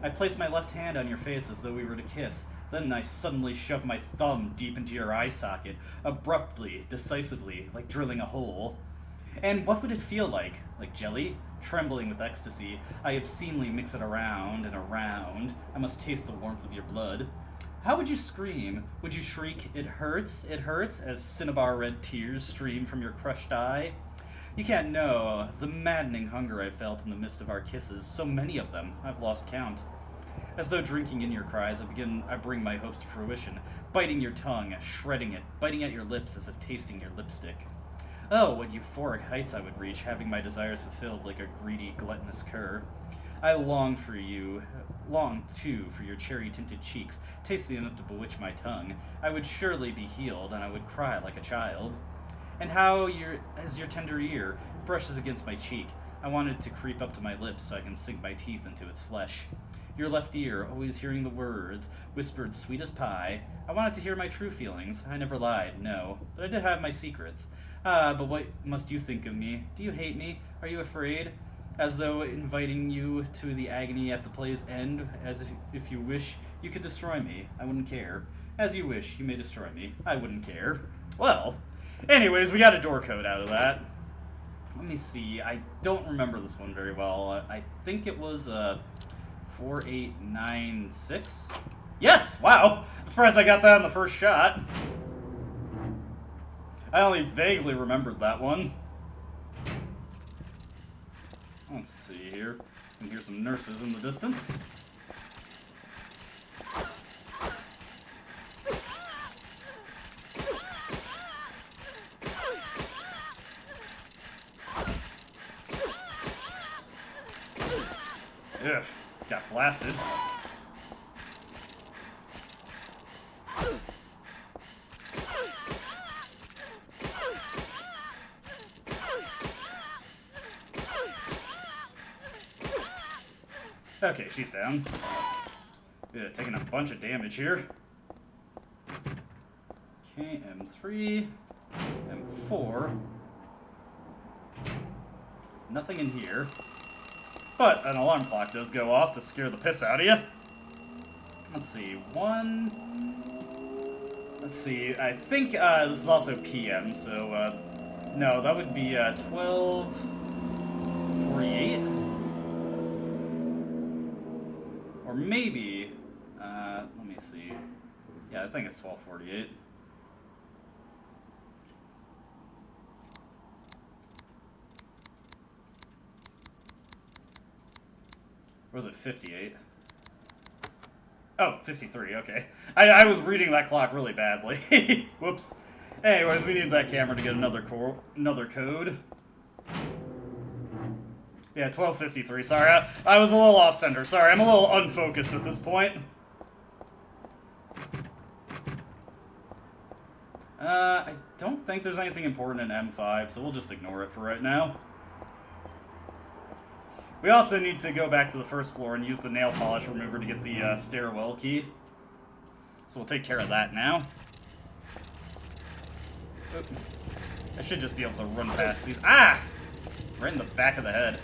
I placed my left hand on your face as though we were to kiss. Then I suddenly shoved my thumb deep into your eye socket, abruptly, decisively, like drilling a hole. And what would it feel like? Like jelly? Trembling with ecstasy, I obscenely mix it around and around. I must taste the warmth of your blood. How would you scream? Would you shriek, it hurts, as cinnabar red tears stream from your crushed eye? You can't know the maddening hunger I felt in the midst of our kisses, so many of them, I've lost count. As though drinking in your cries, I bring my hopes to fruition, biting your tongue, shredding it, biting at your lips as if tasting your lipstick. Oh, what euphoric heights I would reach, having my desires fulfilled like a greedy, gluttonous cur. I long, too, for your cherry-tinted cheeks, tasty enough to bewitch my tongue. I would surely be healed, and I would cry like a child. And how as your tender ear brushes against my cheek, I wanted to creep up to my lips so I can sink my teeth into its flesh. Your left ear, always hearing the words, whispered sweet as pie. I wanted to hear my true feelings. I never lied, no, but I did have my secrets. Ah, but what must you think of me? Do you hate me? Are you afraid? As though inviting you to the agony at the play's end, as if you wish you could destroy me. I wouldn't care. As you wish, you may destroy me. I wouldn't care. Well, anyways, we got a door code out of that. Let me see. I don't remember this one very well. I think it was 4896? Yes! Wow! I'm surprised I got that on the first shot. I only vaguely remembered that one. Let's see here. I can hear some nurses in the distance. Ugh, got blasted. Okay, she's down. Yeah, taking a bunch of damage here. Okay, M3, M4. Nothing in here. But an alarm clock does go off to scare the piss out of you. Let's see, one... Let's see, I think this is also PM, so, no, that would be 12:48? Or maybe, let me see. Yeah, I think it's 12:48. Or was it 58? Oh, 53, okay. I was reading that clock really badly. Whoops. Anyways, we need that camera to get another code. Yeah, 12:53. Sorry, I was a little off-center. Sorry, I'm a little unfocused at this point. I don't think there's anything important in M5, so we'll just ignore it for right now. We also need to go back to the first floor and use the nail polish remover to get the stairwell key. So we'll take care of that now. Oop. I should just be able to run past these. Ah! Right in the back of the head.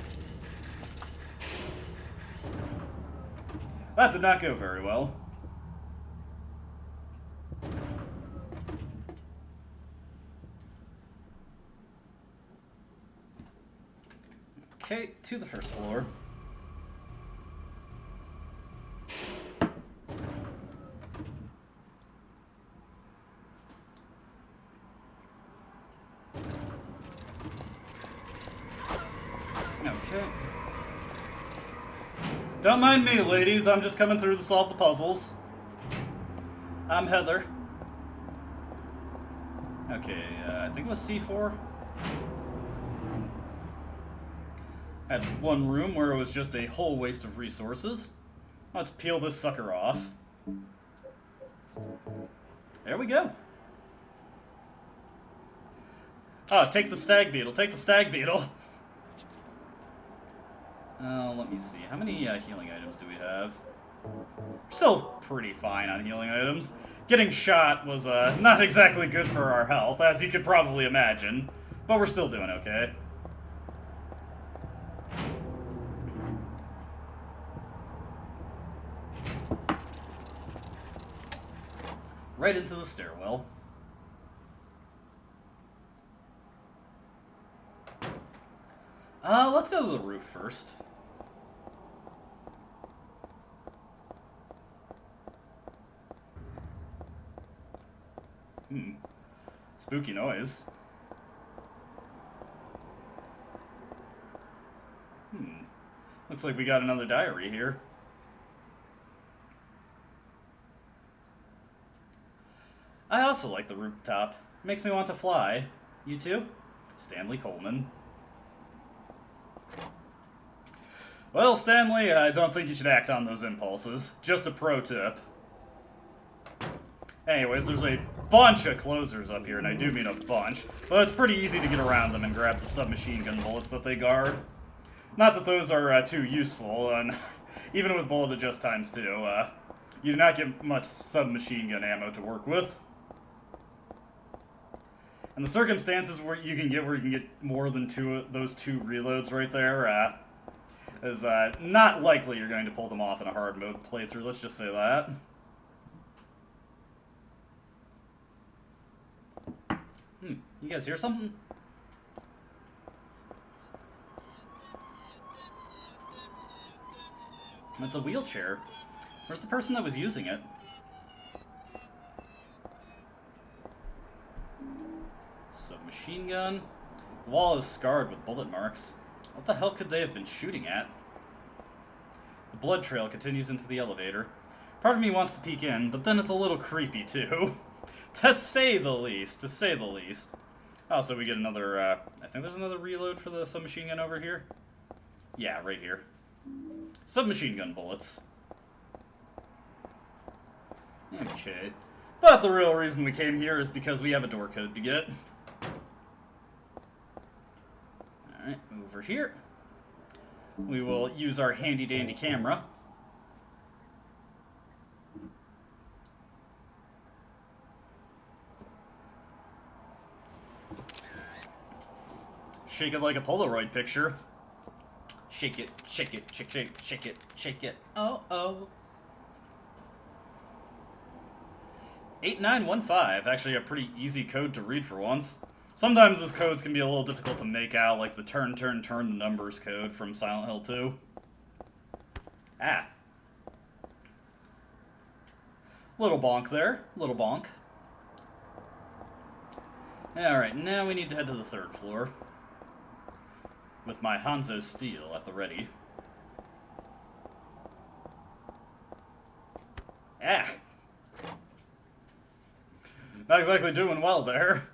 That did not go very well. Okay, to the first floor. Okay. Don't mind me, ladies. I'm just coming through to solve the puzzles. I'm Heather. Okay, I think it was C4. I had one room where it was just a whole waste of resources. Let's peel this sucker off. There we go. Oh, take the stag beetle. Take the stag beetle. Let me see. How many healing items do we have? Still pretty fine on healing items. Getting shot was not exactly good for our health, as you could probably imagine. But we're still doing okay. Right into the stairwell. Let's go to the roof first. Spooky noise. Looks like we got another diary here. I also like the rooftop. Makes me want to fly. You too? Stanley Coleman. Well, Stanley, I don't think you should act on those impulses. Just a pro tip. Anyways, there's a bunch of closers up here, and I do mean a bunch, but it's pretty easy to get around them and grab the submachine gun bullets that they guard. Not that those are too useful, and even with bullet adjust times 2, you do not get much submachine gun ammo to work with. And the circumstances where you can get more than those two reloads right there is not likely you're going to pull them off in a hard mode playthrough, let's just say that. You guys hear something? It's a wheelchair. Where's the person that was using it? Submachine gun. The wall is scarred with bullet marks. What the hell could they have been shooting at? The blood trail continues into the elevator. Part of me wants to peek in, but then it's a little creepy too. To say the least, to say the least. Oh, so we get another, I think there's another reload for the submachine gun over here. Yeah, right here. Submachine gun bullets. Okay. But the real reason we came here is because we have a door code to get. Alright, over here. We will use our handy-dandy camera. Shake it like a Polaroid picture. Shake it, shake it, shake it, shake it, shake it. Oh, oh. 8915. Actually a pretty easy code to read for once. Sometimes those codes can be a little difficult to make out, like the turn the numbers code from Silent Hill 2. Ah. Little bonk there. Little bonk. Alright, now we need to head to the 3rd floor. With my Hanzo steel at the ready. Ah! Not exactly doing well there.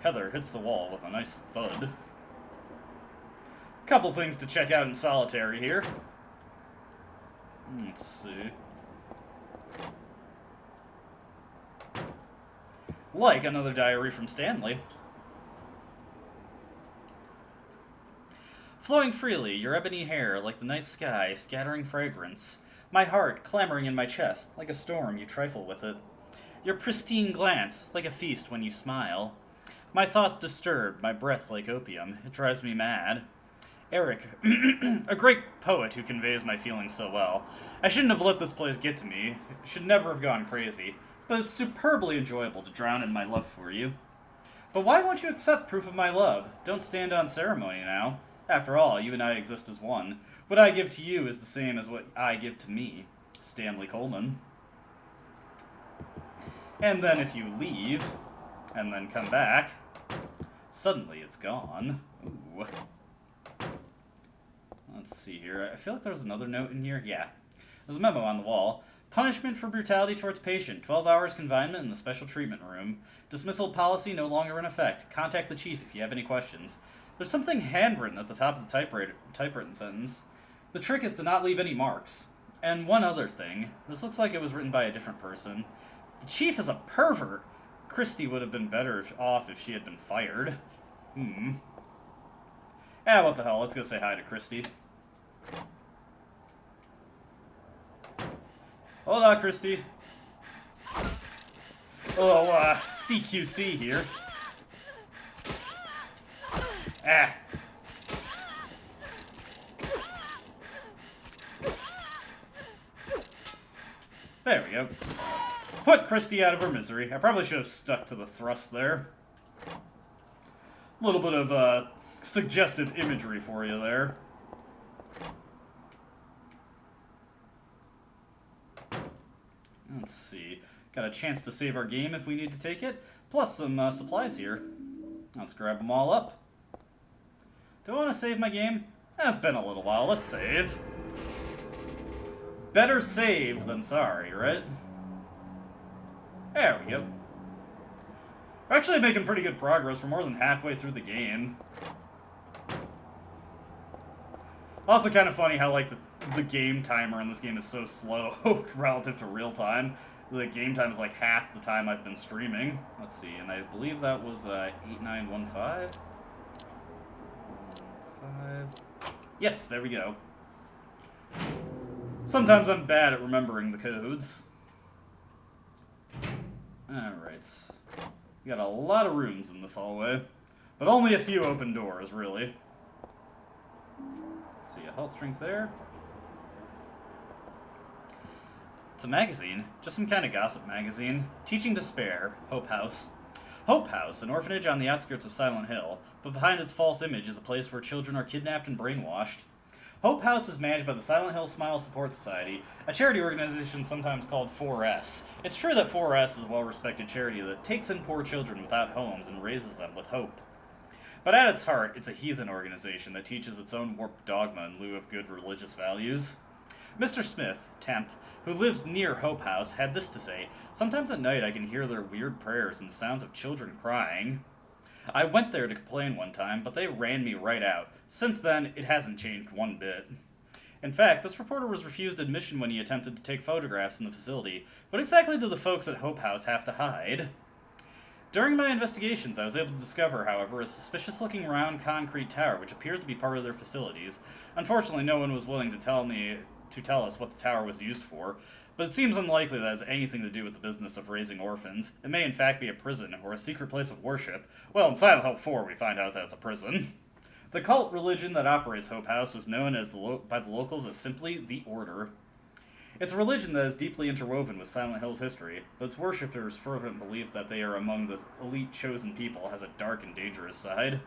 Heather hits the wall with a nice thud. Couple things to check out in solitary here. Let's see. Like another diary from Stanley. Flowing freely, your ebony hair, like the night sky, scattering fragrance. My heart clamoring in my chest, like a storm, you trifle with it. Your pristine glance, like a feast when you smile. My thoughts disturbed, my breath like opium. It drives me mad. Eric, a great poet who conveys my feelings so well. I shouldn't have let this place get to me. Should never have gone crazy. But it's superbly enjoyable to drown in my love for you. But why won't you accept proof of my love? Don't stand on ceremony now. After all, you and I exist as one. What I give to you is the same as what I give to me. Stanley Coleman. And then if you leave, and then come back, suddenly it's gone. Ooh. Let's see here. I feel like there's another note in here. Yeah. There's a memo on the wall. Punishment for brutality towards patient. 12 hours confinement in the special treatment room. Dismissal policy no longer in effect. Contact the chief if you have any questions. There's something handwritten at the top of the typewritten sentence. The trick is to not leave any marks. And one other thing. This looks like it was written by a different person. The chief is a pervert. Christy would have been better off if she had been fired. What the hell, let's go say hi to Christy. Hola, Christy. Oh, CQC here. There we go. Put Christy out of her misery. I probably should have stuck to the thrust there. A little bit of suggestive imagery for you there. Let's see. Got a chance to save our game if we need to take it. Plus some supplies here. Let's grab them all up. Do I want to save my game? It's been a little while. Let's save. Better save than sorry, right? There we go. We're actually making pretty good progress. We're more than halfway through the game. Also kind of funny how, like, the game timer in this game is so slow relative to real time. The game time is like half the time I've been streaming. Let's see, and I believe that was 8915. Yes, there we go. Sometimes I'm bad at remembering the codes. Alright. We got a lot of rooms in this hallway, but only a few open doors, really. Let's see, a health drink there. It's a magazine, just some kind of gossip magazine. Teaching Despair, Hope House. Hope House, an orphanage on the outskirts of Silent Hill, but behind its false image is a place where children are kidnapped and brainwashed. Hope House is managed by the Silent Hill Smile Support Society, a charity organization sometimes called 4S. It's true that 4S is a well-respected charity that takes in poor children without homes and raises them with hope. But at its heart, it's a heathen organization that teaches its own warped dogma in lieu of good religious values. Mr. Smith, temp, who lives near Hope House, had this to say: "Sometimes at night I can hear their weird prayers and the sounds of children crying. I went there to complain one time, but they ran me right out. Since then, it hasn't changed one bit." In fact, this reporter was refused admission when he attempted to take photographs in the facility. What exactly do the folks at Hope House have to hide? During my investigations, I was able to discover, however, a suspicious-looking round concrete tower which appears to be part of their facilities. Unfortunately, no one was willing to tell us what the tower was used for, but it seems unlikely that it has anything to do with the business of raising orphans. It may in fact be a prison, or a secret place of worship. Well, in Silent Hill 4 we find out that it's a prison. The cult religion that operates Hope House is known as by the locals as simply the Order. It's a religion that is deeply interwoven with Silent Hill's history, but its worshippers' fervent belief that they are among the elite chosen people has a dark and dangerous side.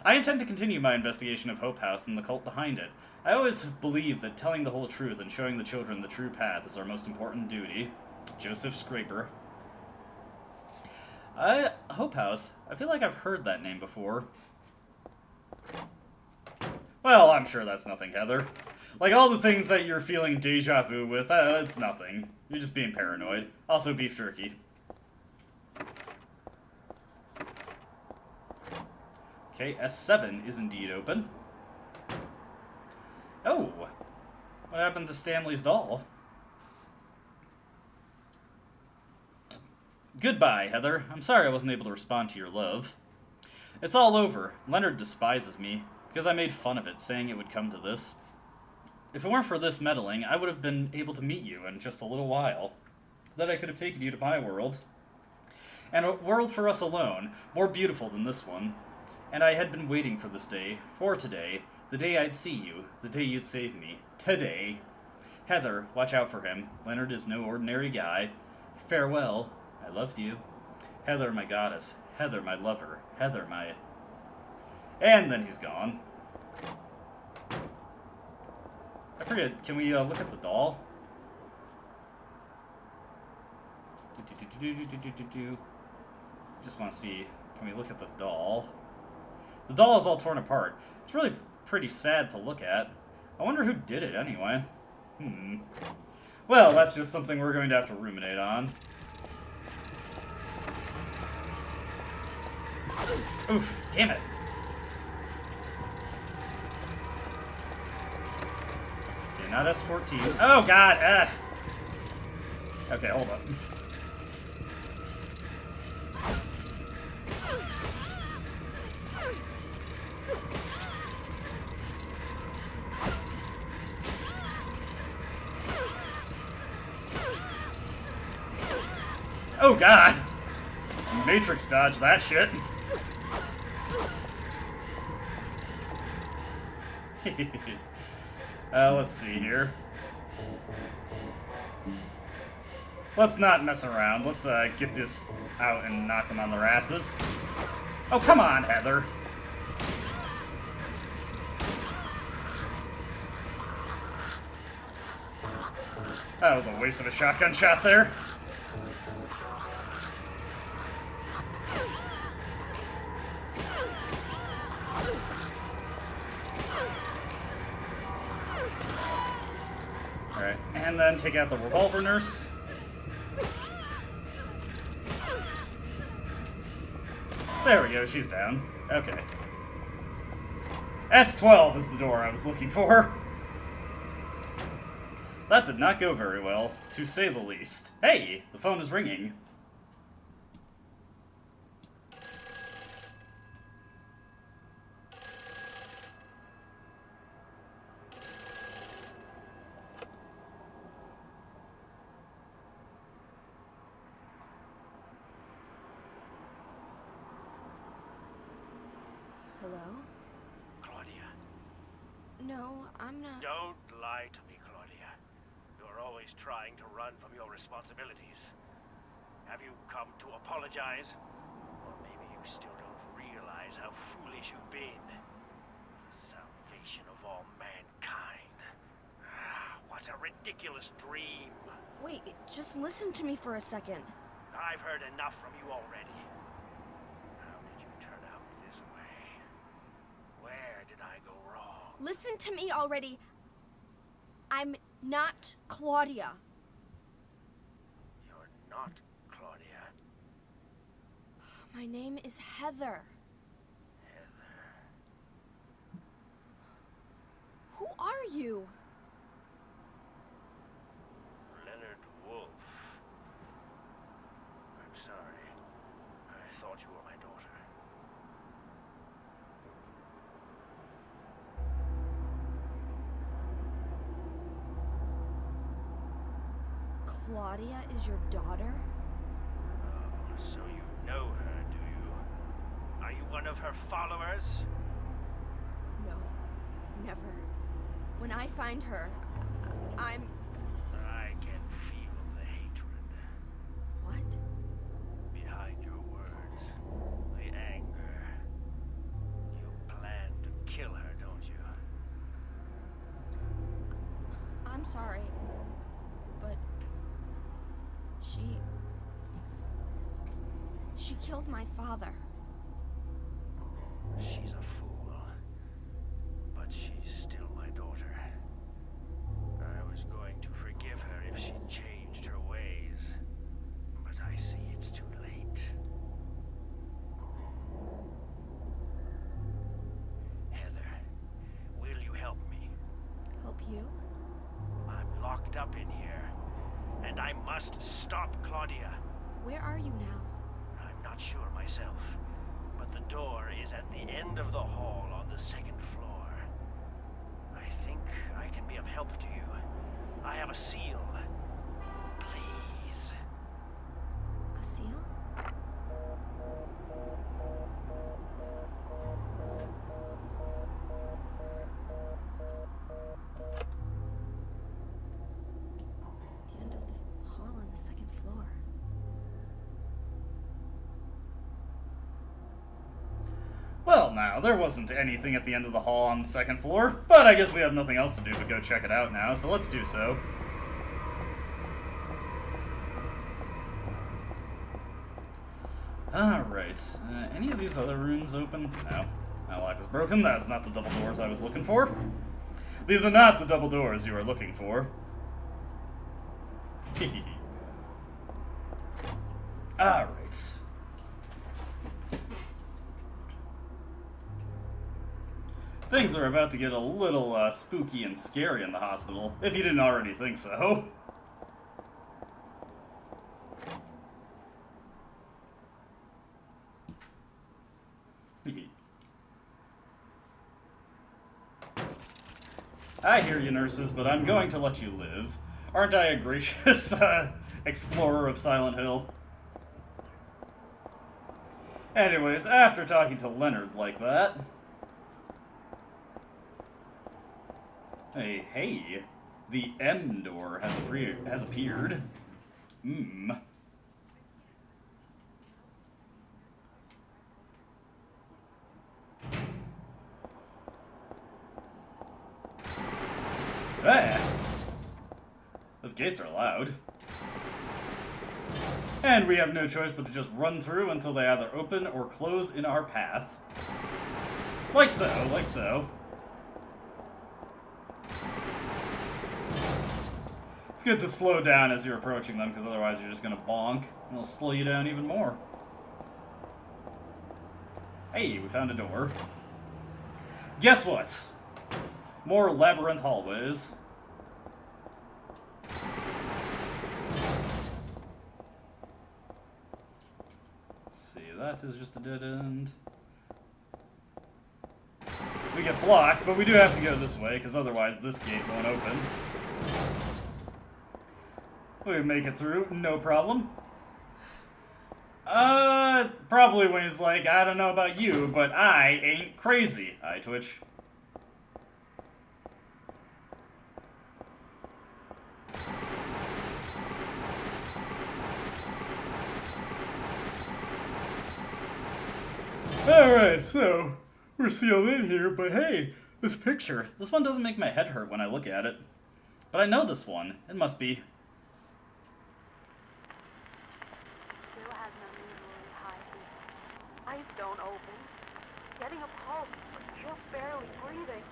I intend to continue my investigation of Hope House and the cult behind it. I always believe that telling the whole truth and showing the children the true path is our most important duty. Joseph Scraper. Hope House? I feel like I've heard that name before. Well, I'm sure that's nothing, Heather. Like, all the things that you're feeling deja vu with, it's nothing. You're just being paranoid. Also, beef jerky. Okay, S7 is indeed open. Oh! What happened to Stanley's doll? Goodbye, Heather. I'm sorry I wasn't able to respond to your love. It's all over. Leonard despises me, because I made fun of it, saying it would come to this. If it weren't for this meddling, I would have been able to meet you in just a little while. Then I could have taken you to my world. And a world for us alone, more beautiful than this one. And I had been waiting for this day, for today, the day I'd see you, the day you'd save me. Today. Heather, watch out for him. Leonard is no ordinary guy. Farewell. I loved you. Heather, my goddess. Heather, my lover. Heather, my... And then he's gone. I forget, can we look at the doll? Just want to see, can we look at the doll? The doll is all torn apart. It's really pretty sad to look at. I wonder who did it anyway. Well, that's just something we're going to have to ruminate on. Oof, damn it. Wait, not S14. Oh, God! Okay, hold up. Oh, God! Matrix dodge that shit. Let's see here. Let's not mess around. Let's get this out and knock them on their asses. Oh, come on, Heather. That was a waste of a shotgun shot there. Alright, and then take out the revolver nurse. There we go, she's down. Okay. S12 is the door I was looking for. That did not go very well, to say the least. Hey, the phone is ringing. Hello? Claudia. No, I'm not. Don't lie to me, Claudia. You're always trying to run from your responsibilities. Have you come to apologize? Or maybe you still don't realize how foolish you've been. The salvation of all mankind. What a ridiculous dream. Wait, just listen to me for a second. I've heard enough from you already. How did you turn out this way? Where did I go wrong? Listen to me already. I'm not Claudia. You're not Claudia. My name is Heather. Heather. Who are you? Leonard Wolf. I'm sorry. I thought you were my daughter. Claudia is your daughter? Oh, so you know her, do you? Are you one of her followers? No, never. When I find her, I'm... I can feel the hatred What? behind your words. The anger. You plan to kill her, don't you? I'm sorry, but she killed my father. She's a fool. But she's still my daughter. I was going to forgive her if she changed her ways. But I see it's too late. Heather, will you help me? Help you? I'm locked up in here, and I must stop Claudia. Where are you now? I'm not sure myself, but the door is at the end of the hall on the second floor. I think I can be of help to you. I have a seal. Please. A seal? The end of the hall on the second floor. Well, now, there wasn't anything at the end of the hall on the second floor, but I guess we have nothing else to do but go check it out now, so let's do so. Alright, any of these other rooms open? No. My lock is broken, that's not the double doors I was looking for. These are not the double doors you are looking for. Alright. Things are about to get a little spooky and scary in the hospital, if you didn't already think so. I hear you, nurses, but I'm going to let you live. Aren't I a gracious explorer of Silent Hill? Anyways, after talking to Leonard like that... Hey, the M door has appeared. Ah! Those gates are loud. And we have no choice but to just run through until they either open or close in our path. Like so, like so. It's good to slow down as you're approaching them, because otherwise you're just gonna bonk, and it'll slow you down even more. Hey, we found a door. Guess what? More labyrinth hallways. Let's see, that is just a dead end. We get blocked, but we do have to go this way, because otherwise this gate won't open. We make it through, no problem. Probably when he's like, I don't know about you, but I ain't crazy. I twitch. Alright, so, we're sealed in here, but hey, this picture. This one doesn't make my head hurt when I look at it. But I know this one. It must be... Still has an unusually high beat. Eyes don't open. Getting a pulse, but just barely breathing.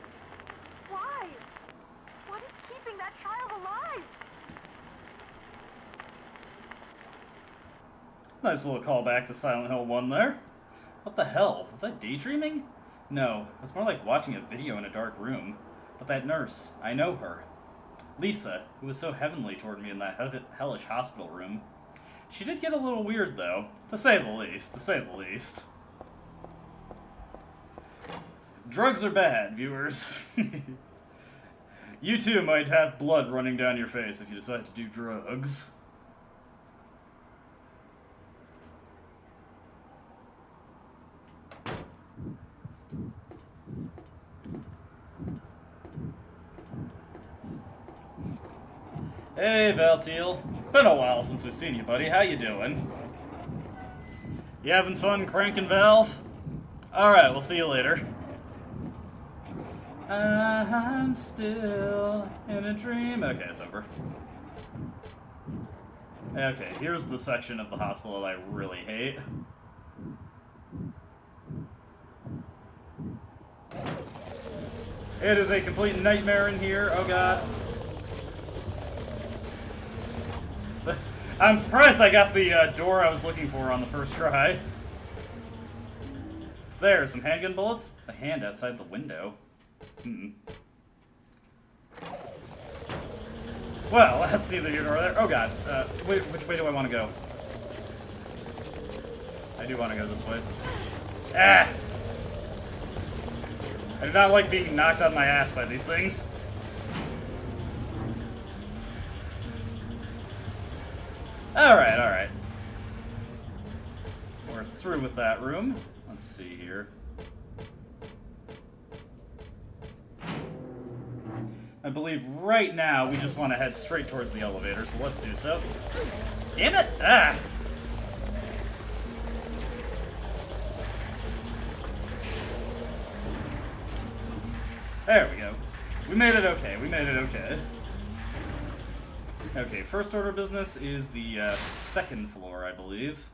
Why? What is keeping that child alive? Nice little callback to Silent Hill 1 there. What the hell? Was I daydreaming? No, it was more like watching a video in a dark room. But that nurse, I know her. Lisa, who was so heavenly toward me in that hellish hospital room. She did get a little weird, though. To say the least, to say the least. Drugs are bad, viewers. You too might have blood running down your face if you decide to do drugs. Hey, Valtiel. Been a while since we've seen you, buddy. How you doing? You having fun cranking Valve? Alright, we'll see you later. I'm still in a dream. Okay, it's over. Okay, here's the section of the hospital that I really hate. It is a complete nightmare in here. Oh god. I'm surprised I got the door I was looking for on the first try. There, some handgun bullets. The hand outside the window. Well, that's neither here nor there. Oh god. Which way do I want to go? I do want to go this way. Ah! I do not like being knocked on my ass by these things. Alright, alright. We're through with that room. Let's see here. I believe right now we just want to head straight towards the elevator, so let's do so. Damn it! Ah! There we go. We made it okay, we made it okay. Okay, first order of business is the second floor, I believe.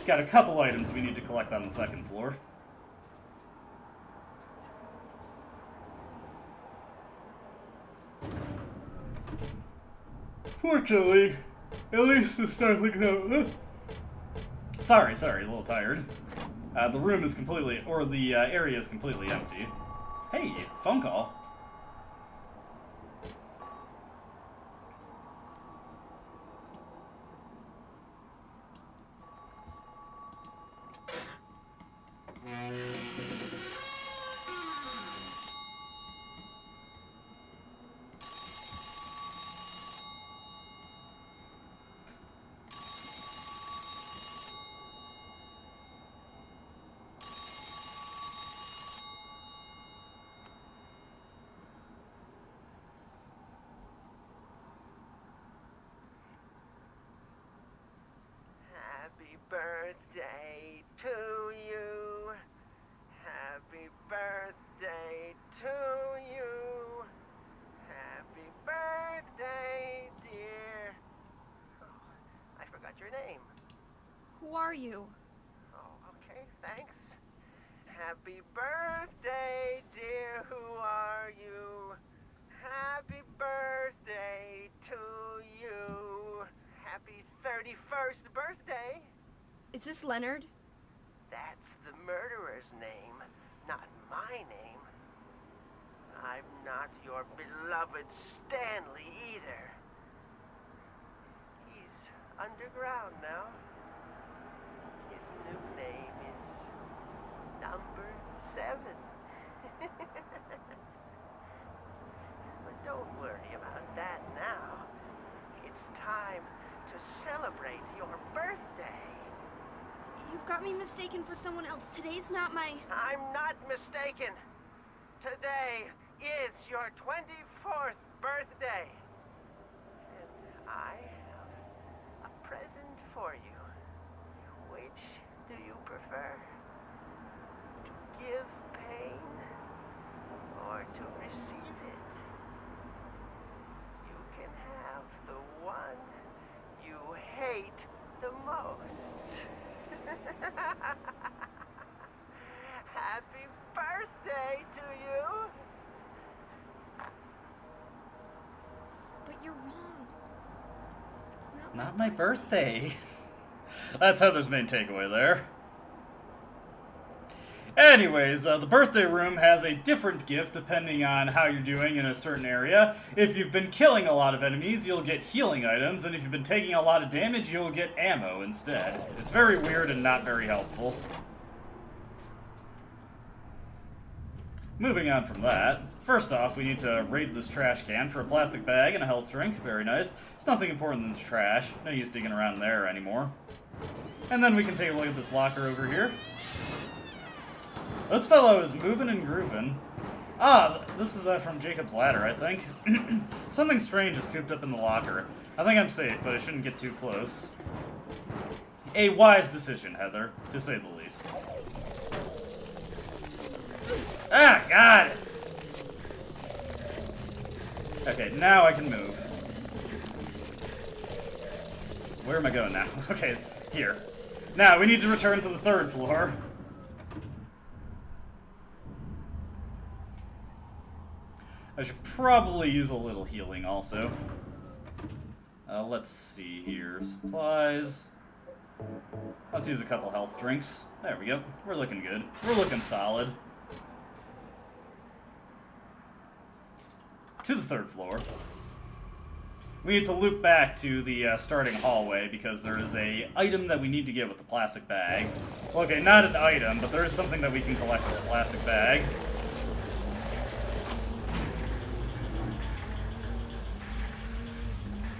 Got a couple items we need to collect on the second floor. Fortunately, at least the Starlink Sorry, a little tired. The room is completely, or the area is completely empty. Hey, phone call. Happy birthday to you. Happy birthday to you. Happy birthday, dear. Oh, I forgot your name. Who are you? Oh, okay, thanks. Happy birthday, dear. Who are you? Happy birthday to you. Happy 31st birthday. Is this Leonard? That's the murderer's name, not my name. I'm not your beloved Stanley either. He's underground now. His new name is Number 7. But don't worry about that now. It's time to celebrate your birthday. You've got me mistaken for someone else. Today's not my... I'm not mistaken. Today is your 24th birthday. And I have a present for you. Which do you prefer? To give pain or to receive it? You can have the one you hate the most. Happy birthday to you! But you're wrong. It's Not my birthday. That's Heather's main takeaway there. Anyways, the birthday room has a different gift depending on how you're doing in a certain area. If you've been killing a lot of enemies, you'll get healing items, and if you've been taking a lot of damage, you'll get ammo instead. It's very weird and not very helpful. Moving on from that, first off, we need to raid this trash can for a plastic bag and a health drink. Very nice. There's nothing important than the trash. No use digging around there anymore. And then we can take a look at this locker over here. This fellow is moving and grooving. Ah, this is from Jacob's Ladder, I think. Something strange is cooped up in the locker. I think I'm safe, but I shouldn't get too close. A wise decision, Heather, to say the least. Ah, God! Okay, now I can move. Where am I going now? Okay, here. Now, we need to return to the 3rd floor. I should probably use a little healing also. Let's see here. Supplies. Let's use a couple health drinks. There we go. We're looking good. We're looking solid. To the 3rd floor. We need to loop back to the starting hallway because there is a item that we need to get with the plastic bag. Well, okay, not an item, but there is something that we can collect with the plastic bag.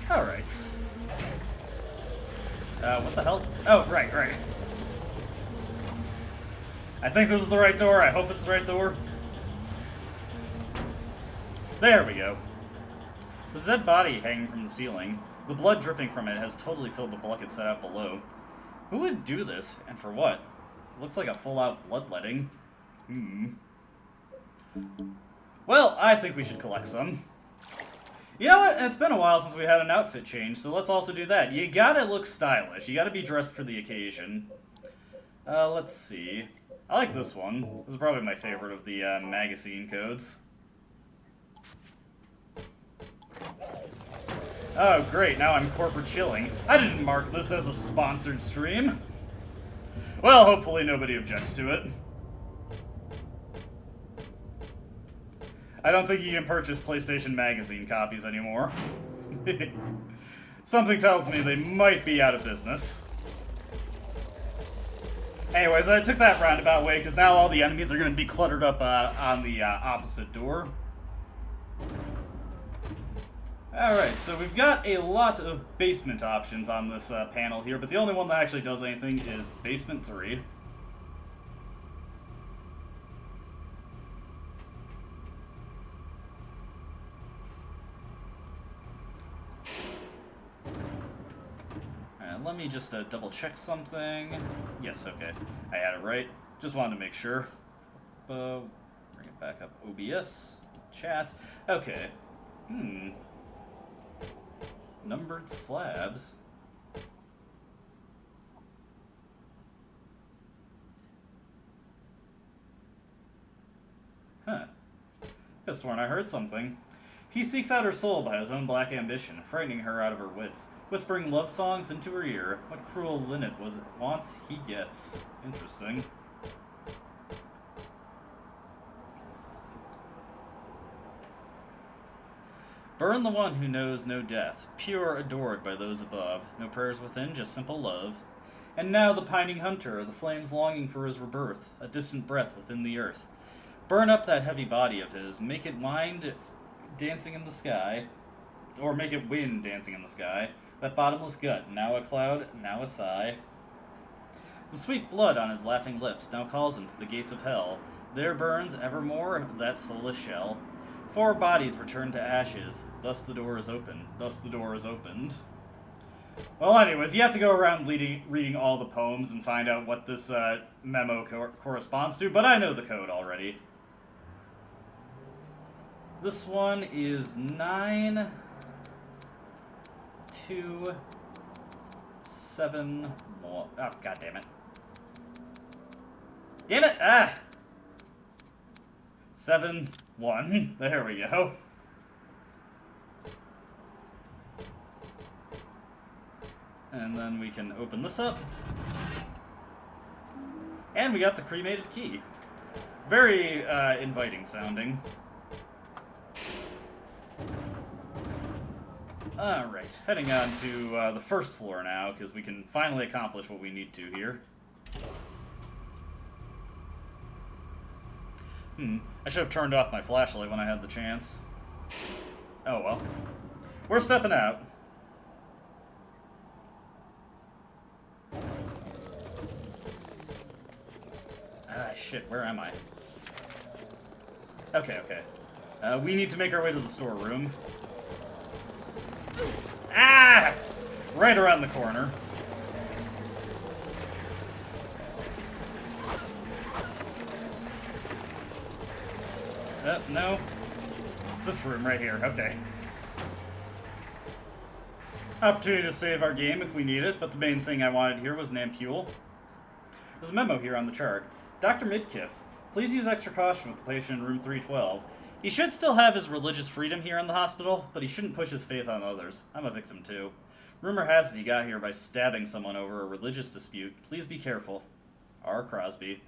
Alright. What the hell? Oh, right. I think this is the right door. I hope it's the right door. There we go. There's a dead body hanging from the ceiling. The blood dripping from it has totally filled the bucket set out below. Who would do this, and for what? It looks like a full-out bloodletting. Well, I think we should collect some. You know what? It's been a while since we had an outfit change, so let's also do that. You gotta look stylish. You gotta be dressed for the occasion. Let's see. I like this one. This is probably my favorite of the magazine codes. Oh, great. Now I'm corporate chilling. I didn't mark this as a sponsored stream. Well, hopefully nobody objects to it. I don't think you can purchase PlayStation Magazine copies anymore. Something tells me they might be out of business. Anyways, I took that roundabout way because now all the enemies are going to be cluttered up on the opposite door. Alright, so we've got a lot of basement options on this panel here, but the only one that actually does anything is Basement 3. Let me just double check something. Yes, okay. I had it right. Just wanted to make sure. Bring it back up. OBS. Chat. Okay. Numbered slabs. Huh. Could've sworn I heard something. He seeks out her soul by his own black ambition, frightening her out of her wits, whispering love songs into her ear. What cruel linnet wants, he gets. Interesting. Burn the one who knows no death, pure adored by those above, no prayers within, just simple love. And now the pining hunter, the flames longing for his rebirth, a distant breath within the earth. Burn up that heavy body of his, make it wind dancing in the sky, or make it wind dancing in the sky, that bottomless gut, now a cloud, now a sigh. The sweet blood on his laughing lips now calls him to the gates of hell. There burns evermore that soulless shell. 4 bodies return to ashes, thus the door is open, thus the door is opened. Well, anyways, you have to go around reading all the poems and find out what this memo corresponds to, but I know the code already. This one is 9, 2, 7, 1. Oh, god damn it. Damn it! Ah! 7, 1. There we go. And then we can open this up. And we got the cremated key. Very inviting sounding. Alright, heading on to the first floor now, because we can finally accomplish what we need to here. I should have turned off my flashlight when I had the chance. Oh well. We're stepping out. Ah, shit, where am I? Okay, okay. We need to make our way to the storeroom. Ah! Right around the corner. No. It's this room right here. Okay. Opportunity to save our game if we need it, but the main thing I wanted here was an ampule. There's a memo here on the chart. Dr. Midkiff, please use extra caution with the patient in room 312. He should still have his religious freedom here in the hospital, but he shouldn't push his faith on others. I'm a victim too. Rumor has it he got here by stabbing someone over a religious dispute. Please be careful. R. Crosby.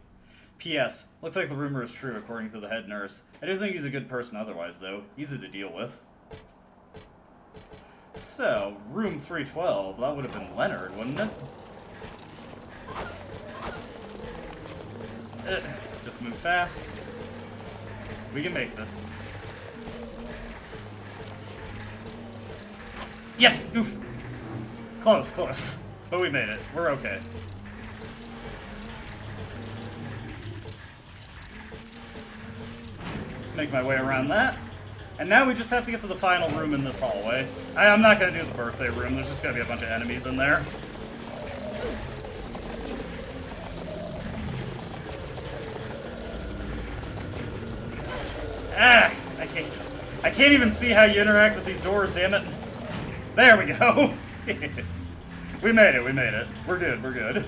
P.S. Looks like the rumor is true according to the head nurse. I do think he's a good person otherwise, though. Easy to deal with. So, room 312. That would have been Leonard, wouldn't it? Just move fast. We can make this. Yes! Oof! Close, close. But we made it. We're okay. Make my way around that. And now we just have to get to the final room in this hallway. I'm not going to do the birthday room. There's just going to be a bunch of enemies in there. Ah! I can't even see how you interact with these doors, damn it. There we go. We made it, we made it. We're good, we're good.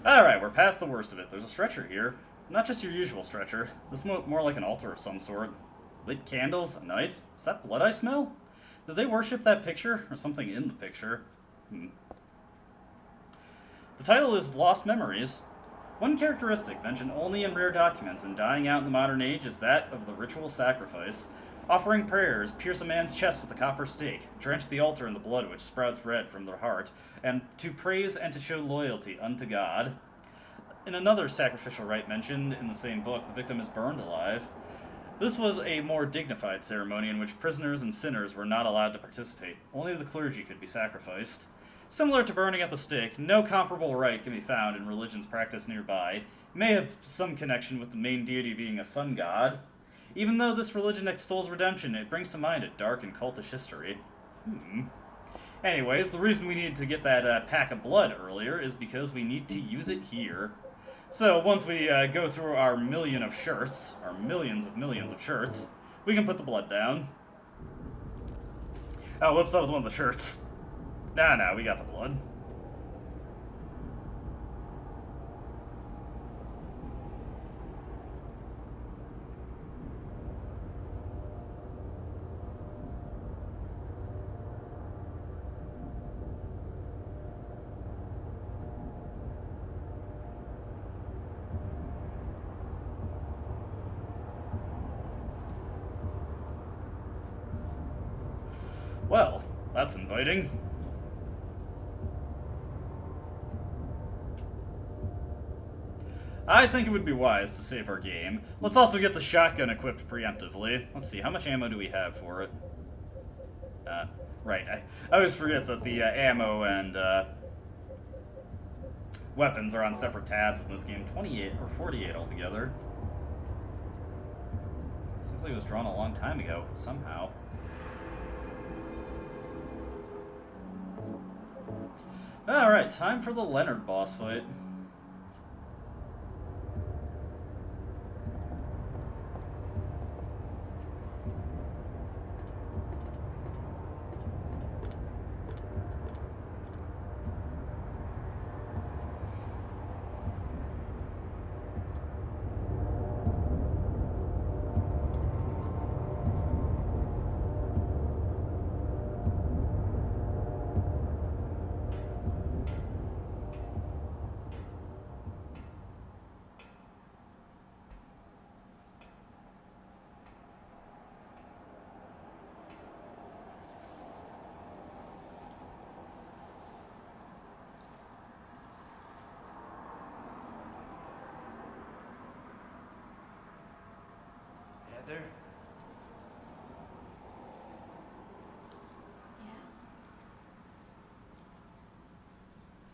Alright, we're past the worst of it. There's a stretcher here. Not just your usual stretcher. This is more like an altar of some sort. Lit candles, a knife. Is that blood I smell? Did they worship that picture? Or something in the picture? The title is Lost Memories. One characteristic mentioned only in rare documents and dying out in the modern age is that of the ritual sacrifice. Offering prayers, pierce a man's chest with a copper stake, drench the altar in the blood which sprouts red from their heart, and to praise and to show loyalty unto God. In another sacrificial rite mentioned in the same book, the victim is burned alive. This was a more dignified ceremony in which prisoners and sinners were not allowed to participate. Only the clergy could be sacrificed. Similar to burning at the stake, no comparable rite can be found in religions practiced nearby. It may have some connection with the main deity being a sun god. Even though this religion extols redemption, it brings to mind a dark and cultish history. Anyways, the reason we needed to get that pack of blood earlier is because we need to use it here. So once we go through our millions of shirts, we can put the blood down. Oh, whoops, that was one of the shirts. Nah, we got the blood. Well, that's inviting. I think it would be wise to save our game. Let's also get the shotgun equipped preemptively. Let's see, how much ammo do we have for it? Right, I always forget that the ammo and weapons are on separate tabs in this game. 28 or 48 altogether. Seems like it was drawn a long time ago, somehow. Alright, time for the Leonard boss fight. Heather? Yeah?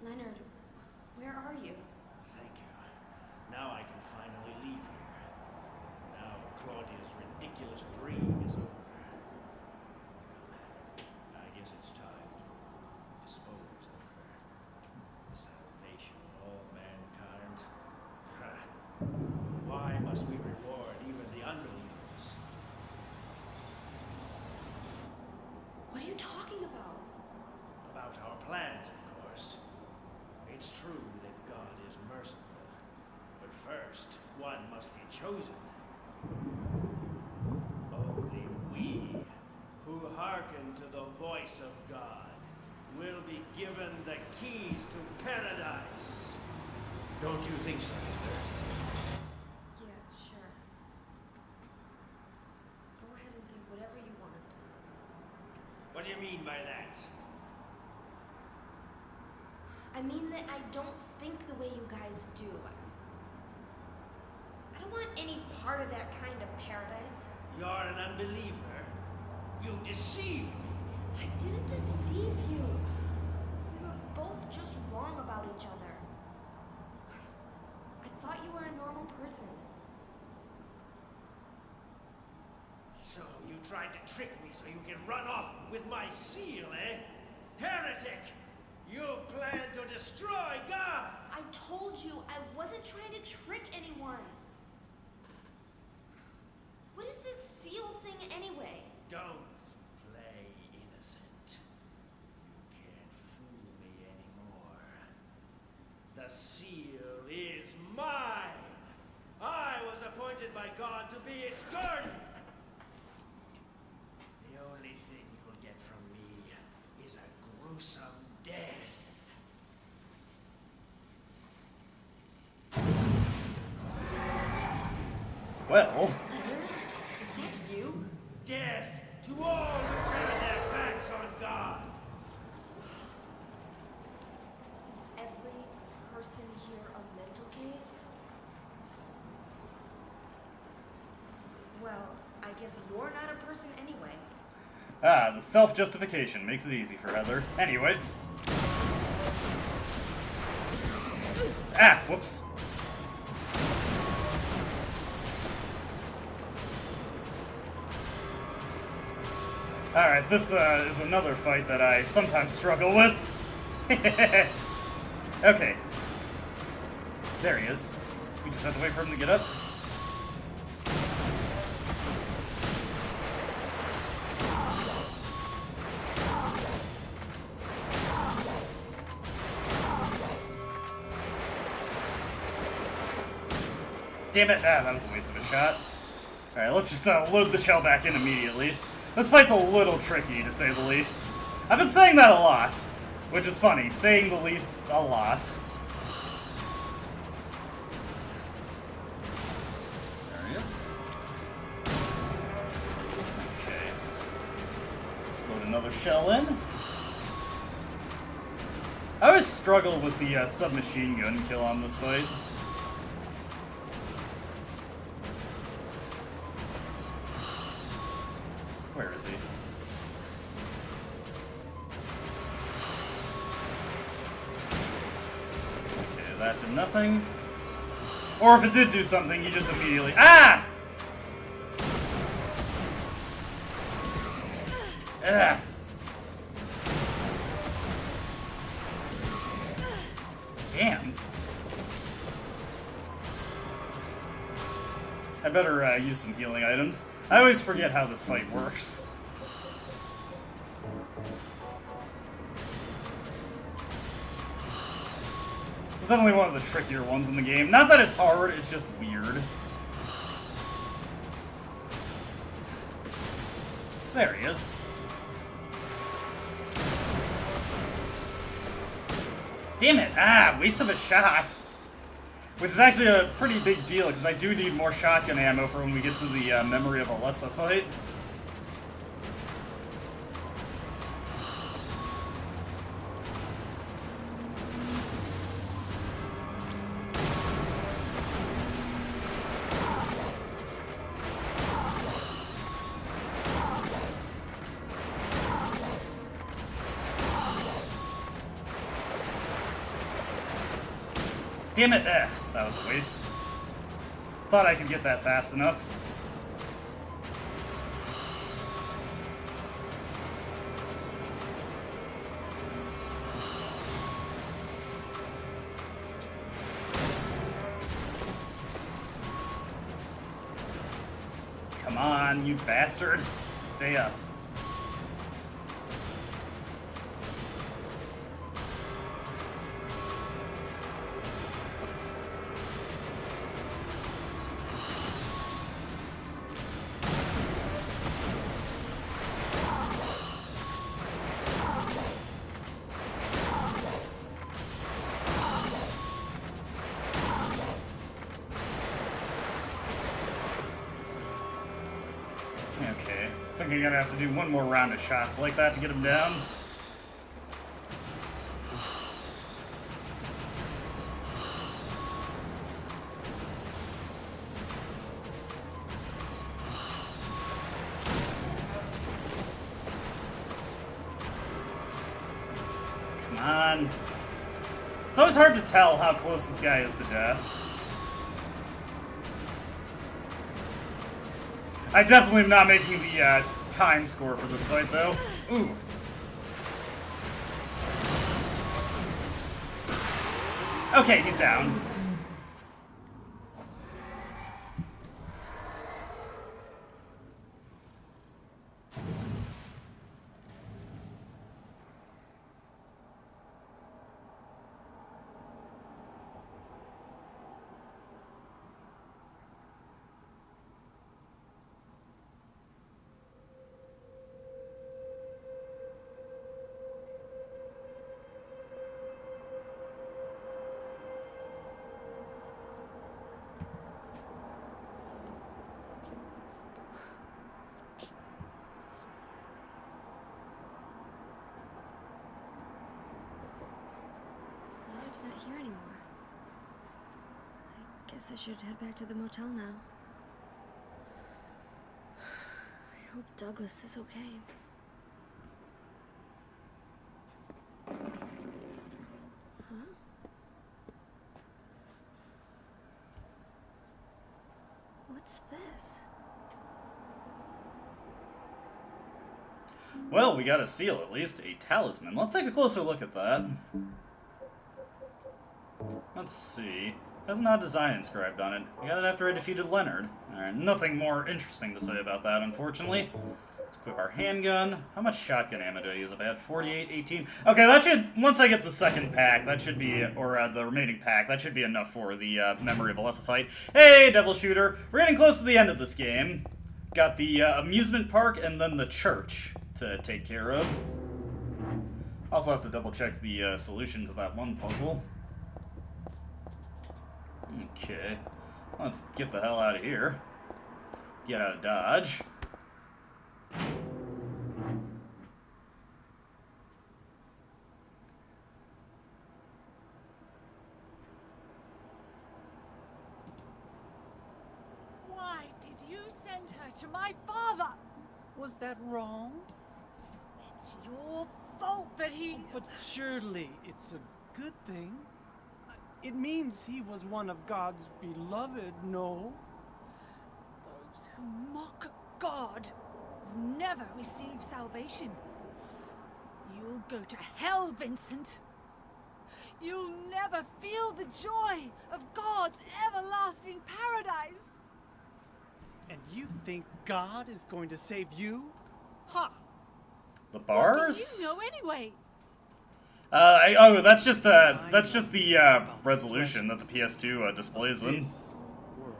Leonard, where are you? Thank you. Now I can finally leave here. Now Claudia's ridiculous dream is over. I guess it's time to dispose of her. The salvation of all mankind. Why must we reward even the unbelievers? What are you talking about? About our plans, of course. It's true that God is merciful, but first, one must be chosen. Only we, who hearken to the voice of God, will be given the keys to paradise. Don't you think so, Heather? Yeah, sure. Go ahead and think whatever you want. What do you mean by that? I mean that I don't think the way you guys do. I don't want any part of that kind of paradise. You're an unbeliever. You deceive me. I didn't deceive you. We were both just wrong about each other. I thought you were a normal person. So you tried to trick me so you can run off with my seal, eh? Heretic! You plan to destroy God! I told you I wasn't trying to trick anyone. What is this seal thing anyway? Don't play innocent. You can't fool me anymore. The seal is mine! I was appointed by God to be its guardian! The only thing you'll get from me is a gruesome death. Well, Leonard? Is that you? Death to all who turn their backs on God. Is every person here a mental case? Well, I guess you're not a person anyway. the self-justification makes it easy for Heather. Anyway. Whoops. Alright, this is another fight that I sometimes struggle with. Okay. There he is. We just have to wait for him to get up. Damn it. That was a waste of a shot. Alright, let's just load the shell back in immediately. This fight's a little tricky, to say the least. I've been saying that a lot, which is funny. Saying the least a lot. There he is. Okay. Load another shell in. I always struggle with the submachine gun kill on this fight. Where is he? Okay, that did nothing. Or if it did do something, you just immediately... Ah! Ah! Damn. I better use some healing items. I always forget how this fight works. It's definitely one of the trickier ones in the game. Not that it's hard, it's just weird. There he is. Damn it! Waste of a shot. Which is actually a pretty big deal, because I do need more shotgun ammo for when we get to the Memory of Alessa fight. Damn it! That was a waste. Thought I could get that fast enough. Come on, you bastard. Stay up. Okay, I think I'm gonna have to do one more round of shots like that to get him down. Come on. It's always hard to tell how close this guy is to death. I definitely am not making the time score for this fight, though. Ooh. Okay, he's down. not here anymore. I guess I should head back to the motel now. I hope Douglas is okay. Huh? What's this? Well, we got a seal at least, a talisman. Let's take a closer look at that. Let's see. Has an odd design inscribed on it. I got it after I defeated Leonard. Alright, nothing more interesting to say about that, unfortunately. Let's equip our handgun. How much shotgun ammo do I use? I had 48, 18. Okay, that should, once I get the second pack, that should be, or the remaining pack, that should be enough for the memory of a lesser fight. Hey, Devil Shooter! We're getting close to the end of this game. Got the amusement park and then the church to take care of. Also have to double check the solution to that one puzzle. Okay, let's get the hell out of here. Get out of Dodge. Why did you send her to my father? Was that wrong? It's your fault that he... But surely it's a good thing. It means he was one of God's beloved, no? Those who mock God will never receive salvation. You'll go to hell, Vincent. You'll never feel the joy of God's everlasting paradise. And you think God is going to save you? Ha! The What bars? do you know anyway? That's just the resolution that the PS2 displays in. This world.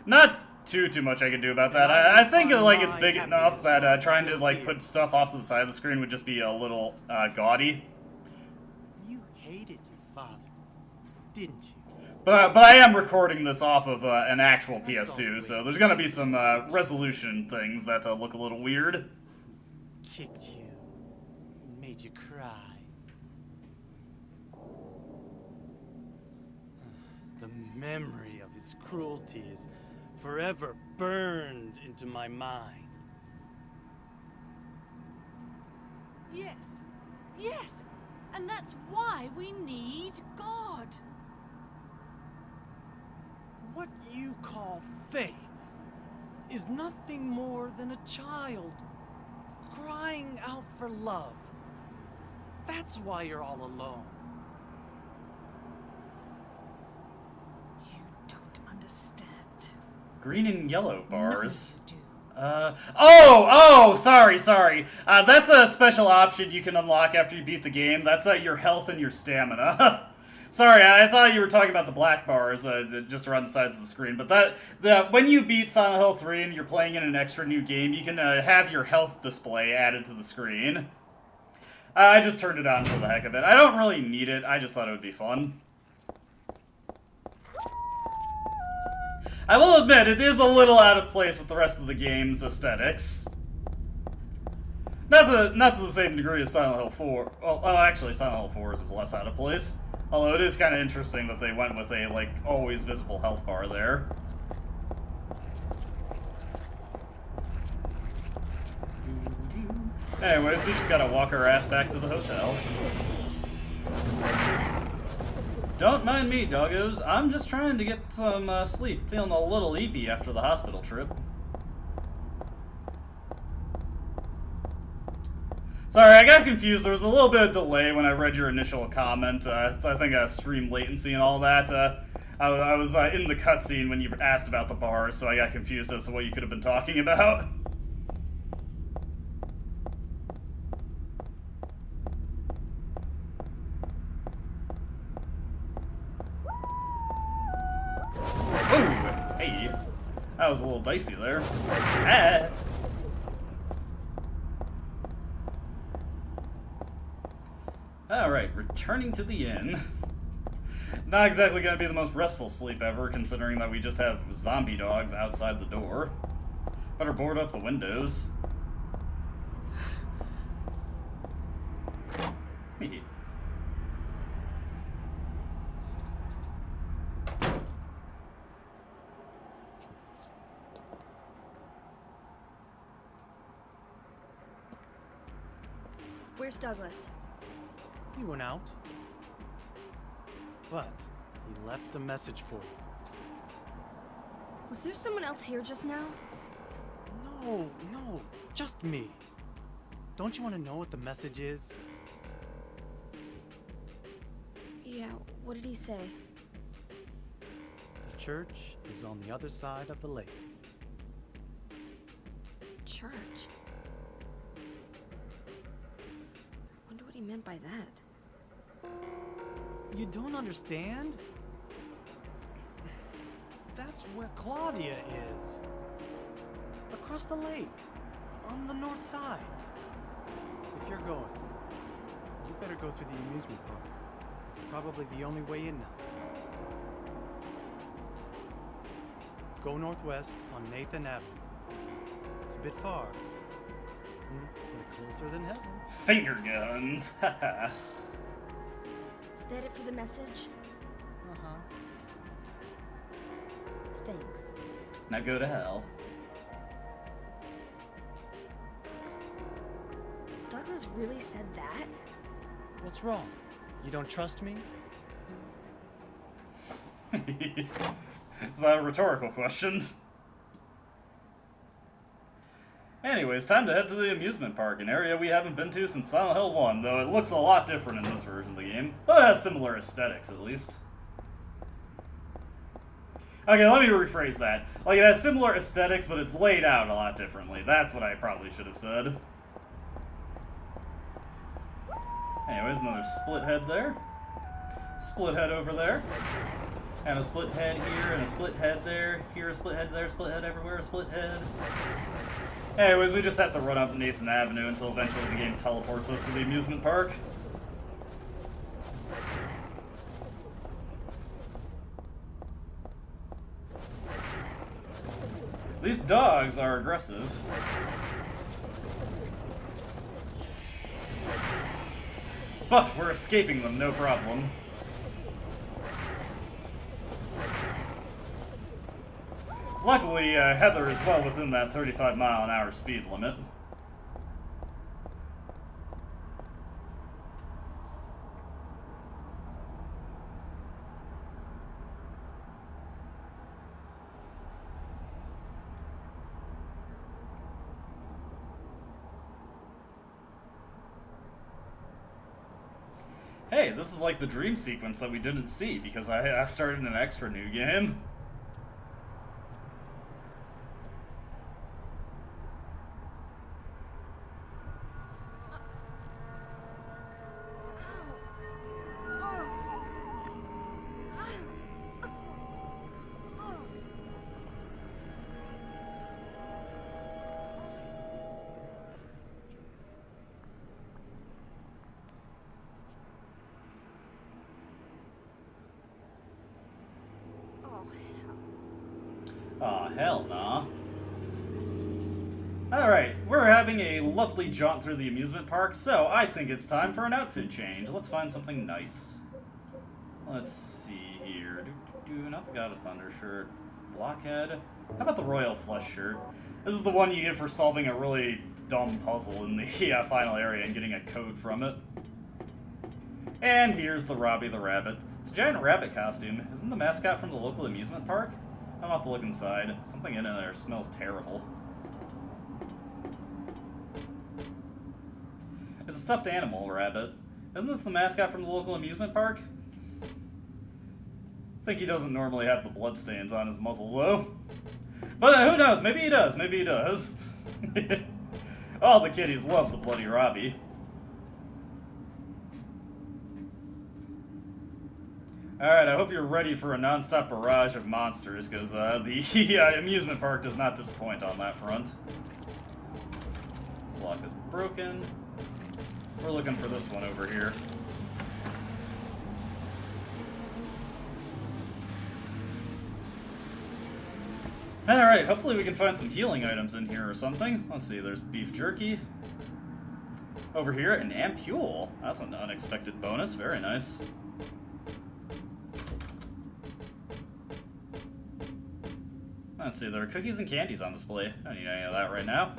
Not too much I can do about that. I think like it's big enough that trying to like put stuff off to the side of the screen would just be a little gaudy. You hated your father, didn't you? But I am recording this off of an actual PS2, so there's gonna be some resolution things that look a little weird. Kicked you, made you cry. The memory of his cruelty is forever burned into my mind. Yes, yes, and that's why we need God. What you call faith is nothing more than a child crying out for love. That's why you're all alone. You don't understand. Green and yellow bars. No, you do. Sorry. That's a special option you can unlock after you beat the game. That's your health and your stamina. Sorry, I thought you were talking about the black bars just around the sides of the screen. But when you beat Silent Hill 3 and you're playing in an extra new game, you can have your health display added to the screen. I just turned it on for the heck of it. I don't really need it. I just thought it would be fun. I will admit, it is a little out of place with the rest of the game's aesthetics. Not to the same degree as Silent Hill 4. Well, actually, Silent Hill 4 is less out of place. Although it is kind of interesting that they went with a, like, always visible health bar there. Anyways, we just gotta walk our ass back to the hotel. Don't mind me, doggos. I'm just trying to get some sleep. Feeling a little eepy after the hospital trip. Sorry, I got confused. There was a little bit of delay when I read your initial comment. I think stream latency and all that. I was in the cutscene when you asked about the bars, so I got confused as to what you could have been talking about. Oh, hey. That was a little dicey there. Ah. Alright, returning to the inn. Not exactly gonna be the most restful sleep ever, considering that we just have zombie dogs outside the door. Better board up the windows. Where's Douglas? He went out. But he left a message for you. Was there someone else here just now? No, just me. Don't you want to know what the message is? Yeah, what did he say? The church is on the other side of the lake. Church? Wonder what he meant by that. You don't understand? That's where Claudia is. Across the lake, on the north side. If you're going, you better go through the amusement park. It's probably the only way in now. Go northwest on Nathan Avenue. It's a bit far, but closer than heaven. Finger guns. Haha. Is that it for the message? Uh-huh. Thanks. Now go to hell. Douglas really said that? What's wrong? You don't trust me? Is that a rhetorical question? Anyways, time to head to the amusement park, an area we haven't been to since Silent Hill 1, though it looks a lot different in this version of the game. Though it has similar aesthetics, at least. Okay, let me rephrase that. Like, it has similar aesthetics, but it's laid out a lot differently. That's what I probably should have said. Anyways, another split head there. Split head over there. And a split head here, and a split head there. Here, a split head there, split head everywhere, a split head. Anyways, we just have to run up Nathan Avenue until eventually the game teleports us to the amusement park. These dogs are aggressive. But we're escaping them, no problem. Luckily, Heather is well within that 35-mile-an-hour speed limit. Hey, this is like the dream sequence that we didn't see because I started an extra new game. Aw, hell nah. Alright, we're having a lovely jaunt through the amusement park, so I think it's time for an outfit change. Let's find something nice. Let's see here. Not the God of Thunder shirt. Blockhead. How about the Royal Flush shirt? This is the one you get for solving a really dumb puzzle in the final area and getting a code from it. And here's the Robbie the Rabbit. It's a giant rabbit costume. Isn't the mascot from the local amusement park? I'm about to look inside. Something in there smells terrible. It's a stuffed animal, rabbit. Isn't this the mascot from the local amusement park? I think he doesn't normally have the bloodstains on his muzzle, though. But who knows? Maybe he does. Maybe he does. All the kiddies love the bloody Robbie. Alright, I hope you're ready for a non-stop barrage of monsters, because the amusement park does not disappoint on that front. This lock is broken. We're looking for this one over here. Alright, hopefully we can find some healing items in here or something. Let's see, there's beef jerky. Over here, an ampule. That's an unexpected bonus. Very nice. Let's see, there are cookies and candies on display. I don't need any of that right now.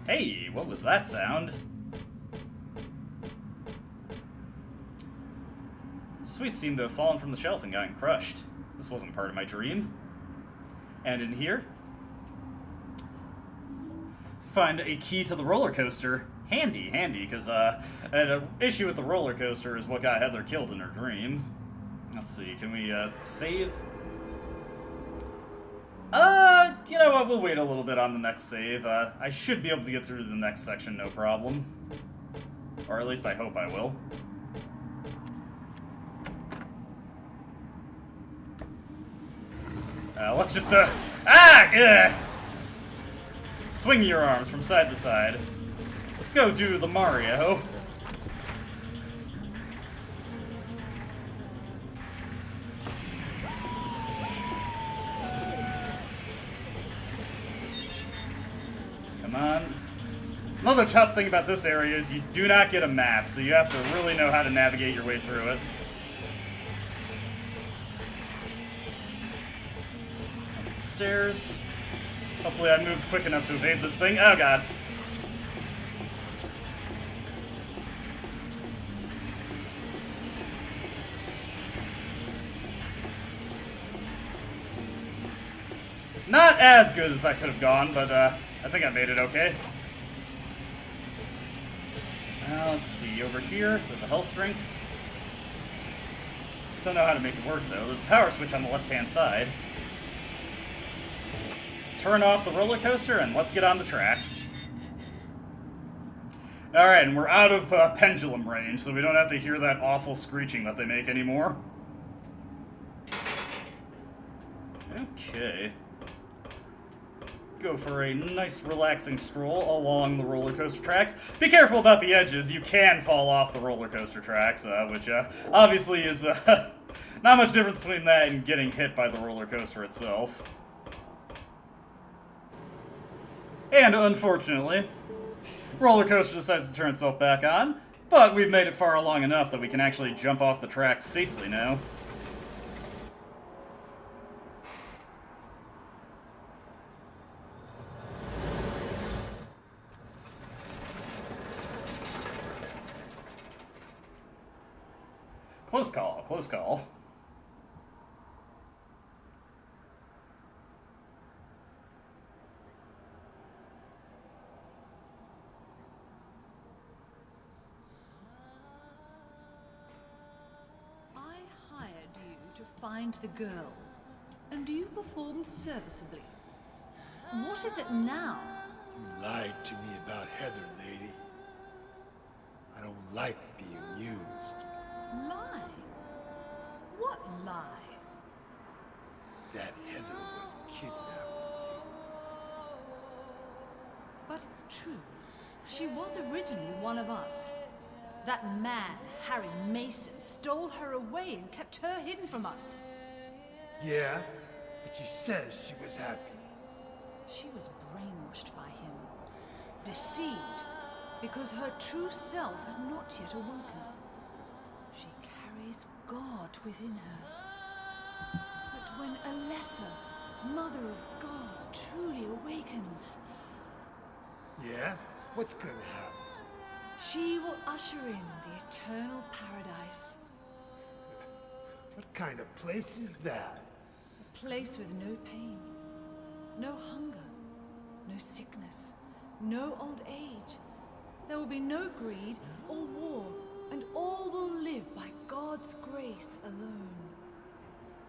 Hey, what was that sound? Sweets seemed to have fallen from the shelf and gotten crushed. This wasn't part of my dream. And in here, find a key to the roller coaster. Handy, because an issue with the roller coaster is what got Heather killed in her dream. Let's see, can we save? You know what, we'll wait a little bit on the next save. I should be able to get through the next section, no problem. Or at least I hope I will. Let's just, swing your arms from side to side. Let's go do the Mario. Come on. Another tough thing about this area is you do not get a map, so you have to really know how to navigate your way through it. Up the stairs. Hopefully I moved quick enough to evade this thing. Oh god. Not as good as I could have gone, but I think I made it okay. Let's see, over here, there's a health drink. Don't know how to make it work though. There's a power switch on the left-hand side. Turn off the roller coaster and let's get on the tracks. Alright, and we're out of pendulum range, so we don't have to hear that awful screeching that they make anymore. Okay. Go for a nice relaxing stroll along the roller coaster tracks. Be careful about the edges. You can fall off the roller coaster tracks, which obviously is not much difference between that and getting hit by the roller coaster itself. And unfortunately, roller coaster decides to turn itself back on, but we've made it far along enough that we can actually jump off the tracks safely now. Close call, close call. I hired you to find the girl, and you performed serviceably. What is it now? You lied to me about Heather, lady. I don't like being used. Lie? What lie? That Heather was kidnapped. But it's true. She was originally one of us. That man, Harry Mason, stole her away and kept her hidden from us. Yeah, but she says she was happy. She was brainwashed by him, deceived, because her true self had not yet awoken. She carries God within her. But when a lesser, Mother of God, truly awakens, Yeah? What's gonna happen? she will usher in the eternal paradise. What kind of place is that? A place with no pain, no hunger, no sickness, no old age. There will be no greed or war, and all will live by God's grace alone.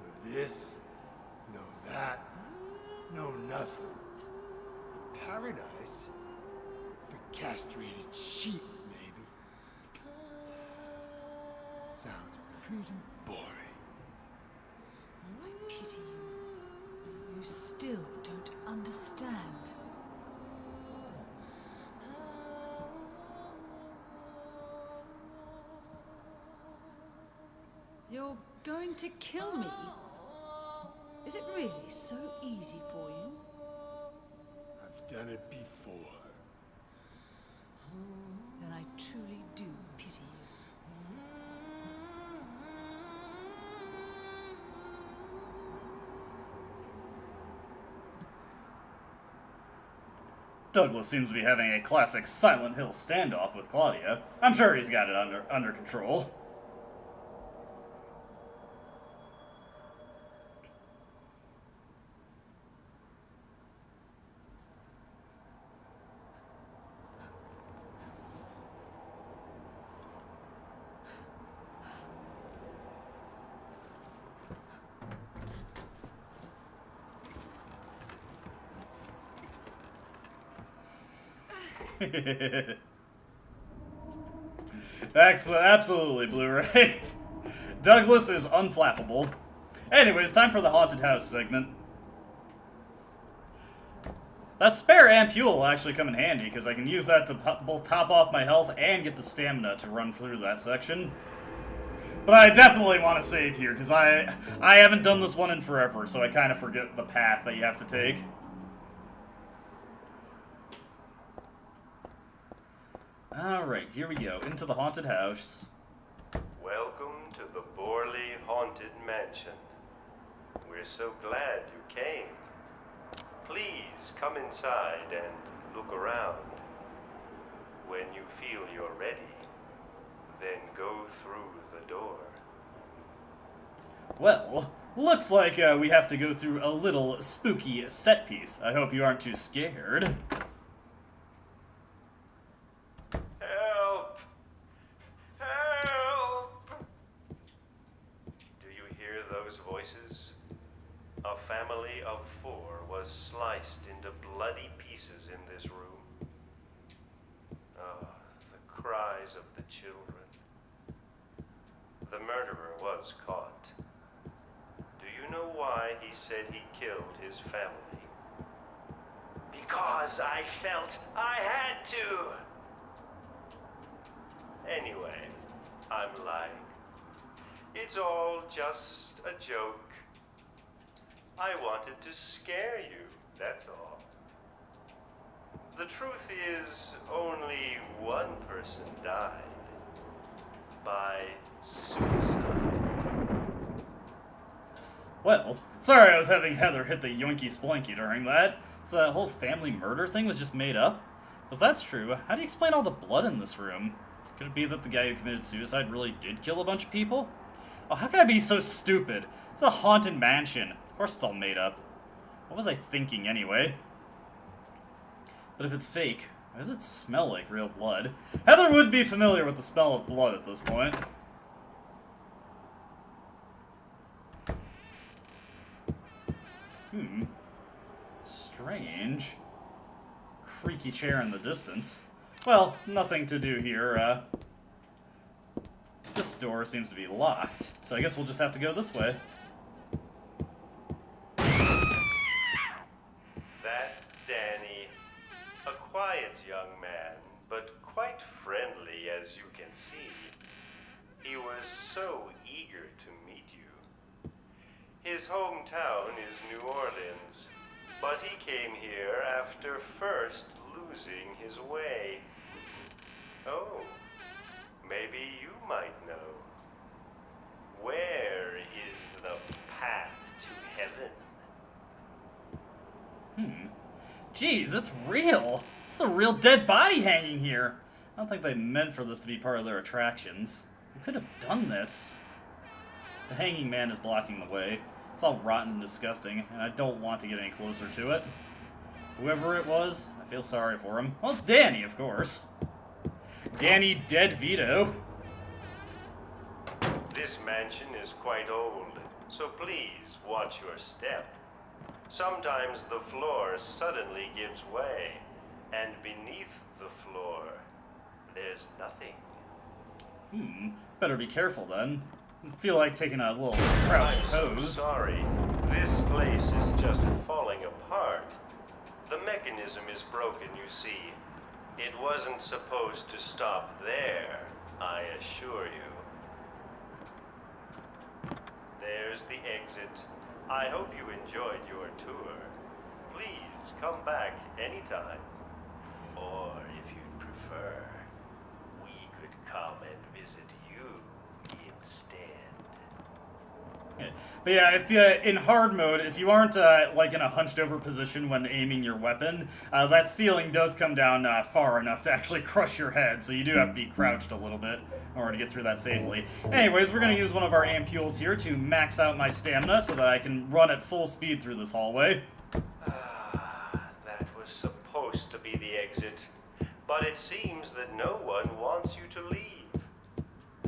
No this, no that, no nothing. Paradise? For castrated sheep, maybe. Sounds pretty boring. I pity you. You still don't understand. You're going to kill me? Is it really so easy for you? I've done it before. Then I truly do pity you. Douglas seems to be having a classic Silent Hill standoff with Claudia. I'm sure he's got it under control. Absolutely, Blu-ray. Douglas is unflappable. Anyways, time for the haunted house segment. That spare ampule will actually come in handy, because I can use that to both top off my health and get the stamina to run through that section. But I definitely want to save here, because I haven't done this one in forever, so I kind of forget the path that you have to take. Alright, here we go, into the haunted house. Welcome to the Borley Haunted Mansion. We're so glad you came. Please come inside and look around. When you feel you're ready, then go through the door. Well, looks like we have to go through a little spooky set piece. I hope you aren't too scared. Help! Help! Do you hear those voices? A family of 4 was sliced into bloody pieces in this room. Ah, the cries of the children. The murderer was caught. Do you know why he said he killed his family? Because I felt I had to! Anyway, I'm lying. It's all just a joke. I wanted to scare you, that's all. The truth is, only one person died. By suicide. Well, sorry I was having Heather hit the yoinky splanky during that. So that whole family murder thing was just made up? If that's true, how do you explain all the blood in this room? Could it be that the guy who committed suicide really did kill a bunch of people? Oh, how can I be so stupid? It's a haunted mansion. Of course it's all made up. What was I thinking anyway? But if it's fake, why does it smell like real blood? Heather would be familiar with the smell of blood at this point. Strange. Creaky chair in the distance. Well, nothing to do here. This door seems to be locked, so I guess we'll just have to go this way. That's Danny. A quiet young man, but quite friendly as you can see. He was so eager to meet you. His hometown is New Orleans, but he came here after first losing his way. Oh, maybe you might know. Where is the path to heaven? Jeez, it's real! It's a real dead body hanging here! I don't think they meant for this to be part of their attractions. Who could have done this? The hanging man is blocking the way. It's all rotten and disgusting, and I don't want to get any closer to it. Whoever it was, I feel sorry for him. Well, it's Danny, of course. Danny Dead Vito. This mansion is quite old, so please watch your step. Sometimes the floor suddenly gives way, and beneath the floor, there's nothing. Better be careful then. I feel like taking a little crouched I'm pose. so sorry. This place is just falling apart. The mechanism is broken, you see. It wasn't supposed to stop there, I assure you. There's the exit. I hope you enjoyed your tour. Please come back anytime. Or if you'd prefer, we could come and visit you instead. Yeah. But yeah, if in hard mode, if you aren't like in a hunched over position when aiming your weapon, that ceiling does come down far enough to actually crush your head, so you do have to be crouched a little bit in order to get through that safely. Anyways, we're going to use one of our ampules here to max out my stamina so that I can run at full speed through this hallway. That was supposed to be the exit, but it seems that no one wants you to leave.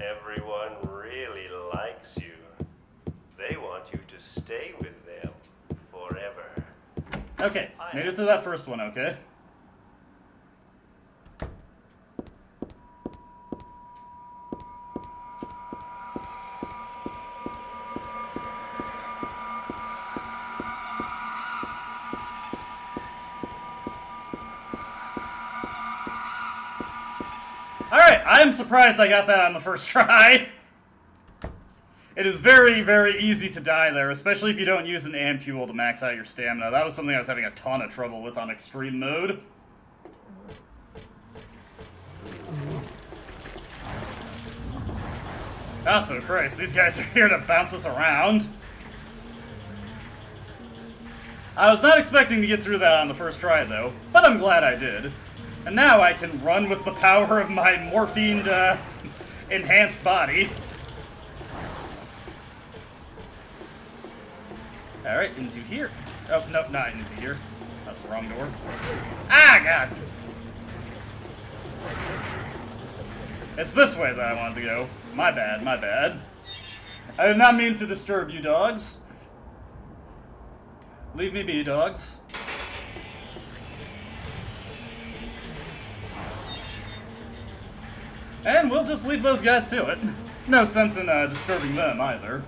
Everyone really likes you. They want you to stay with them forever. Okay, made it to that first one, okay? Alright, I am surprised I got that on the first try. It is very, very easy to die there, especially if you don't use an ampule to max out your stamina. That was something I was having a ton of trouble with on extreme mode. Also, Christ, these guys are here to bounce us around. I was not expecting to get through that on the first try, though, but I'm glad I did. And now I can run with the power of my morphine-enhanced body. Alright, into here. Oh, no, not into here. That's the wrong door. Ah, God! It's this way that I wanted to go. My bad, my bad. I did not mean to disturb you, dogs. Leave me be, dogs. And we'll just leave those guys to it. No sense in disturbing them, either.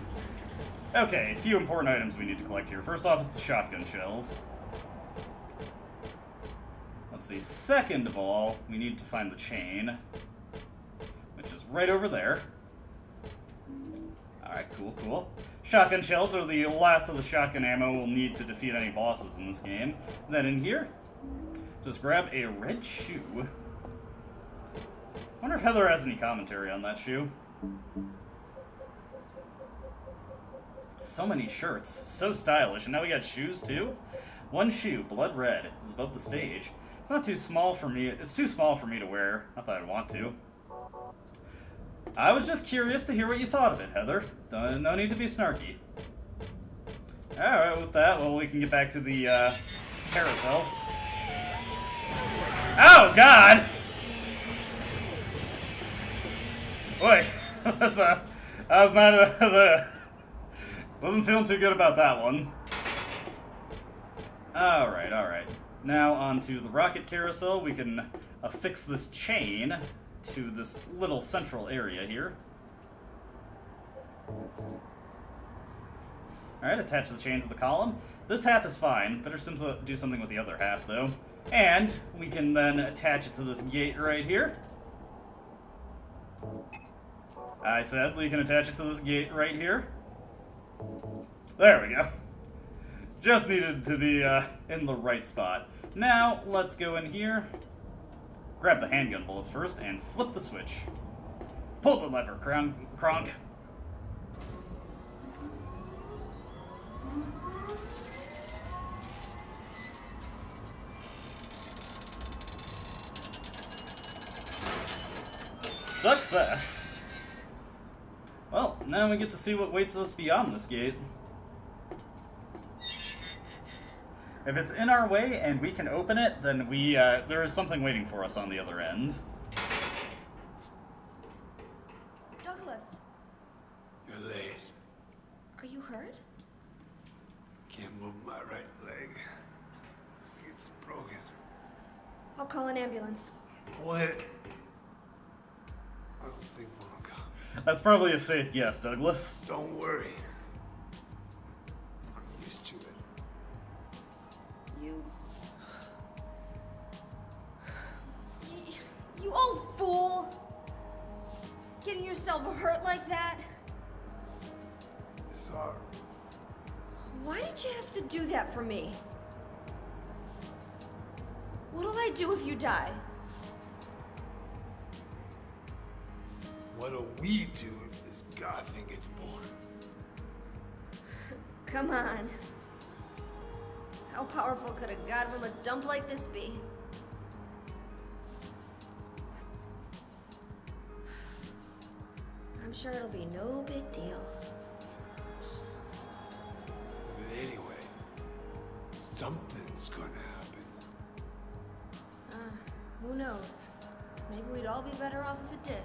Okay, a few important items we need to collect here. First off, it's the shotgun shells. Let's see, second of all, we need to find the chain, which is right over there. Alright, cool, cool. Shotgun shells are the last of the shotgun ammo we'll need to defeat any bosses in this game. Then in here, just grab a red shoe. Wonder if Heather has any commentary on that shoe. So many shirts, so stylish, and now we got shoes too. One shoe, blood red, is above the stage. It's not too small for me. It's too small for me to wear. Not that I'd want to. I was just curious to hear what you thought of it, Heather. No need to be snarky. Alright, with that, well, we can get back to the carousel. Oh, God! Boy, that was not the... Wasn't feeling too good about that one. Alright, alright. Now onto the rocket carousel. We can affix this chain to this little central area here. Alright, attach the chain to the column. This half is fine. Better simply do something with the other half, though. And we can then attach it to this gate right here. I said we can attach it to this gate right here. There we go. Just needed to be in the right spot. Now, let's go in here, grab the handgun bullets first, and flip the switch. Pull the lever, Kronk. Success! Well, now we get to see what waits us beyond this gate. If it's in our way and we can open it, then there is something waiting for us on the other end. Douglas, You're late. are you hurt? Can't move my right leg. It's broken. I'll call an ambulance. What? I don't think one will come. That's probably a safe guess, Douglas. Don't worry. I'm used to it. You old fool! Getting yourself hurt like that? Sorry. Why did you have to do that for me? What'll I do if you die? What'll we do if this god thing gets born? Come on. How powerful could a god from a dump like this be? I'm sure it'll be no big deal. But anyway, something's gonna happen. Who knows? Maybe we'd all be better off if it did.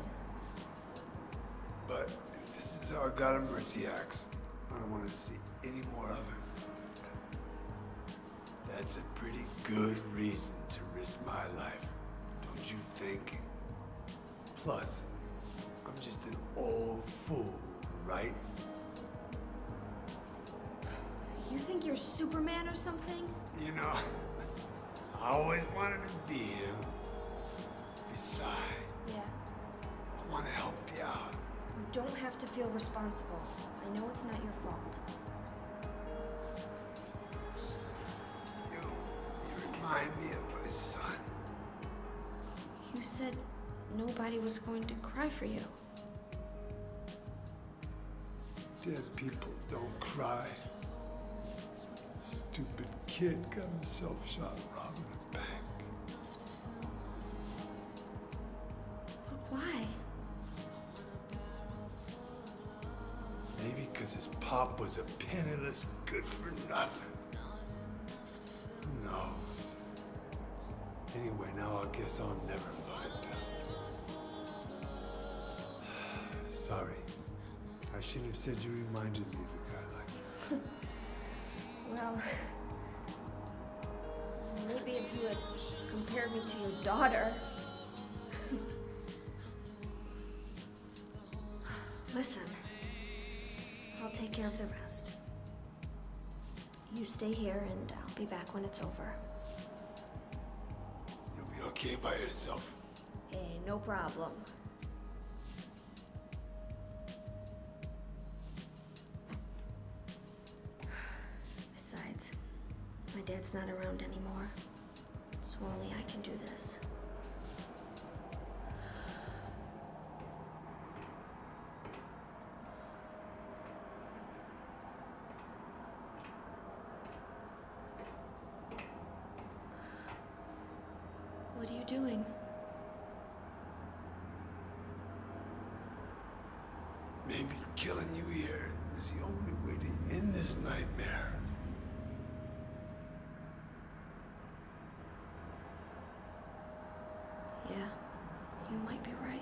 But if this is how God of Mercy acts, I don't want to see any more of him. That's a pretty good reason to risk my life, don't you think? Plus, I'm just an old fool, right? You think you're Superman or something? You know, I always wanted to be him. Besides, Yeah. I want to help you out. You don't have to feel responsible. I know it's not your fault. You remind me of my son. You said nobody was going to cry for you. Dead people don't cry. Stupid kid got himself shot robbing a bank. But why? Maybe because his pop was a penniless good-for-nothing. Who knows? Anyway, now I guess I'll never find out. Sorry. I shouldn't have said you reminded me of a guy like that. Well, maybe if you had compared me to your daughter. Listen, I'll take care of the rest. You stay here and I'll be back when it's over. You'll be okay by yourself. Hey, no problem. Besides, my dad's not around anymore, so only I can do this. What are you doing? Maybe killing you here is the only way to end this nightmare. Yeah, you might be right.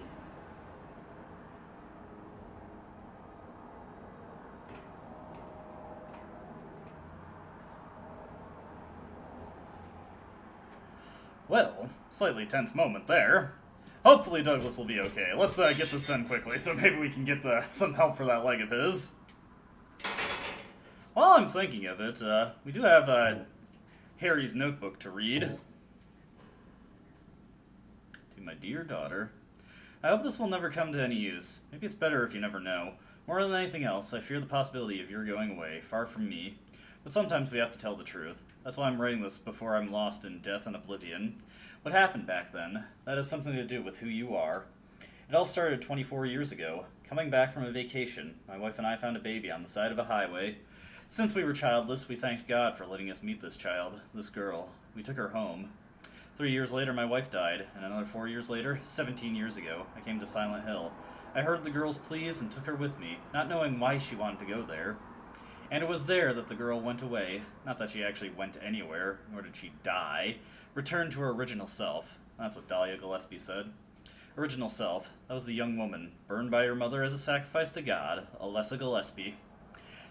Well, slightly tense moment there. Hopefully Douglas will be okay. Let's get this done quickly, so maybe we can get some help for that leg of his. While I'm thinking of it, we do have Harry's notebook to read. To my dear daughter, I hope this will never come to any use. Maybe it's better if you never know. More than anything else, I fear the possibility of your going away, far from me. But sometimes we have to tell the truth. That's why I'm writing this before I'm lost in death and oblivion. What happened back then, that has something to do with who you are. It all started 24 years ago. Coming back from a vacation, my wife and I found a baby on the side of a highway. Since we were childless, we thanked God for letting us meet this child, this girl. We took her home. 3 years later, my wife died, and another 4 years later, 17 years ago, I came to Silent Hill. I heard the girl's pleas and took her with me, not knowing why she wanted to go there. And it was there that the girl went away. Not that she actually went anywhere, nor did she die. Returned to her original self. That's what Dahlia Gillespie said. Original self. That was the young woman, burned by her mother as a sacrifice to God, Alessa Gillespie.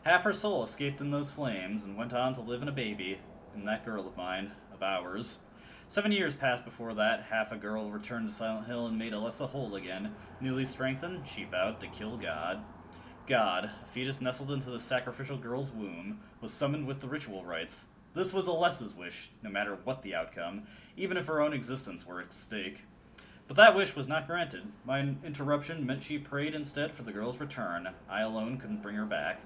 Half her soul escaped in those flames and went on to live in a baby, in that girl of mine, of ours. 7 years passed before that. Half a girl returned to Silent Hill and made Alessa whole again. Newly strengthened, she vowed to kill God. God, a fetus nestled into the sacrificial girl's womb, was summoned with the ritual rites. This was Alessa's wish, no matter what the outcome, even if her own existence were at stake. But that wish was not granted. My interruption meant she prayed instead for the girl's return. I alone couldn't bring her back.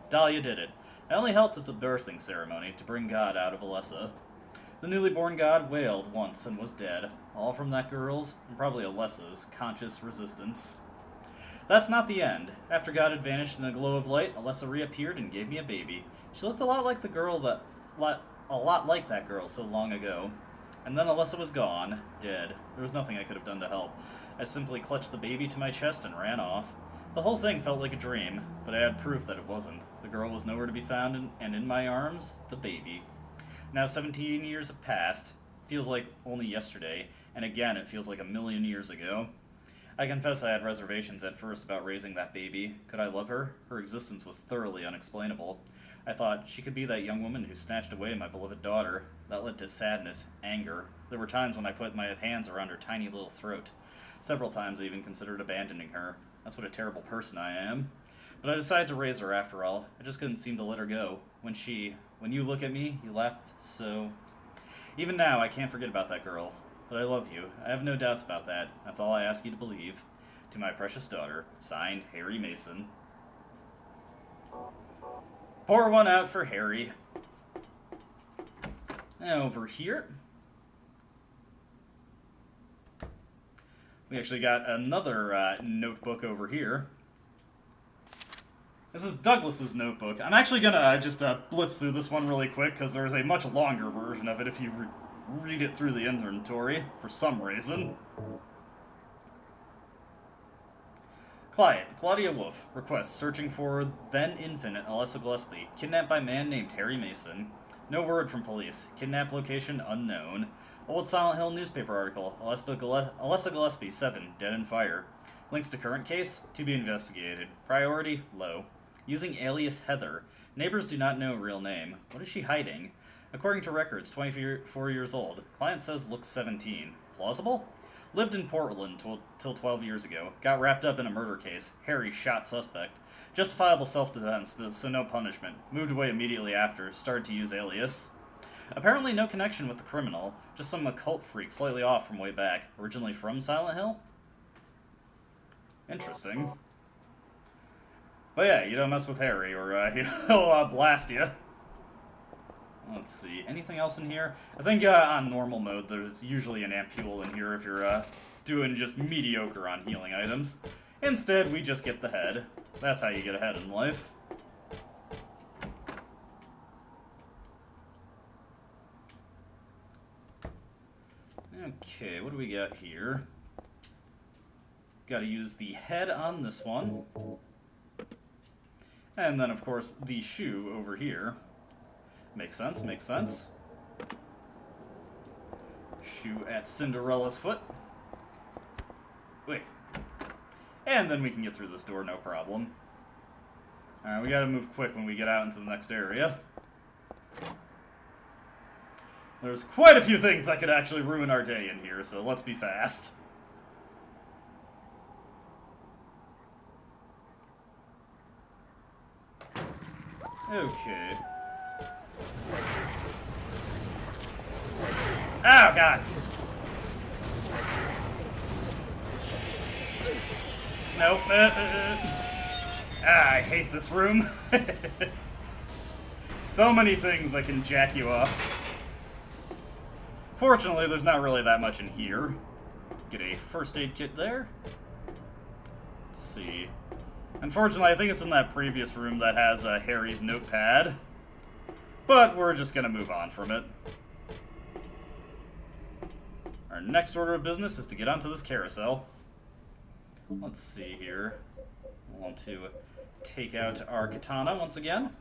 Dahlia did it. I only helped at the birthing ceremony to bring God out of Alessa. The newly born God wailed once and was dead, all from that girl's, and probably Alessa's, conscious resistance. That's not the end. After God had vanished in a glow of light, Alessa reappeared and gave me a baby. She looked a lot like the girl that... a lot like that girl so long ago. And then Alyssa was gone, dead. There was nothing I could have done to help. I simply clutched the baby to my chest and ran off. The whole thing felt like a dream, but I had proof that it wasn't. The girl was nowhere to be found, and in my arms, the baby. Now 17 years have passed. Feels like only yesterday, and again it feels like a million years ago. I confess I had reservations at first about raising that baby. Could I love her? Her existence was thoroughly unexplainable. I thought she could be that young woman who snatched away my beloved daughter. That led to sadness, anger. There were times when I put my hands around her tiny little throat. Several times I even considered abandoning her. That's what a terrible person I am. But I decided to raise her after all. I just couldn't seem to let her go. When you look at me, you laugh, so... Even now, I can't forget about that girl. But I love you. I have no doubts about that. That's all I ask you to believe. To my precious daughter. Signed, Harry Mason. Pour one out for Harry. Now over here. We actually got another notebook over here. This is Douglas's notebook. I'm actually gonna just blitz through this one really quick because there's a much longer version of it if you read it through the inventory for some reason. Client, Claudia Wolf, requests searching for then-infant Alyssa Gillespie, kidnapped by man named Harry Mason. No word from police. Kidnap location unknown. Old Silent Hill newspaper article, Alyssa Gillespie, 7, dead in fire. Links to current case, to be investigated. Priority, low. Using alias Heather. Neighbors do not know real name. What is she hiding? According to records, 24 years old. Client says looks 17. Plausible? Lived in Portland till 12 years ago. Got wrapped up in a murder case. Harry shot suspect. Justifiable self-defense, so no punishment. Moved away immediately after. Started to use alias. Apparently no connection with the criminal. Just some occult freak slightly off from way back. Originally from Silent Hill? Interesting. But yeah, you don't mess with Harry or he'll blast you. Let's see, anything else in here? I think on normal mode there's usually an ampule in here if you're doing just mediocre on healing items. Instead, we just get the head. That's how you get ahead in life. Okay, what do we got here? Gotta use the head on this one. And then, of course, the shoe over here. Makes sense, makes sense. Shoe at Cinderella's foot. Wait. And then we can get through this door, no problem. Alright, we gotta move quick when we get out into the next area. There's quite a few things that could actually ruin our day in here, so let's be fast. Okay. Oh, God! Nope. I hate this room. So many things that can jack you up. Fortunately, there's not really that much in here. Get a first aid kit there. Let's see. Unfortunately, I think it's in that previous room that has Harry's notepad. But we're just gonna move on from it. Our next order of business is to get onto this carousel. Let's see here. I want to take out our katana once again.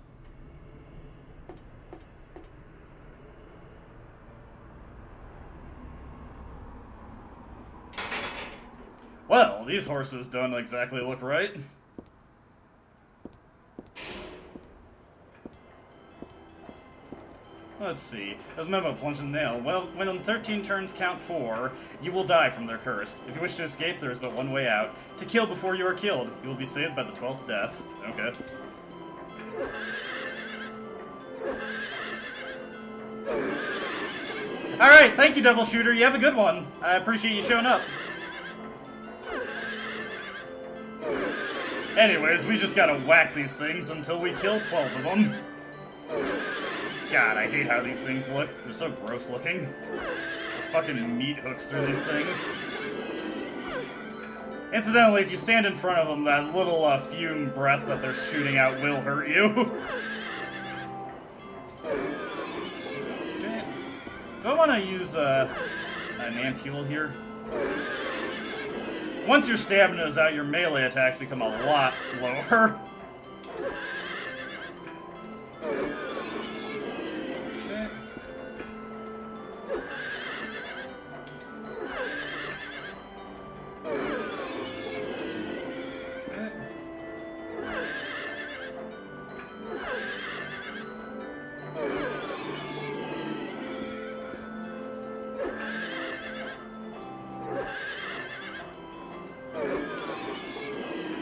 Well, these horses don't exactly look right. Let's see. As Memo plunged in the nail. Well, when 13 turns count 4, you will die from their curse. If you wish to escape, there is but one way out. To kill before you are killed. You will be saved by the 12th death. Okay. Alright, thank you, Devil Shooter. You have a good one. I appreciate you showing up. Anyways, we just gotta whack these things until we kill 12 of them. God, I hate how these things look. They're so gross looking. The fucking meat hooks through these things. Incidentally, if you stand in front of them, that little fume breath that they're shooting out will hurt you. want to use an ampule here. Once your stamina is out, your melee attacks become a lot slower. Okay.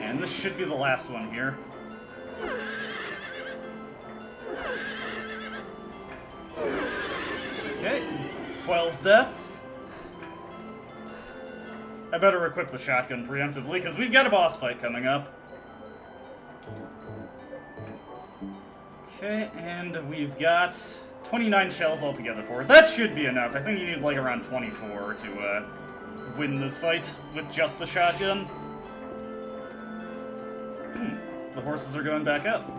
And this should be the last one here. Okay, 12 deaths. I better equip the shotgun preemptively, because we've got a boss fight coming up. Okay, and we've got 29 shells altogether for it. That should be enough. I think you need like around 24 to win this fight with just the shotgun. The horses are going back up.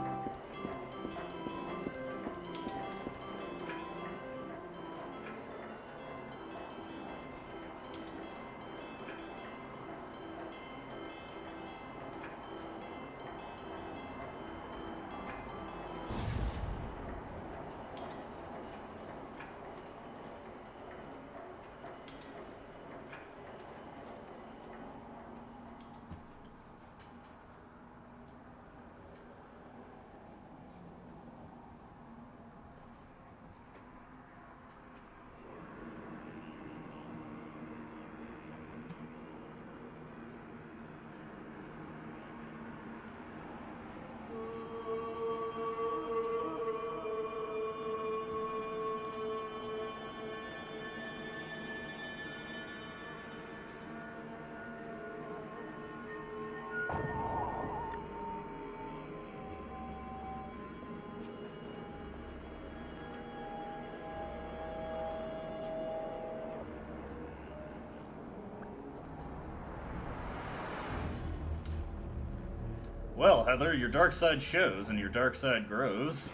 Well, Heather, your dark side shows and your dark side grows.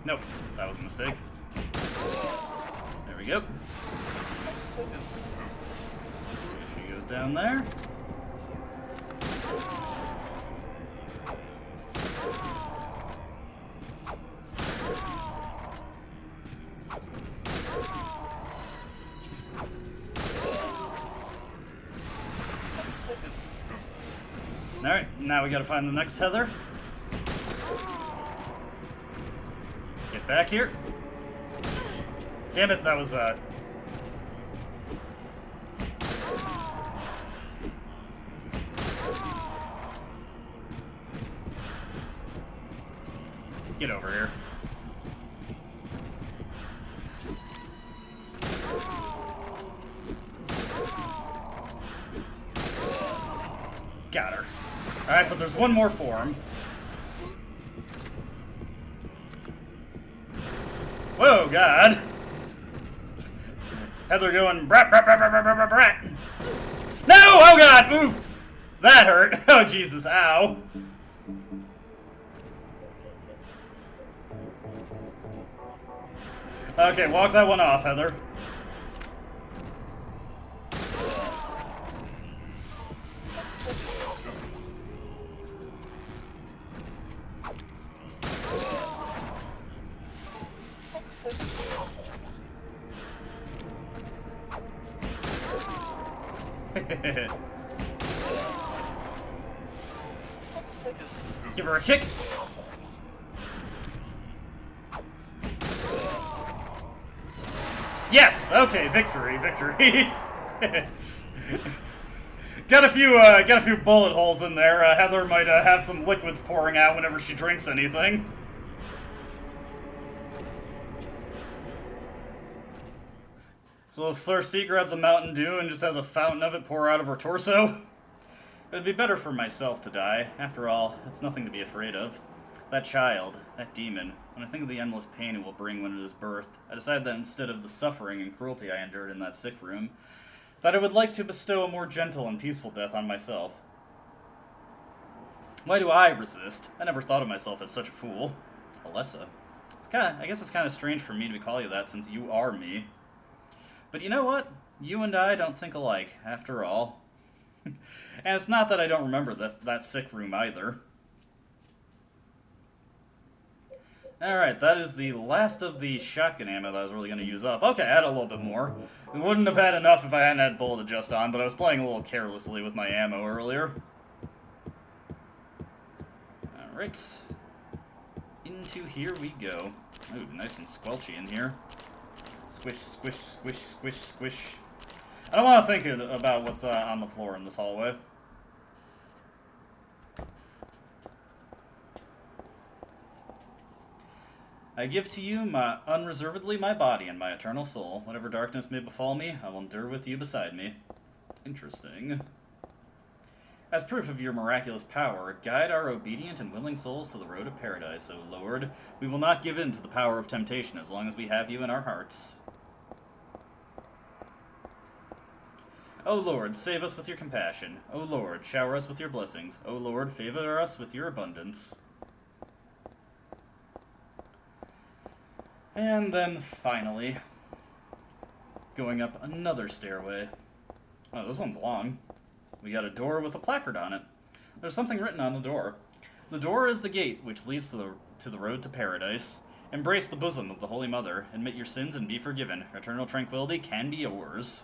Nope, that was a mistake. There we go. She goes down there. Alright, now we gotta find the next Heather. Get back here. Damn it, that was get over here. Got her. Alright, but there's one more form. Whoa, God. Heather going brat, brat, brat, brat, brat, brat, brat. No! Oh, God, move! That hurt. Oh, Jesus, ow. Okay, walk that one off, Heather. Give her a kick. Yes. Okay. Victory. Victory. Got a few bullet holes in there. Heather might have some liquids pouring out whenever she drinks anything. So if thirsty, grabs a Mountain Dew and just has a fountain of it pour out of her torso. It would be better for myself to die. After all, it's nothing to be afraid of. That child, that demon, when I think of the endless pain it will bring when it is birthed, I decide that instead of the suffering and cruelty I endured in that sick room, that I would like to bestow a more gentle and peaceful death on myself. Why do I resist? I never thought of myself as such a fool. Alessa. I guess it's kind of strange for me to call you that since you are me. But you know what? You and I don't think alike, after all. And it's not that I don't remember that sick room either. Alright, that is the last of the shotgun ammo that I was really going to use up. Okay, I had a little bit more. I wouldn't have had enough if I hadn't had bullet adjust on, but I was playing a little carelessly with my ammo earlier. Alright. Into here we go. Ooh, nice and squelchy in here. Squish, squish, squish, squish, squish. I don't want to think about what's on the floor in this hallway. I give to you unreservedly my body and my eternal soul. Whatever darkness may befall me, I will endure with you beside me. Interesting. As proof of your miraculous power, guide our obedient and willing souls to the road of paradise, O Lord. We will not give in to the power of temptation as long as we have you in our hearts. O Lord, save us with your compassion. O Lord, shower us with your blessings. O Lord, favor us with your abundance. And then, finally, going up another stairway. Oh, this one's long. We got a door with a placard on it. There's something written on the door. The door is the gate which leads to the road to paradise. Embrace the bosom of the Holy Mother. Admit your sins and be forgiven. Eternal tranquility can be yours.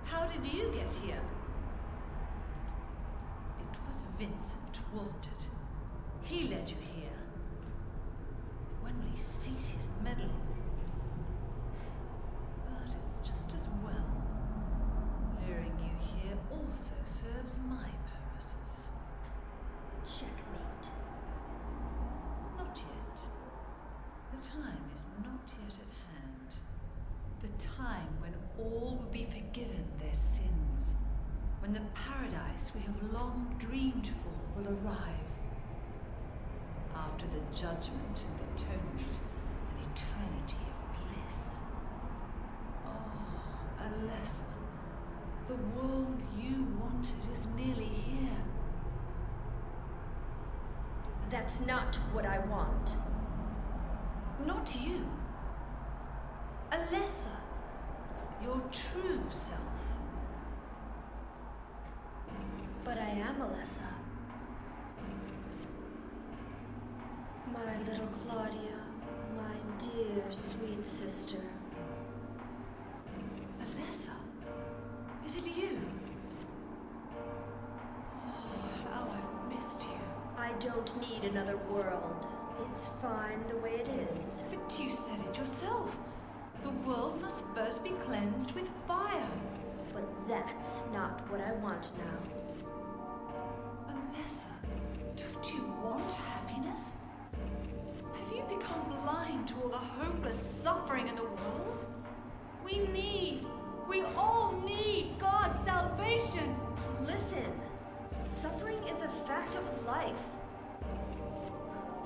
How did you get here? It was Vincent, wasn't it? He led you here. When will he cease his meddling? But it's just as well. Luring you here also serves my purposes. Checkmate. Not yet. The time is not yet at hand. The time when all will be forgiven their sins. When the paradise we have long dreamed for will arrive. After the judgment and atonement, an eternity of bliss. Oh, Alessa, the world you wanted is nearly here. That's not what I want. Not you. Alessa, your true self. But I am Alessa. My little Claudia, my dear sweet sister. Alessa, is it you? Oh, how I've missed you. I don't need another world. It's fine the way it is. But you said it yourself. The world must first be cleansed with fire. But that's not what I want now. Alessa, don't you want happiness? Have you become blind to all the hopeless suffering in the world? We all need God's salvation. Listen, suffering is a fact of life.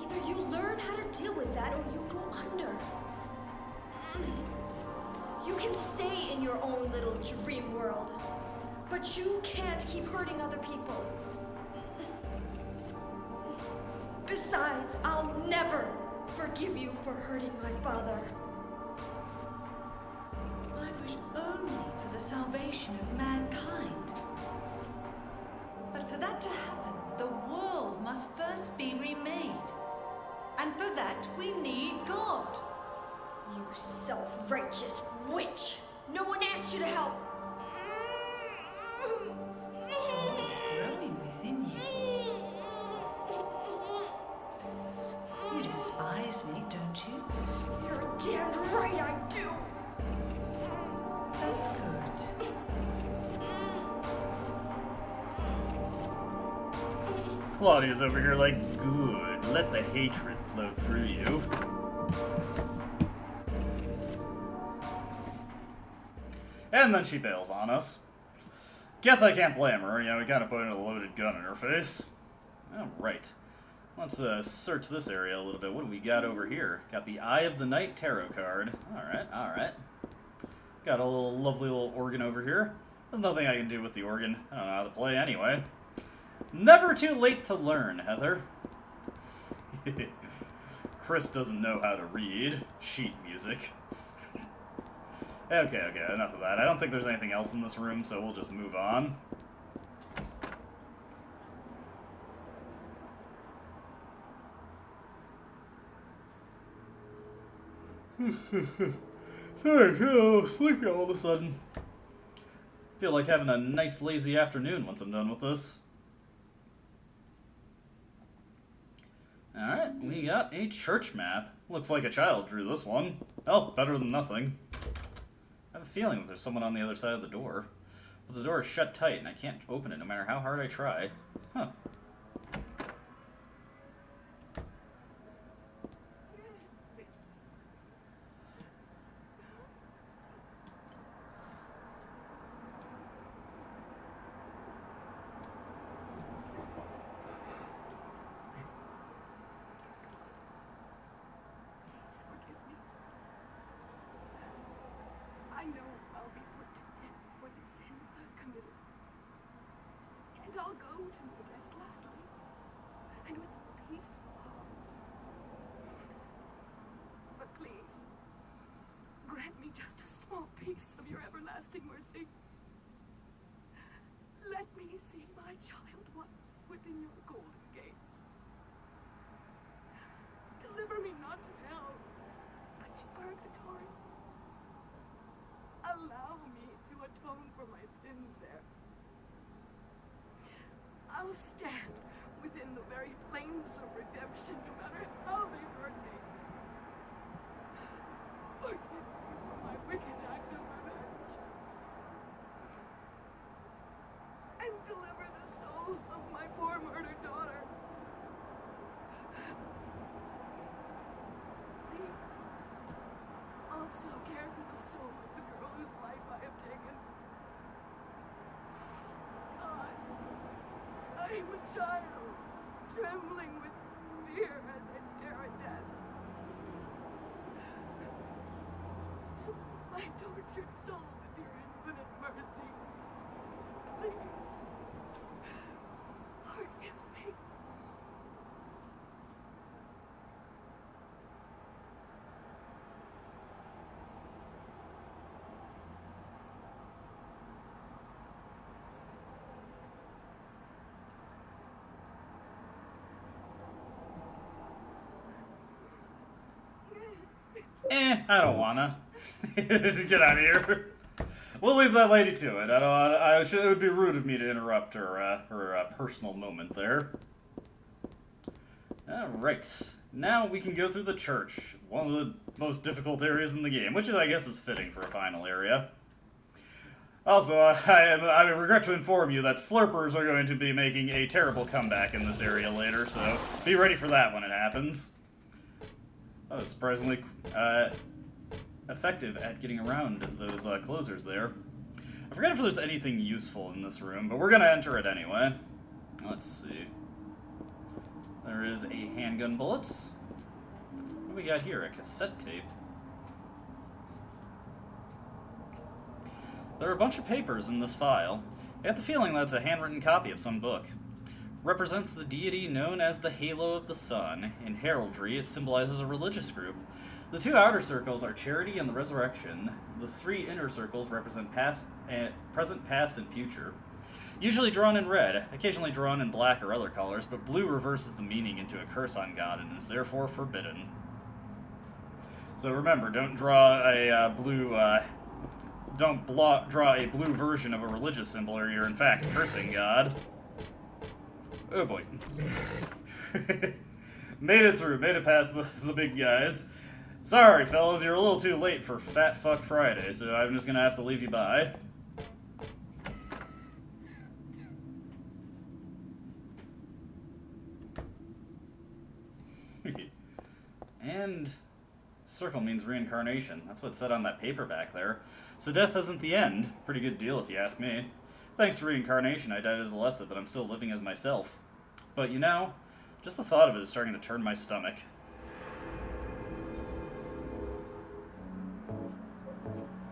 Either you learn how to deal with that or you go under. You can stay in your own little dream world, but you can't keep hurting other people. Besides, I'll never forgive you for hurting my father. I wish only for the salvation of mankind. But for that to happen, the world must first be remade. And for that, we need God. You self-righteous witch! No one asked you to help! What's growing within you? You despise me, don't you? You're damned right I Claudia's over here like, good, let the hatred flow through you. And then she bails on us. Guess I can't blame her, you know, we kind of put a loaded gun in her face. Alright. Let's search this area a little bit. What do we got over here? Got the Eye of the Night tarot card. Alright, alright. Got a lovely little organ over here. There's nothing I can do with the organ. I don't know how to play anyway. Never too late to learn, Heather. Chris doesn't know how to read sheet music. Okay, enough of that. I don't think there's anything else in this room, so we'll just move on. Sorry, I feel a little sleepy all of a sudden. Feel like having a nice lazy afternoon once I'm done with this. Alright, we got a church map. Looks like a child drew this one. Oh, better than nothing. I have a feeling that there's someone on the other side of the door. But the door is shut tight and I can't open it no matter how hard I try. Huh. Please forgive me. I know I'll be put to death for the sins I've committed. And I'll go to my death gladly and with a peaceful heart. But please, grant me just a small piece of your everlasting mercy. Let me see my child once within your golden gates. Deliver me not to hell, but to purgatory. Allow me to atone for my sins there. I'll stand within the very flames of redemption, no matter how they hurt me. Forgive me for my wicked act of revenge. And deliver the soul of my poor murdered daughter. Please, also care for the soul of the girl whose life I have taken. God, I am a child, trembling with fear as I stare at death. Soothe my tortured soul with your infinite mercy. Please, forgive me. I don't wanna. Just get out of here. We'll leave that lady to it. It would be rude of me to interrupt her personal moment there. Alright. Now we can go through the church. One of the most difficult areas in the game, which I guess is fitting for a final area. Also, I regret to inform you that Slurpers are going to be making a terrible comeback in this area later, so be ready for that when it happens. That was surprisingly effective at getting around those closers there. I forget if there's anything useful in this room, but we're going to enter it anyway. Let's see. There is a handgun bullets. What do we got here? A cassette tape. There are a bunch of papers in this file. I get the feeling that's a handwritten copy of some book. Represents the deity known as the Halo of the Sun. In heraldry, it symbolizes a religious group. The two outer circles are charity and the resurrection. The three inner circles represent present, past, and future. Usually drawn in red, occasionally drawn in black or other colors, but blue reverses the meaning into a curse on God and is therefore forbidden. So remember, don't draw a draw a blue version of a religious symbol, or you're in fact cursing God. Oh boy. Made it through, made it past the big guys. Sorry, fellas, you're a little too late for Fat Fuck Friday, so I'm just gonna have to leave you by. And circle means reincarnation. That's what it said on that paper back there. So death isn't the end. Pretty good deal if you ask me. Thanks to reincarnation, I died as Alessa, but I'm still living as myself. But you know, just the thought of it is starting to turn my stomach.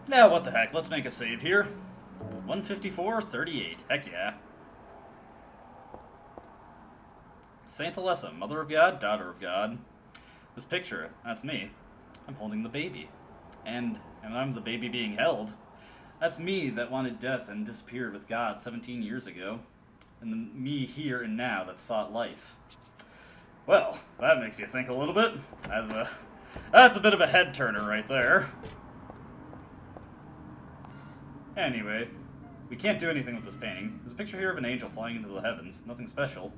Now, what the heck, let's make a save here. 154:38, heck yeah. Saint Alessa, Mother of God, Daughter of God. This picture, that's me. I'm holding the baby. And I'm the baby being held. That's me that wanted death and disappeared with God 17 years ago. And the me here and now that sought life. Well, that makes you think a little bit. That's a bit of a head turner right there. Anyway, we can't do anything with this painting. There's a picture here of an angel flying into the heavens. Nothing special.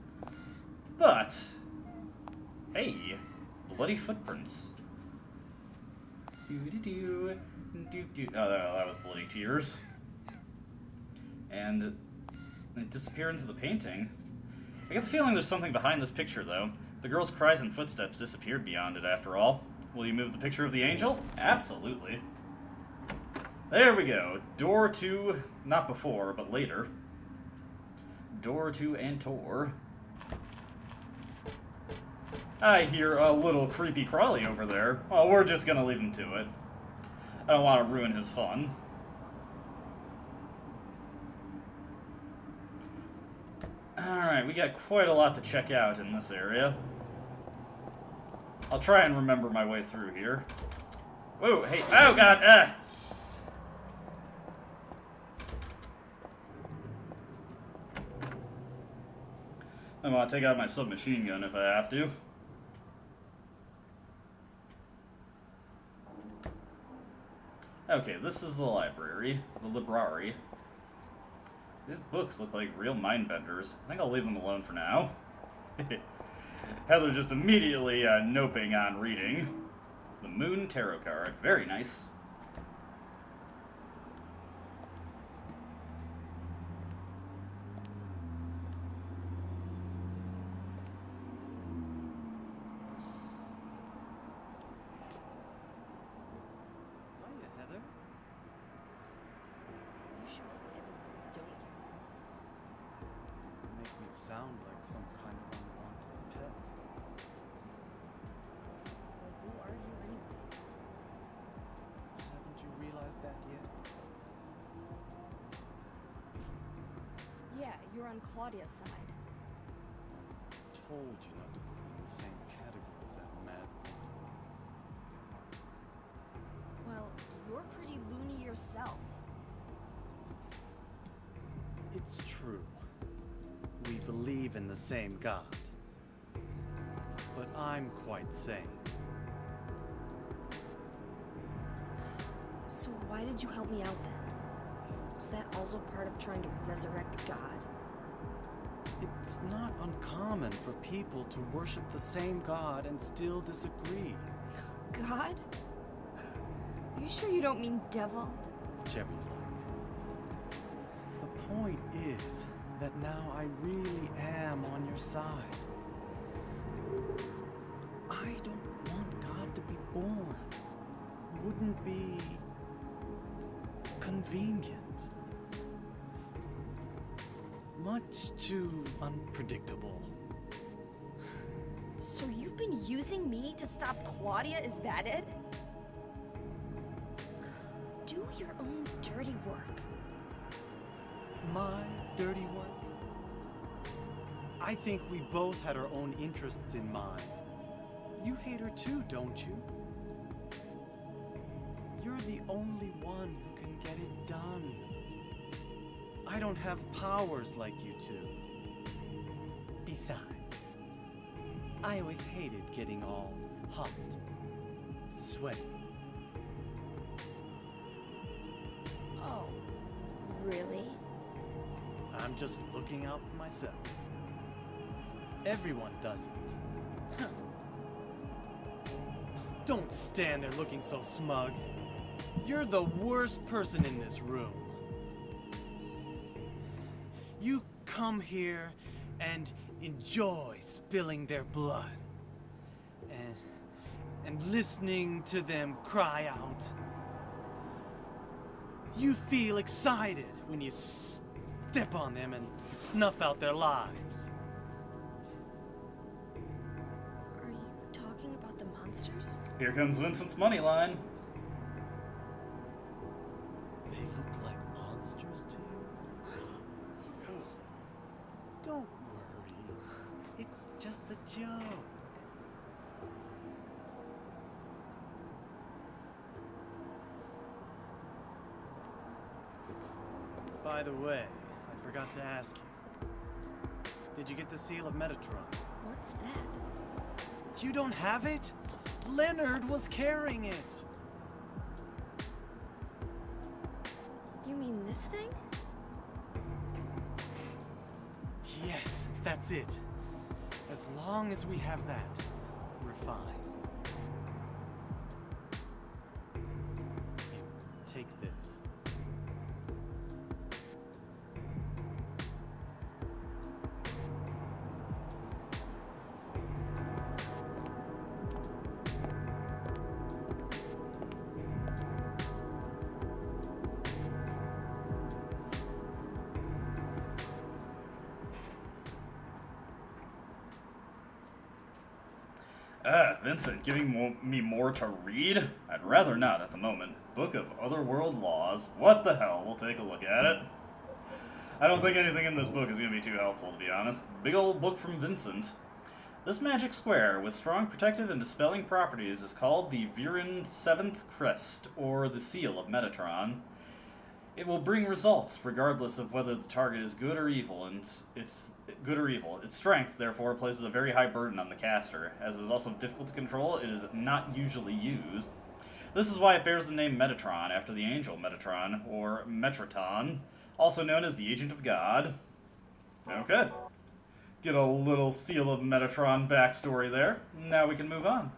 But, hey, bloody footprints. Oh, that was bloody tears. And it disappeared into the painting. I get the feeling there's something behind this picture, though. The girl's cries and footsteps disappeared beyond it, after all. Will you move the picture of the angel? Absolutely. There we go. Door to, not before, but later. Door to Antor. I hear a little creepy crawly over there. Well, we're just gonna leave him to it. I don't want to ruin his fun. Alright, we got quite a lot to check out in this area. I'll try and remember my way through here. Whoa, hey, oh god, I'm gonna take out my submachine gun if I have to. Okay, this is the library. The library. These books look like real mind benders. I think I'll leave them alone for now. Heather just immediately noping on reading. The Moon Tarot card. Very nice. Hiya, Heather. You show up everywhere, don't you? You make me sound like some kind of unwanted pest. Well, who are you anyway? Haven't you realized that yet? Yeah, you're on Claudia's side. Told you not to put me in the same category as that mad woman. Well, you're pretty loony yourself. It's true. We believe in the same God. But I'm quite sane. So why did you help me out then? Was that also part of trying to resurrect God? It's not uncommon for people to worship the same God and still disagree. God? Are you sure you don't mean devil? Whichever you like. The point is that now I really am on your side. I don't want God to be born. Wouldn't be convenient. Much too unpredictable. So you've been using me to stop Claudia, is that it? Do your own dirty work. My dirty work? I think we both had our own interests in mind. You hate her too, don't you? You're the only one who can get it done. I don't have powers like you two. Besides, I always hated getting all hot, sweaty. Oh, really? I'm just looking out for myself. Everyone does it. Huh. Don't stand there looking so smug. You're the worst person in this room. You come here and enjoy spilling their blood. and listening to them cry out. You feel excited when you step on them and snuff out their lives. Are you talking about the monsters? Here comes Vincent's money line. They look like monsters to you? Don't worry. It's just a joke. By the way, I forgot to ask you. Did you get the seal of Metatron? What's that? You don't have it? Leonard was carrying it. You mean this thing? Yes, that's it. As long as we have that, we're fine. Here, take this. Vincent, giving me more to read? I'd rather not at the moment. Book of Otherworld Laws. What the hell? We'll take a look at it. I don't think anything in this book is going to be too helpful, to be honest. Big old book from Vincent. This magic square, with strong protective and dispelling properties, is called the Viren 7th Crest, or the Seal of Metatron. It will bring results, regardless of whether the target is good or evil, and its good or evil. Its strength, therefore, places a very high burden on the caster. As it is also difficult to control, it is not usually used. This is why it bears the name Metatron, after the angel Metatron, or Metraton, also known as the Agent of God. Okay. Get a little Seal of Metatron backstory there. Now we can move on.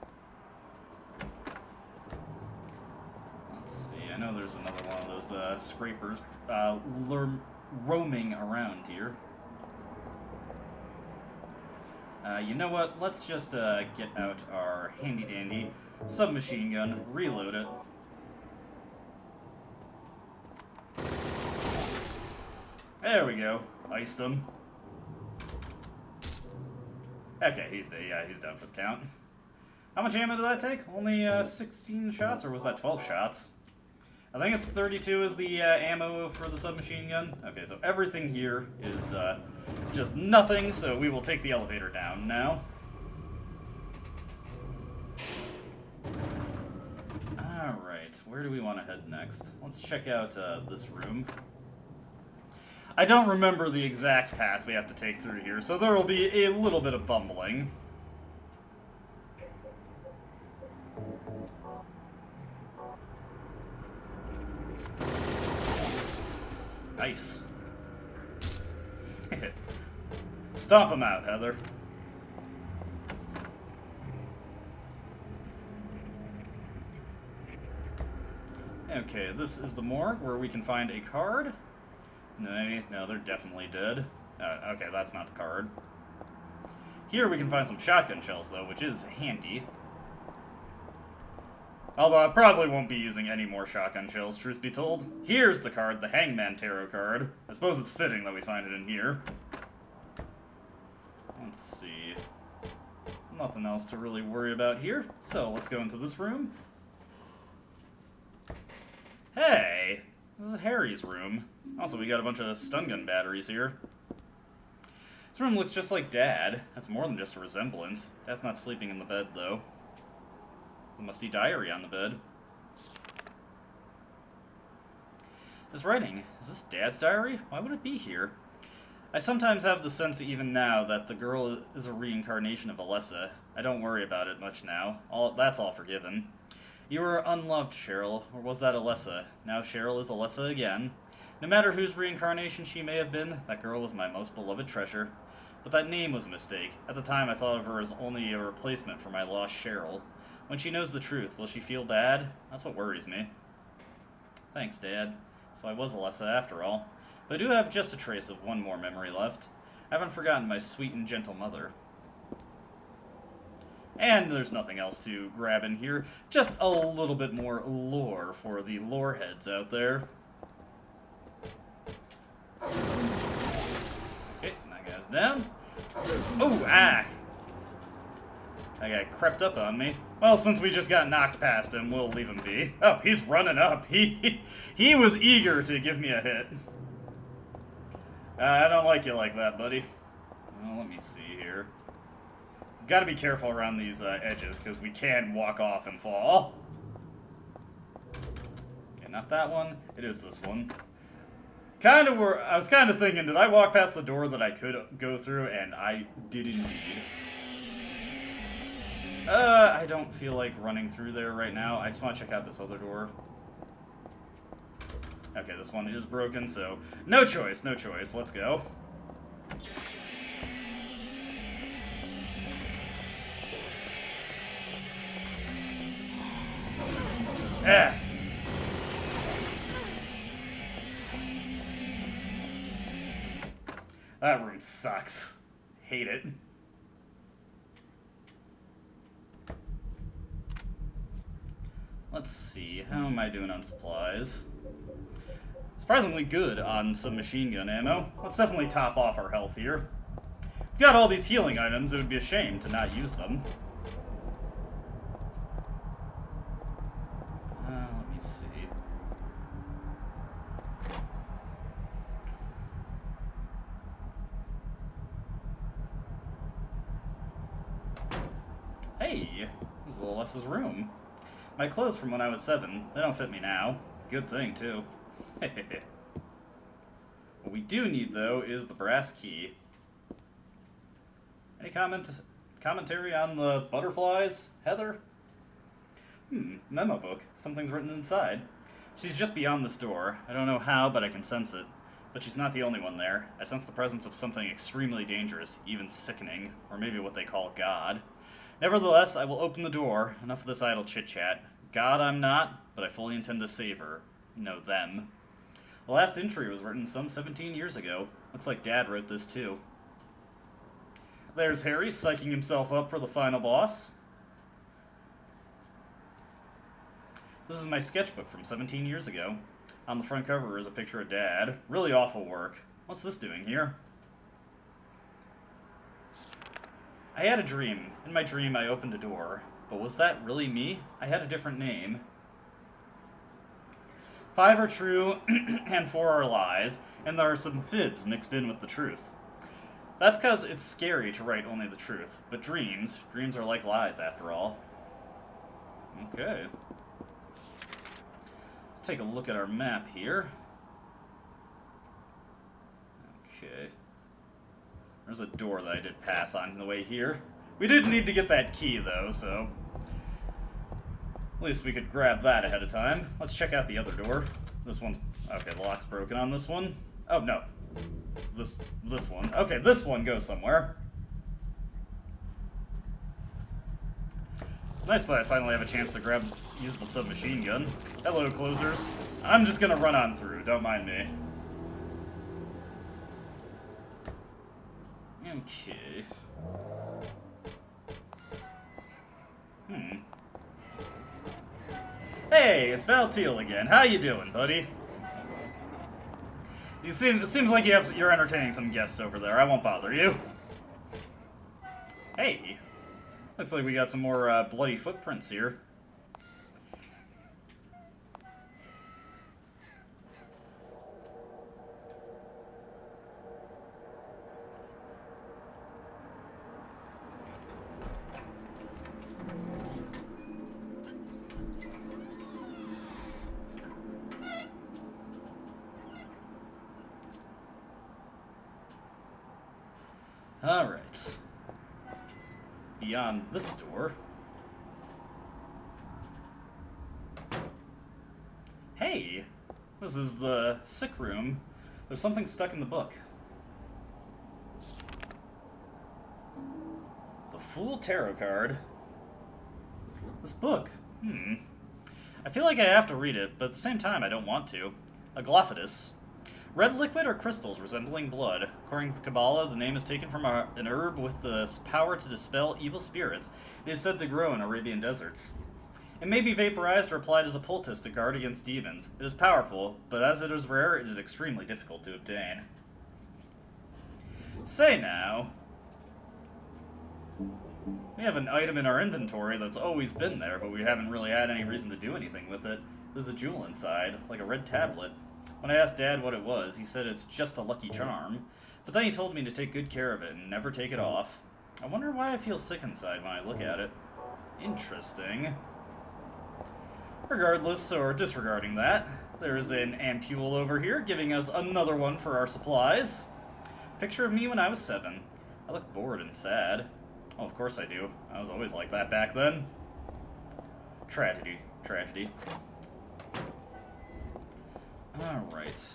Let's see, I know there's another one of those scrapers roaming around here. You know what? Let's just get out our handy-dandy submachine gun, reload it. There we go. Iced him. Okay, he's done for the count. How much ammo did that take? Only 16 shots, or was that 12 shots? I think it's 32 is the ammo for the submachine gun. Okay, so everything here is just nothing, so we will take the elevator down now. Alright, where do we want to head next? Let's check out this room. I don't remember the exact path we have to take through here, so there will be a little bit of bumbling. Nice. Stomp him out, Heather. Okay, this is the morgue where we can find a card. No, they're definitely dead. Okay, that's not the card. Here we can find some shotgun shells, though, which is handy. Although I probably won't be using any more shotgun shells, truth be told. Here's the card, the Hangman Tarot card. I suppose it's fitting that we find it in here. Let's see. Nothing else to really worry about here, so let's go into this room. Hey! This is Harry's room. Also, we got a bunch of stun gun batteries here. This room looks just like Dad. That's more than just a resemblance. Dad's not sleeping in the bed, though. The musty diary on the bed. This writing, is this Dad's diary? Why would it be here? I sometimes have the sense even now that the girl is a reincarnation of Alessa. I don't worry about it much now. That's all forgiven. You were unloved, Cheryl, or was that Alessa? Now Cheryl is Alessa again. No matter whose reincarnation she may have been, that girl was my most beloved treasure. But that name was a mistake. At the time I thought of her as only a replacement for my lost Cheryl. When she knows the truth, will she feel bad? That's what worries me. Thanks, Dad. So I was Alessa after all. But I do have just a trace of one more memory left. I haven't forgotten my sweet and gentle mother. And there's nothing else to grab in here. Just a little bit more lore for the lore heads out there. Okay, that guy's down. Oh, ah! That guy crept up on me. Well, since we just got knocked past him, we'll leave him be. Oh, he's running up. He was eager to give me a hit. I don't like you like that, buddy. Well, let me see here. Got to be careful around these edges, because we can walk off and fall. Okay, not that one. It is this one. I was kind of thinking, did I walk past the door that I could go through? And I did indeed. I don't feel like running through there right now. I just want to check out this other door. Okay, this one is broken, so no choice, no choice. Let's go. Ah. That room sucks. Hate it. Let's see, how am I doing on supplies? Surprisingly good on some machine gun ammo. Let's definitely top off our health here. We've got all these healing items, it would be a shame to not use them. Let me see. Hey, this is Alessa's room. My clothes from when I was 7, they don't fit me now. Good thing, too. What we do need, though, is the brass key. Any commentary on the butterflies, Heather? Memo book. Something's written inside. She's just beyond this door. I don't know how, but I can sense it. But she's not the only one there. I sense the presence of something extremely dangerous, even sickening, or maybe what they call God. Nevertheless, I will open the door. Enough of this idle chit-chat. God I'm not, but I fully intend to save her. No, them. The last entry was written some 17 years ago. Looks like Dad wrote this too. There's Harry psyching himself up for the final boss. This is my sketchbook from 17 years ago. On the front cover is a picture of Dad. Really awful work. What's this doing here? I had a dream. In my dream, I opened a door. But was that really me? I had a different name. 5 are true, and 4 are lies, and there are some fibs mixed in with the truth. That's because it's scary to write only the truth. But dreams are like lies, after all. Okay. Let's take a look at our map here. Okay. There's a door that I did pass on the way here. We did need to get that key, though, so at least we could grab that ahead of time. Let's check out the other door. This one's... okay, the lock's broken on this one. Oh, no. This one. Okay, this one goes somewhere. Nice that I finally have a chance to use the submachine gun. Hello, closers. I'm just gonna run on through, don't mind me. Okay. Hey, it's Valtiel again. How you doing, buddy? It seems like you're entertaining some guests over there. I won't bother you. Hey. Looks like we got some more bloody footprints here. Alright. Beyond this door. Hey! This is the sick room. There's something stuck in the book. The Fool Tarot card. This book. I feel like I have to read it, but at the same time I don't want to. Aglaophatus. Red liquid or crystals resembling blood. According to Kabbalah, the name is taken from an herb with the power to dispel evil spirits. It is said to grow in Arabian deserts. It may be vaporized or applied as a poultice to guard against demons. It is powerful, but as it is rare, it is extremely difficult to obtain. Say now, we have an item in our inventory that's always been there, but we haven't really had any reason to do anything with it. There's a jewel inside, like a red tablet. When I asked Dad what it was, he said it's just a lucky charm. But then he told me to take good care of it and never take it off. I wonder why I feel sick inside when I look at it. Interesting. Regardless, or disregarding that, there is an ampule over here, giving us another one for our supplies. Picture of me when I was 7. I look bored and sad. Oh, of course I do. I was always like that back then. Tragedy. Tragedy. Alright.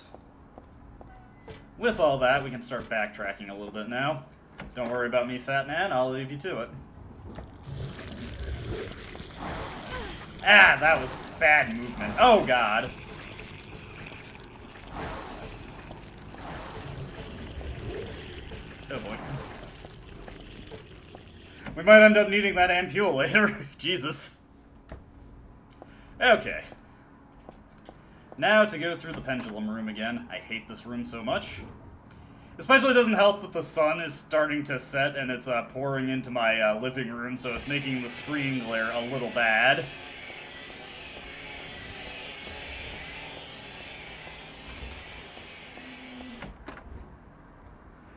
With all that, we can start backtracking a little bit now. Don't worry about me, fat man. I'll leave you to it. Ah, that was bad movement. Oh, God. Oh, boy. We might end up needing that ampule later. Jesus. Okay. Now to go through the pendulum room again. I hate this room so much. Especially doesn't help that the sun is starting to set and it's pouring into my living room, so it's making the screen glare a little bad.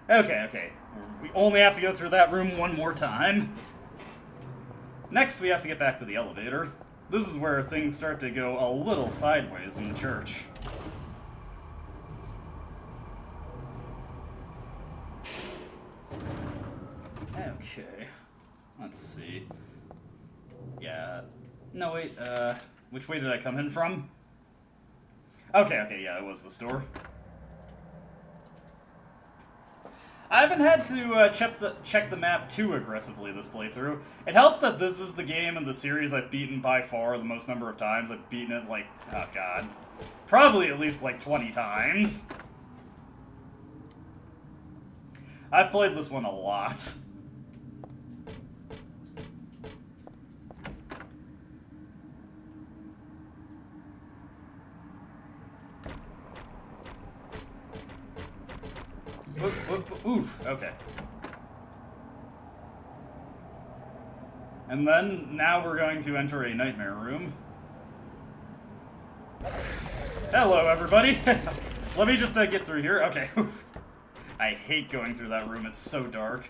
Okay. We only have to go through that room one more time. Next, we have to get back to the elevator. This is where things start to go a little sideways in the church. Okay. Let's see. Yeah. No, wait, which way did I come in from? Okay, yeah, it was this door. I haven't had to check the map too aggressively this playthrough. It helps that this is the game in the series I've beaten by far the most number of times. I've beaten it like, oh god, probably at least like 20 times. I've played this one a lot. Oof, okay. And then, now we're going to enter a nightmare room. Hello, everybody! Let me just get through here. Okay. I hate going through that room, it's so dark.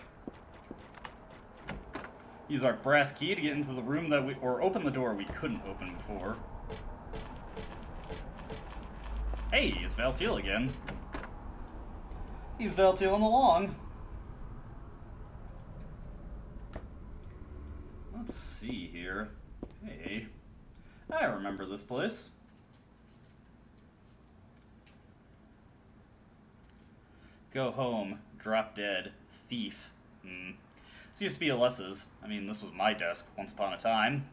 Use our brass key to get into the room that or open the door we couldn't open before. Hey, it's Valtiel again. He's Valtieling along. Let's see here. Hey. I remember this place. Go home. Drop dead. Thief. This used to be Alessa's. I mean, this was my desk once upon a time.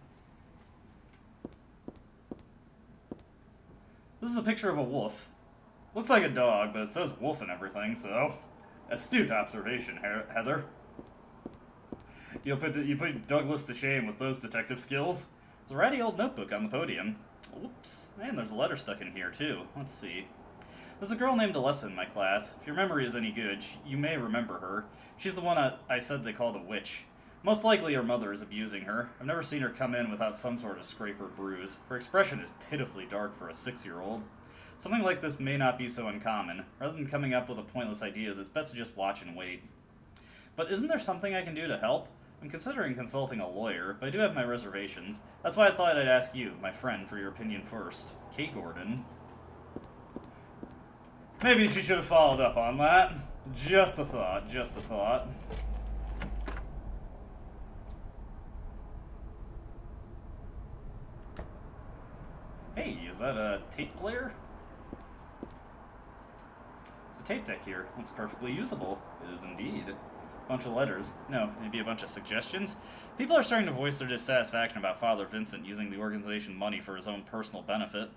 This is a picture of a wolf. Looks like a dog, but it says wolf and everything, so... Astute observation, Heather. You put Douglas to shame with those detective skills. There's a ratty old notebook on the podium. Oops. And there's a letter stuck in here, too. Let's see. There's a girl named Alessa in my class. If your memory is any good, you may remember her. She's the one I said they called a witch. Most likely her mother is abusing her. I've never seen her come in without some sort of scrape or bruise. Her expression is pitifully dark for a 6-year-old. Something like this may not be so uncommon. Rather than coming up with pointless ideas, it's best to just watch and wait. But isn't there something I can do to help? I'm considering consulting a lawyer, but I do have my reservations. That's why I thought I'd ask you, my friend, for your opinion first. Kay Gordon. Maybe she should have followed up on that. Just a thought, just a thought. Hey, is that a tape player? There's a tape deck here. Looks perfectly usable. It is indeed. Bunch of letters. No, maybe a bunch of suggestions. People are starting to voice their dissatisfaction about Father Vincent using the organization money for his own personal benefit.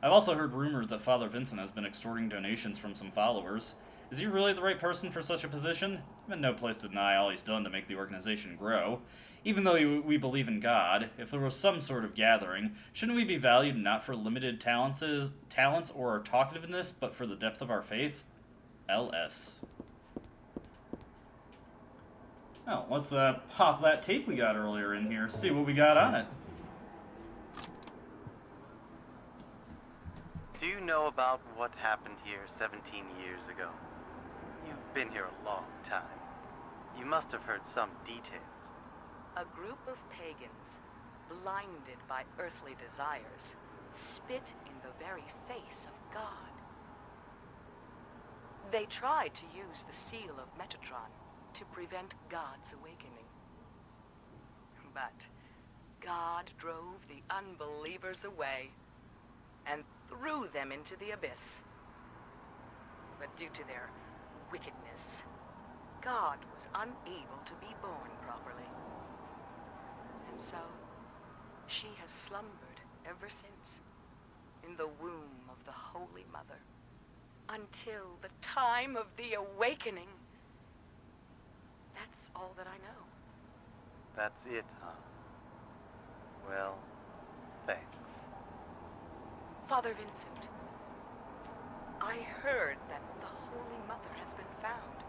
I've also heard rumors that Father Vincent has been extorting donations from some followers. Is he really the right person for such a position? I'm in no place to deny all he's done to make the organization grow. Even though we believe in God, if there was some sort of gathering, shouldn't we be valued not for limited talents or our talkativeness, but for the depth of our faith? LS. Oh, let's pop that tape we got earlier in here, see what we got on it. Do you know about what happened here 17 years ago? You've been here a long time. You must have heard some details. A group of pagans, blinded by earthly desires, spit in the very face of God. They tried to use the seal of Metatron to prevent God's awakening. But God drove the unbelievers away and threw them into the abyss. But due to their wickedness, God was unable to be born properly. And so, she has slumbered ever since, in the womb of the Holy Mother, until the time of the awakening. That's all that I know. That's it, huh? Well, thanks. Father Vincent, I heard that the Holy Mother has been found.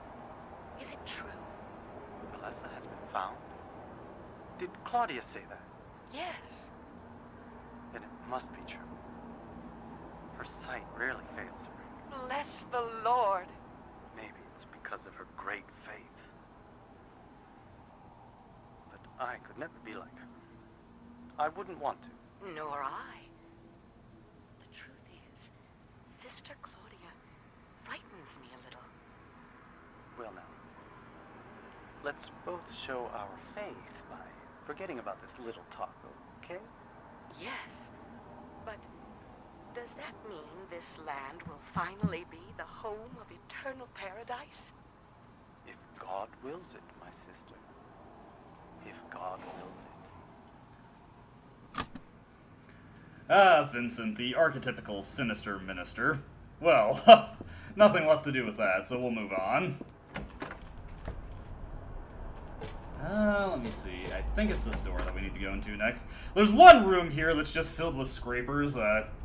Is it true? Melissa has been found? Did Claudia say that? Yes. Then it must be true. Her sight rarely fails her. Bless the Lord. Maybe it's because of her great faith. But I could never be like her. I wouldn't want to. Nor I. The truth is, Sister Claudia frightens me a little. Well now, let's both show our faith by forgetting about this little talk, okay? Yes, but does that mean this land will finally be the home of eternal paradise? If God wills it, my sister. If God wills it. Ah, Vincent, the archetypical sinister minister. Well, nothing left to do with that, so we'll move on. Let me see. I think it's this door that we need to go into next. There's one room here that's just filled with scrapers,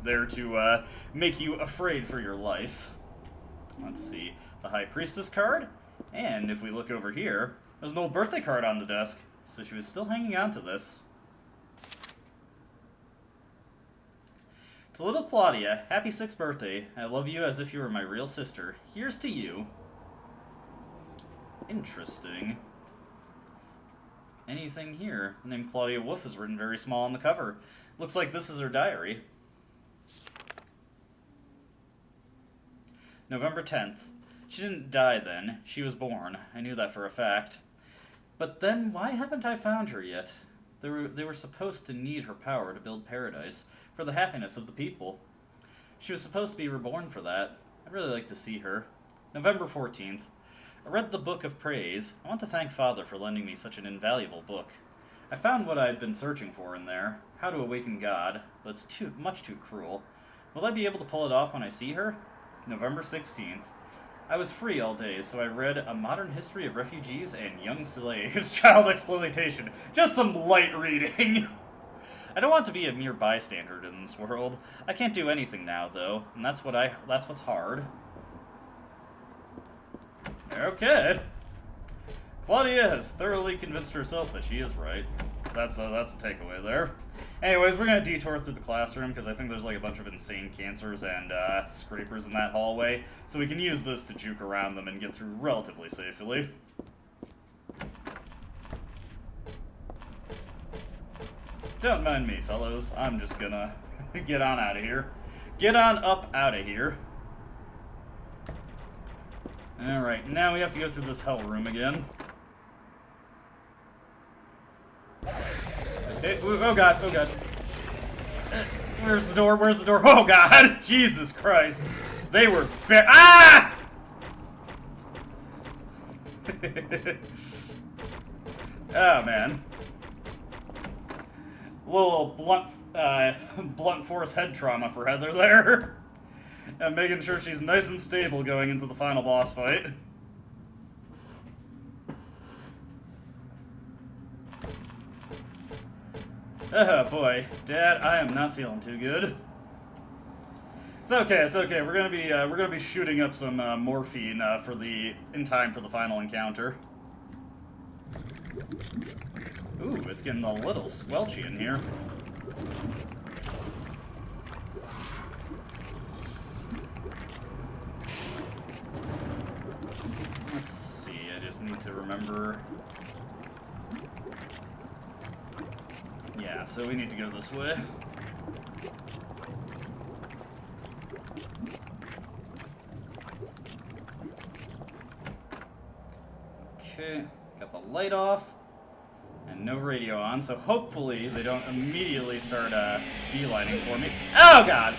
there to make you afraid for your life. Let's see. The High Priestess card. And if we look over here, there's an old birthday card on the desk. So she was still hanging on to this. To little Claudia, happy 6th birthday. I love you as if you were my real sister. Here's to you. Interesting. Anything here? The name Claudia Wolf is written very small on the cover. Looks like this is her diary. November 10th. She didn't die then. She was born. I knew that for a fact. But then, why haven't I found her yet? They were supposed to need her power to build paradise, for the happiness of the people. She was supposed to be reborn for that. I'd really like to see her. November 14th. I read the Book of Praise. I want to thank Father for lending me such an invaluable book. I found what I had been searching for in there, how to awaken God, but it's much too cruel. Will I be able to pull it off when I see her? November 16th. I was free all day, so I read A Modern History of Refugees and Young Slaves, Child Exploitation. Just some light reading. I don't want to be a mere bystander in this world. I can't do anything now, though, and that's what's hard. Okay. Claudia has thoroughly convinced herself that she is right. That's a takeaway there. Anyways, we're gonna detour through the classroom because I think there's like a bunch of insane cancers and scrapers in that hallway, so we can use this to juke around them and get through relatively safely. Don't mind me, fellows. I'm just gonna get on out of here. Get on up out of here. Alright, now we have to go through this hell room again. Okay, oh god, oh god. Where's the door, where's the door? Oh god, Jesus Christ. They were ah! Oh man. Little blunt blunt force head trauma for Heather there. And making sure she's nice and stable going into the final boss fight. Oh boy, Dad, I am not feeling too good. It's okay, it's okay. We're gonna be shooting up some morphine in time for the final encounter. Ooh, it's getting a little squelchy in here. Let's see, I just need to remember. Yeah, so we need to go this way. Okay, got the light off. And no radio on, so hopefully they don't immediately start beelining for me. Oh god!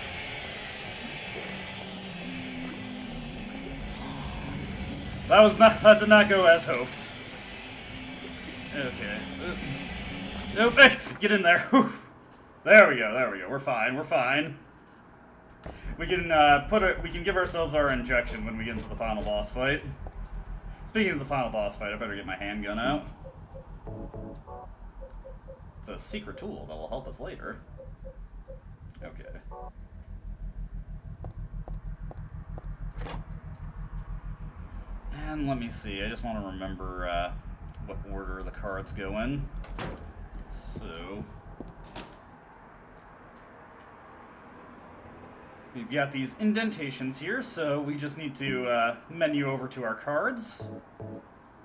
That did not go as hoped. Okay. Nope, get in there. There we go. We're fine. We can give ourselves our injection when we get into the final boss fight. Speaking of the final boss fight, I better get my handgun out. It's a secret tool that will help us later. Okay. And let me see, I just want to remember what order the cards go in. So... we've got these indentations here, so we just need to menu over to our cards.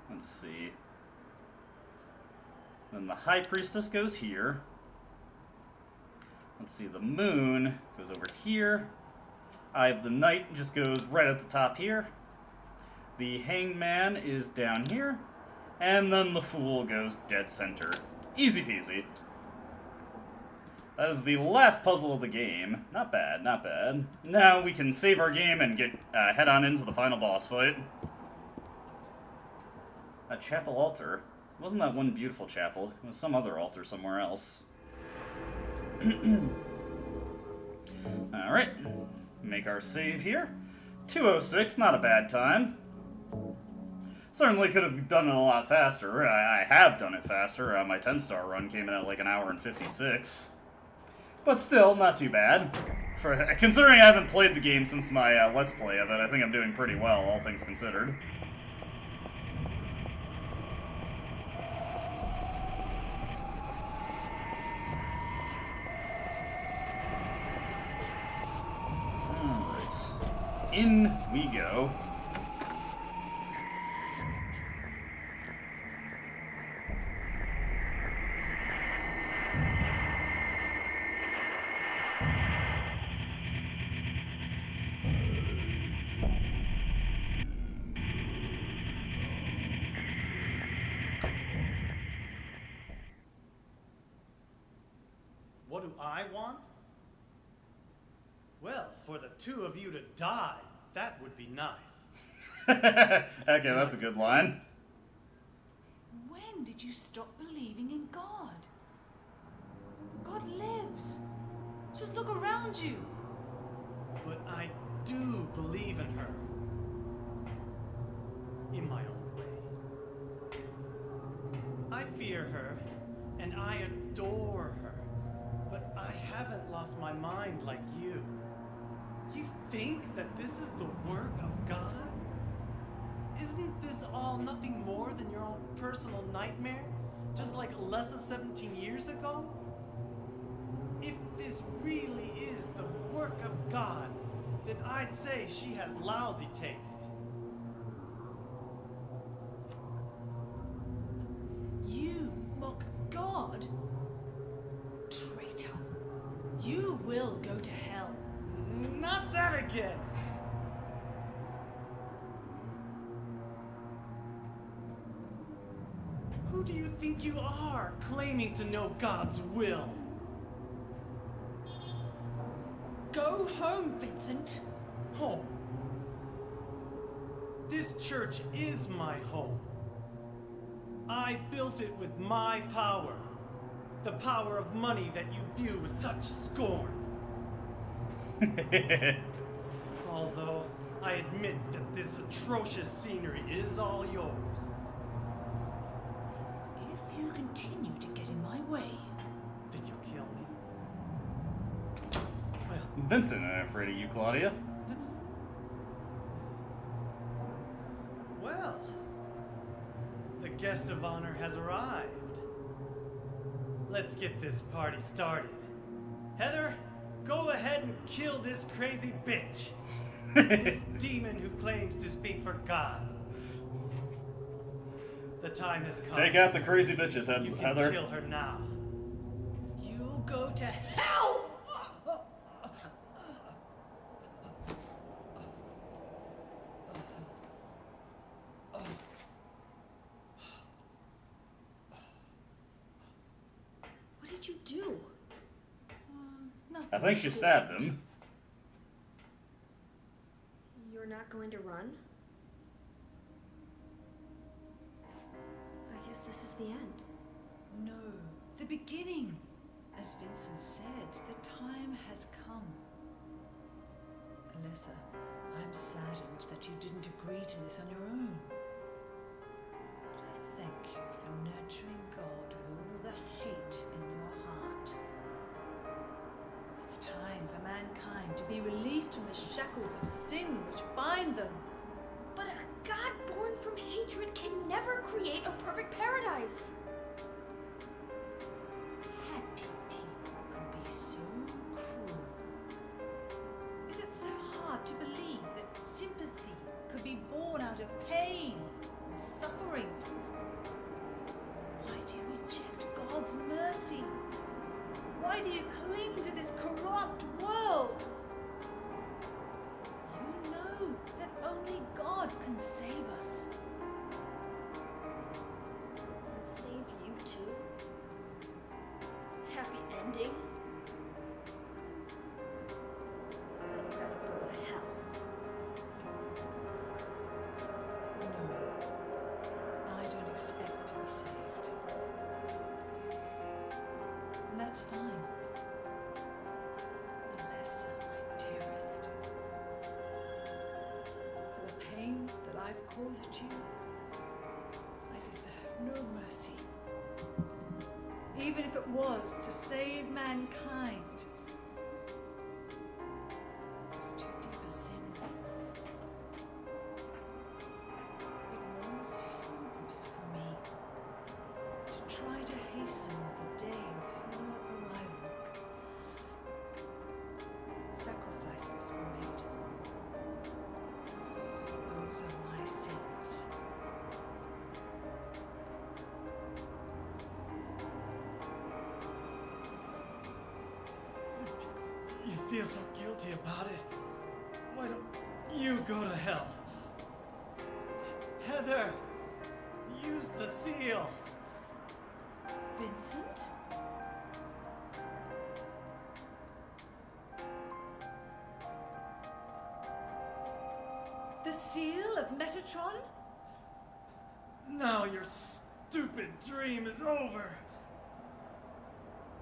Let's see. Then the High Priestess goes here. Let's see, the Moon goes over here. Eye of the Knight just goes right at the top here. The Hangman is down here. And then the Fool goes dead center. Easy peasy. That is the last puzzle of the game. Not bad, not bad. Now we can save our game and get head on into the final boss fight. A chapel altar. It wasn't that one beautiful chapel. It was some other altar somewhere else. Alright. Make our save here. 2:06, not a bad time. Certainly could have done it a lot faster. I have done it faster. My 10-star run came in at like 1 hour and 56. But still, not too bad. Considering I haven't played the game since my Let's Play of it, I think I'm doing pretty well, all things considered. Alright. In we go. What do I want? Well, for the two of you to die, that would be nice. Okay, that's a good line. When did you stop believing in God? God lives. Just look around you. But I do believe in her. In my own way. I fear her, and I adore her. But I haven't lost my mind like you. You think that this is the work of God? Isn't this all nothing more than your own personal nightmare? Just like Alessa 17 years ago? If this really is the work of God, then I'd say she has lousy taste. You mock God? Traitor. You will go to hell. Not that again! Who do you think you are, claiming to know God's will? Go home, Vincent. Home. This church is my home. I built it with my power. the power of money that you view with such scorn. Although I admit that this atrocious scenery is all yours. If you continue to get in my way, Did you kill me? Well, Vincent, I'm afraid of you, Claudia. well, the guest of honor has arrived. Let's get this party started. Heather, go ahead and kill this crazy bitch. This demon who claims to speak for God. The time has come. Take out the crazy bitches, You can Heather. kill her now. you'll go to hell! What did you do? I think she stabbed him. You're not going to run? I guess this is the end. No, the beginning. As Vincent said, the time has come. Alyssa, I'm saddened that you didn't agree to this on your own. But I thank you for nurturing God with all the hate in your heart. It's time for mankind to be released from the shackles of sin which bind them. But a god born from hatred can never create a perfect paradise. Happy people can be so cruel. Is it so hard to believe that sympathy could be born out of pain and suffering? Why do you reject God's mercy? Why do you cling to this corrupt world? You know that only God can save us. And save you too. Happy ending? I'd rather go to hell. No, I don't expect to be saved. And that's fine. Alyssa, my dearest. For the pain that I've caused you, I deserve no mercy. Even if it was to save mankind. It was too deep a sin. It was hubris for me to try to hasten the day of her arrival. Sacrifices were made. Those are my sins. If you feel so guilty about it, why don't you go to hell? Heather, use the seal. Vincent? The seal of Metatron? Now your stupid dream is over.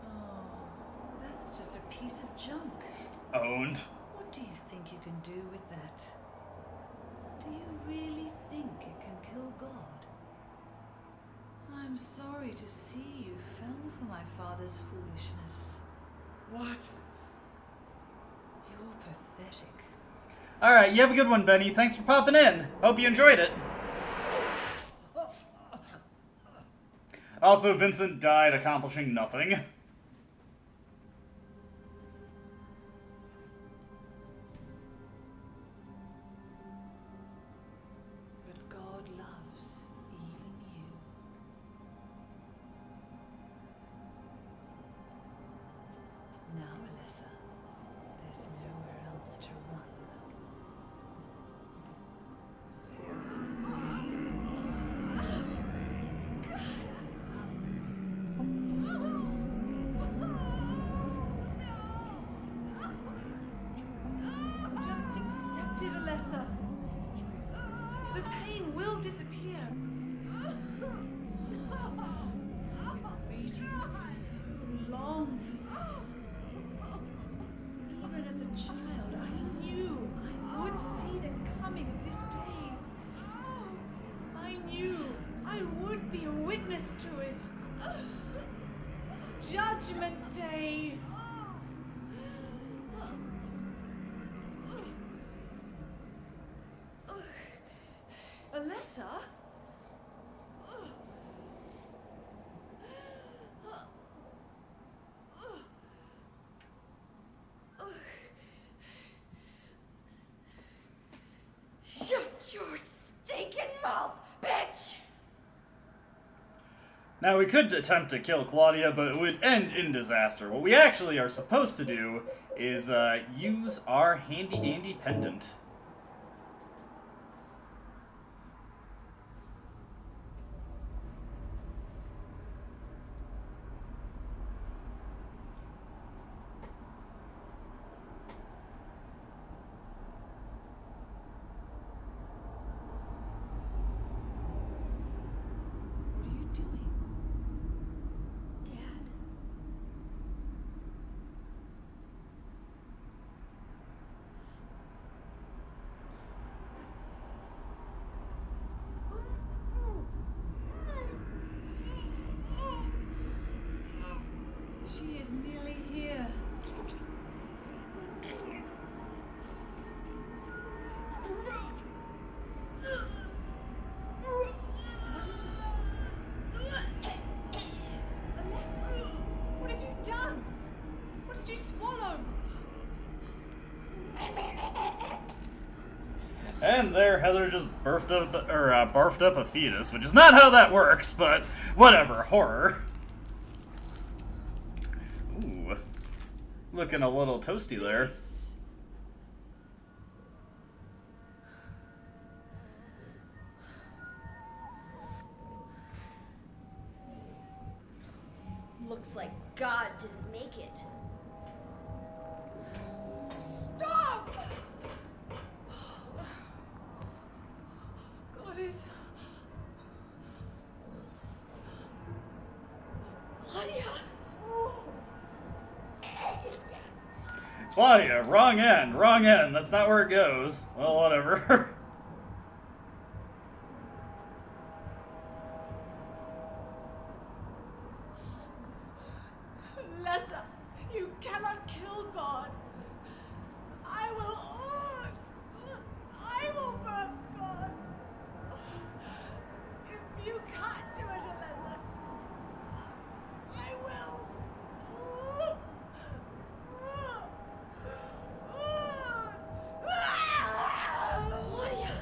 Oh, that's just a piece of junk. Owned. What do you think you can do with that? Do you really think it can kill God? I'm sorry to see you fell for my father's foolishness. What? You're pathetic. Alright, you have a good one, Benny. Thanks for popping in. Hope you enjoyed it. Also, Vincent died accomplishing nothing. But God loves even you. Now, Alyssa, there's nowhere else to run. Just accept it, Alyssa. The pain will disappear. I've been waiting so Even as a child, I knew I would see the coming of this day. I knew I would be a witness to it. Judgment Day. Alessa? Shut your stinking mouth, bitch! Now, we could attempt to kill Claudia, but it would end in disaster. What we actually are supposed to do is use our handy-dandy pendant. What are you doing? Dad. She is nearly here. Alessa, what have you done? What did you swallow? And there, Heather just barfed up a fetus, which is not how that works, but whatever, horror. Ooh, looking a little toasty there. Looks like God didn't make it. Stop! God is... Claudia! Claudia, wrong end, wrong end. That's not where it goes. Well, whatever. Alessa, you cannot kill God. I will birth God. If you can't do it, Alessa, I will. Claudia!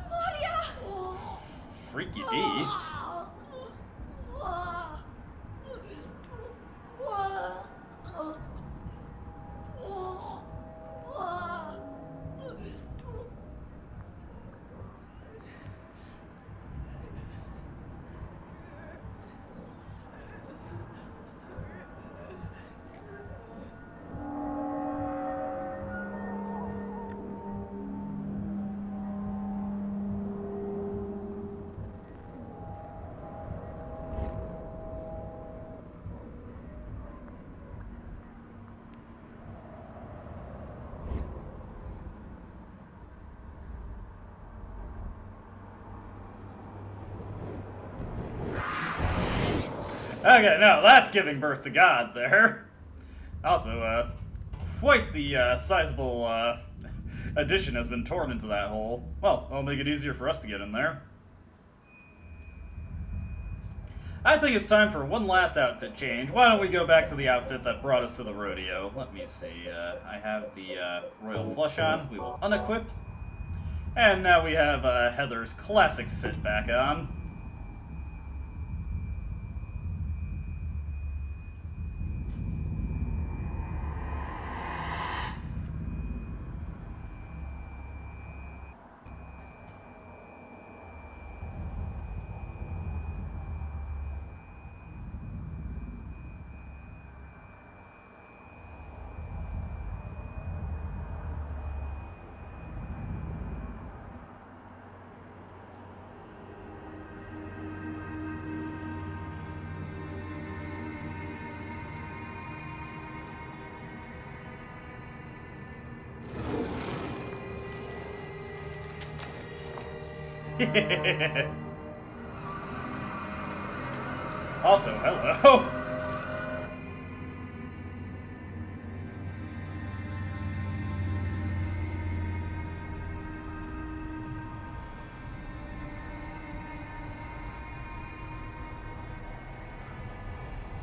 Claudia! Freaky D. Okay, now that's giving birth to God there. Also, quite the sizable addition has been torn into that hole. Well, that'll make it easier for us to get in there. I think it's time for one last outfit change. Why don't we go back to the outfit that brought us to the rodeo? Let me see. I have the royal flush on. We will unequip. And now we have Heather's classic fit back on. Also, hello.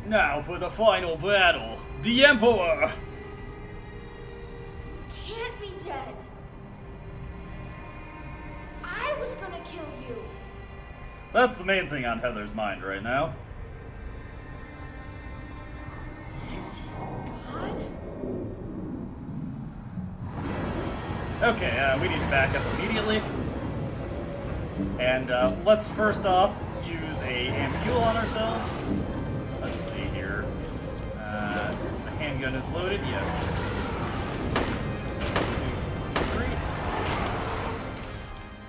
Now for the final battle. The Emperor! Can't be dead. I was gonna kill you. That's the main thing on Heather's mind right now. This is God? Okay, we need to back up immediately. And let's first off use a ampule on ourselves. Let's see here. The handgun is loaded, yes. 2, 3.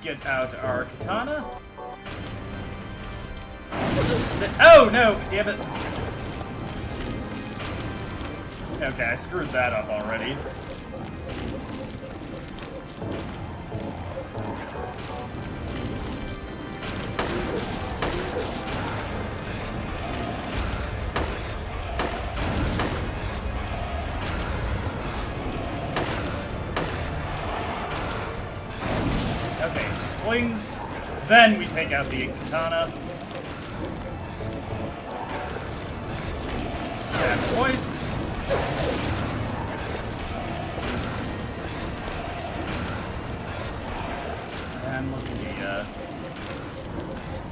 Get out our katana. Oh no! Damn it! Okay, I screwed that up already. Okay, she swings, then we take out the katana. Stab twice. And let's see,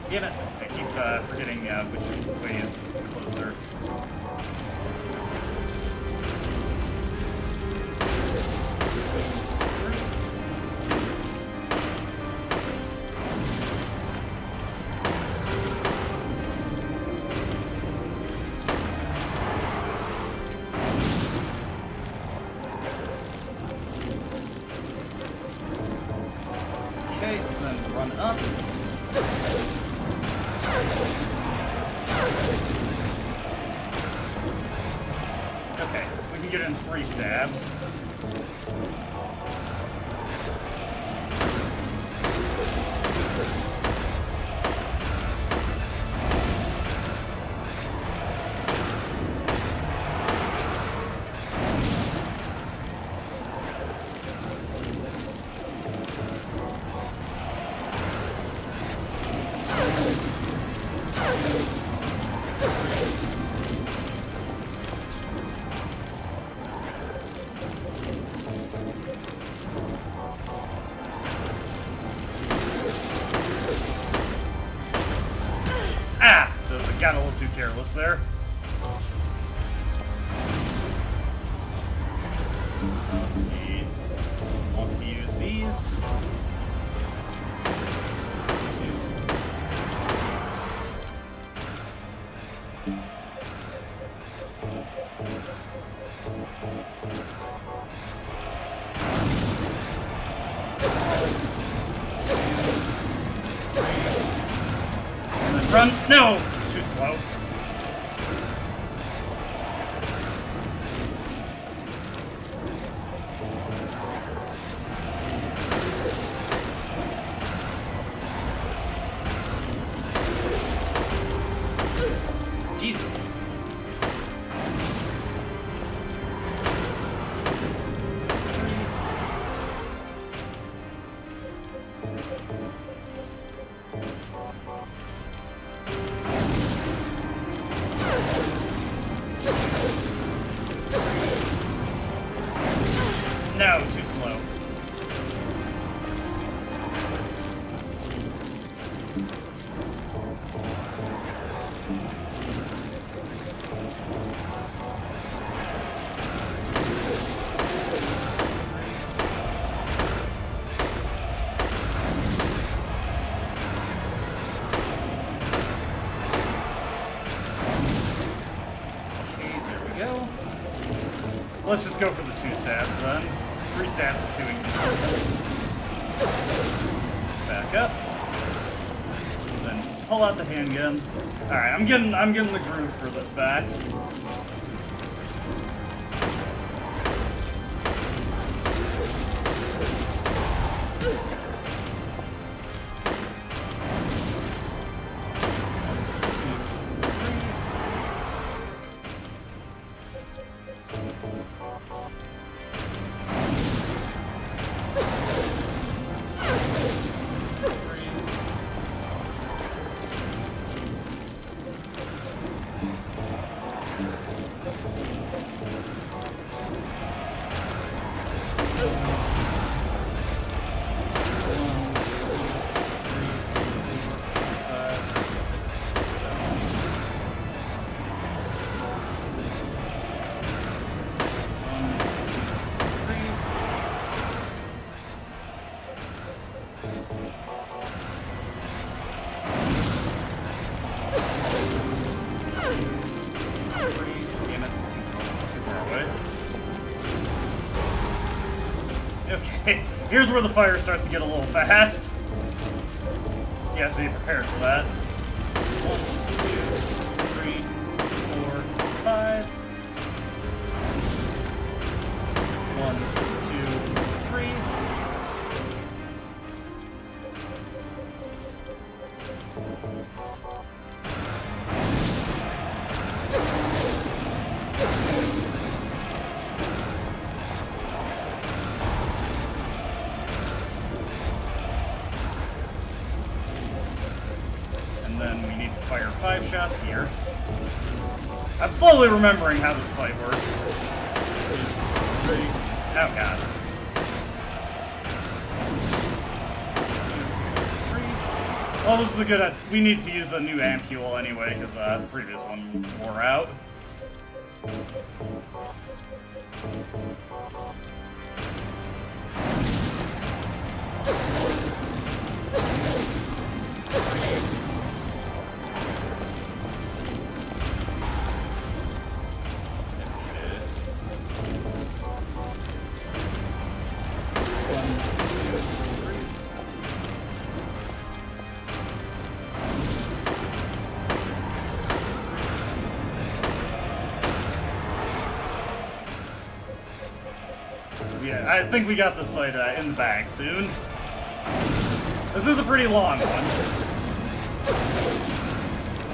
damn it, I keep forgetting which way is closer. Okay, then run up. Okay, we can get in 3 stabs. Got a little too careless there. Let's see. Want to use these. 2, 3. And then run. No! Too slow. Jesus. No, too slow. Okay, there we go. Let's just go for the 2 stabs then. 3 stabs is too inconsistent. Back up. Then pull out the handgun. Alright, I'm getting the groove for this back. Here's where the fire starts to get a little fast. You have to be prepared for that. 1, 2, 3, 4, 5. 1, 2, 3. And then we need to fire 5 shots here. I'm slowly remembering how this fight works. 2, 3. Oh god. 2, 3. Well, this is a good. We need to use a new ampule anyway, because the previous one wore out. Yeah, I think we got this fight in the bag soon. This is a pretty long one.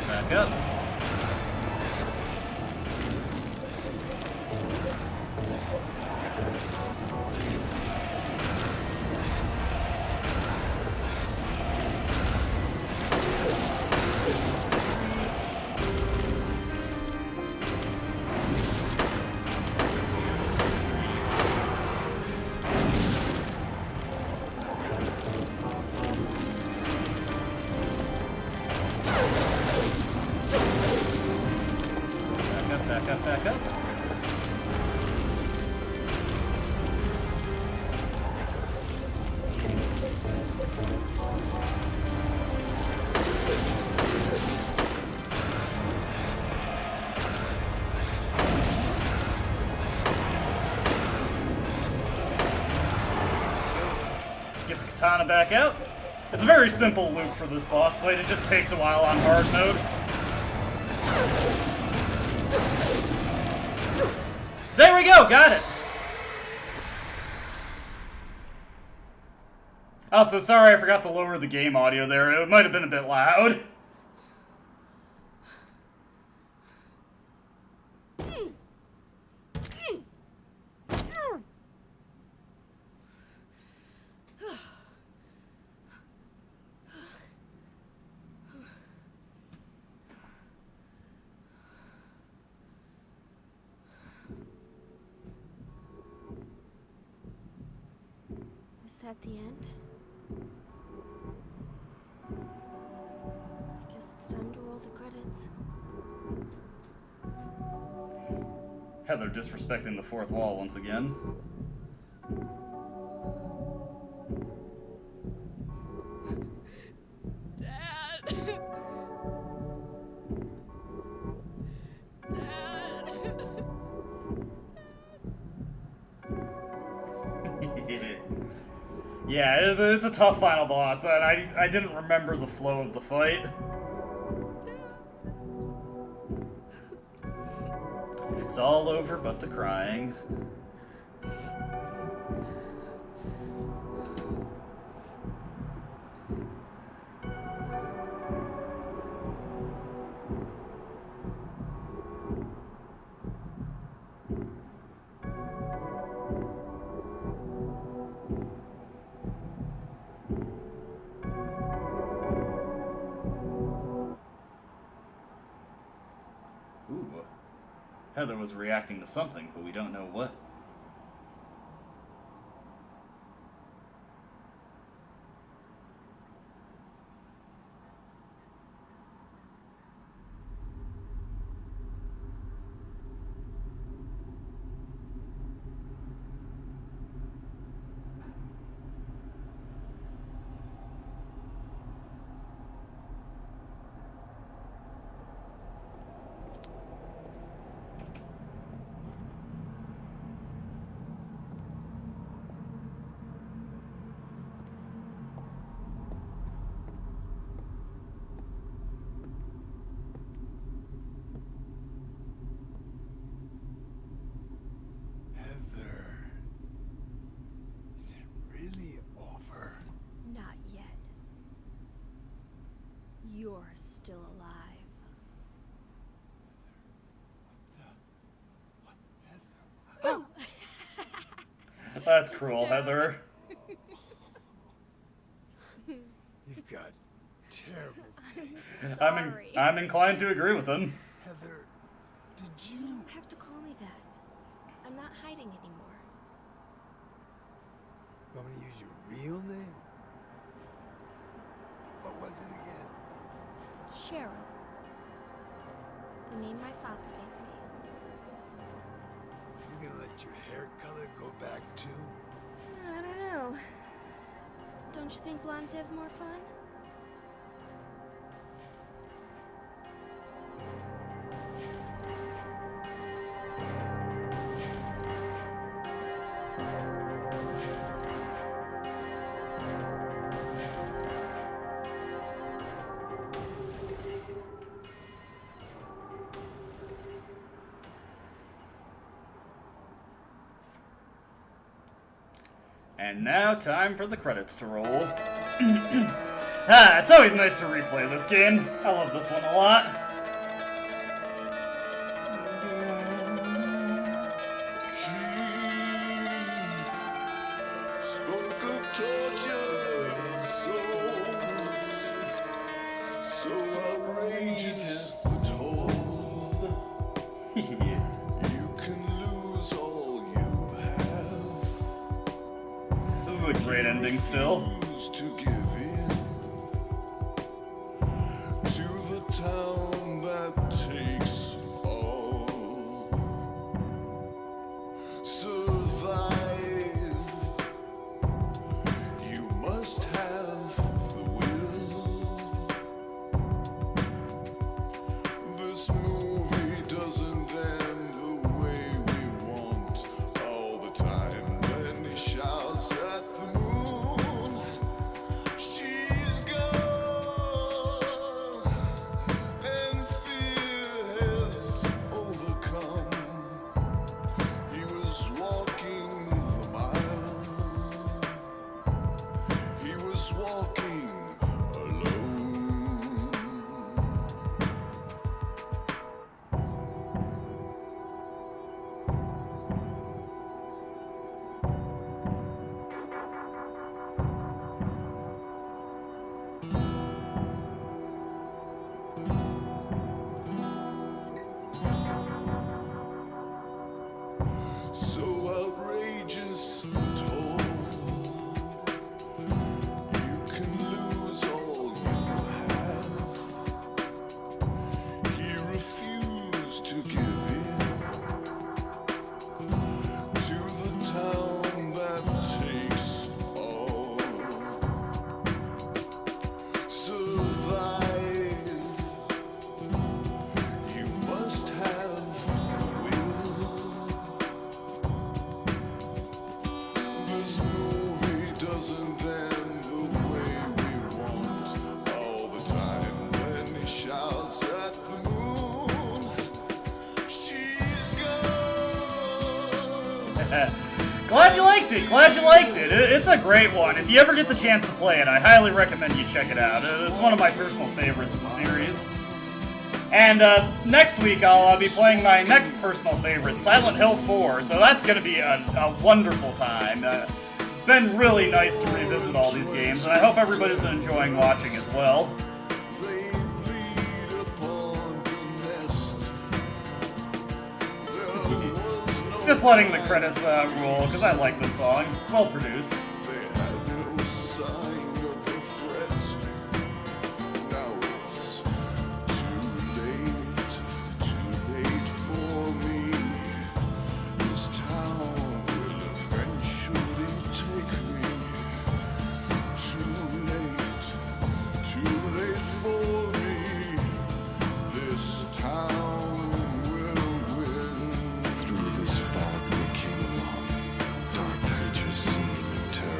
Back up. Back up. Get the katana back out. It's a very simple loop for this boss fight. It just takes a while on hard mode. There we go, got it! Also, sorry I forgot to lower the game audio there. It might have been a bit loud. Is that the end? I guess it's time to roll the credits. Heather disrespecting the fourth wall once again. Dad! Yeah, it's a tough final boss, and I didn't remember the flow of the fight. It's all over but the crying. Ooh. Heather was reacting to something, but we don't know what. you're still alive. Oh! That's cruel, Heather. You've got terrible taste. I'm inclined to agree with him. Heather, did You you... don't have to call me that. I'm not hiding anymore. Want me to use your real name? What was it again? Cheryl. The name my father gave me. You gonna let your hair color go back too? I don't know. Don't you think blondes have more fun? And now, time for the credits to roll. It's always nice to replay this game. I love this one a lot. Spoke of tortured souls, so outrageous the toll. You can lose all you have. This is a great ending still. To give in to the town that takes all. Survive. You must have the will. This movie doesn't end the way we want all the time. When he shouts at the moon, she's gone, and fear has overcome. He was walking the mile. He was walking alone. So outrageous the toll. You can lose all you have. He refused to give in to the town that takes all. Survive. You must have the will. This movie doesn't end the way we want all the time. When he shouts at the moon, she's gone. Glad you liked it. Glad you liked it. It's a great one. If you ever get the chance to play it, I highly recommend you check it out. It's one of my personal favorites of the series. And next week I'll be playing my next personal favorite, Silent Hill 4, so that's going to be a wonderful time. Been really nice to revisit all these games, and I hope everybody's been enjoying watching as well. They beat upon the nest. There was no Just letting the credits roll, because I like this song. Well produced. They had no sign of the threat. Now it's too late for me. This town will eventually take me. Too late for me. This town will win. Through this fog they came along. Dark creatures seem terrible.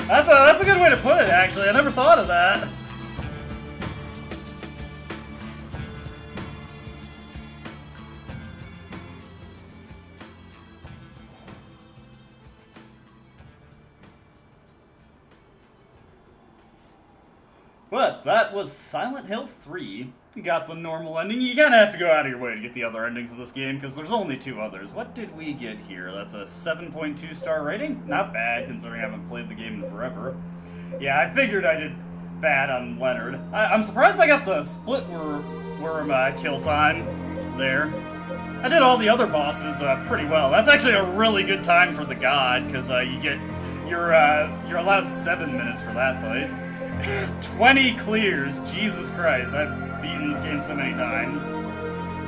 That's a good way to put it, actually. I never thought of that. But that was Silent Hill 3. You got the normal ending. You kind of have to go out of your way to get the other endings of this game, because there's only 2 others. What did we get here? That's a 7.2 star rating? Not bad, considering I haven't played the game in forever. Yeah, I figured I did bad on Leonard. I'm surprised I got the split worm kill time there. I did all the other bosses pretty well. That's actually a really good time for the god, because you're allowed 7 minutes for that fight. 20 clears, Jesus Christ, I've beaten this game so many times.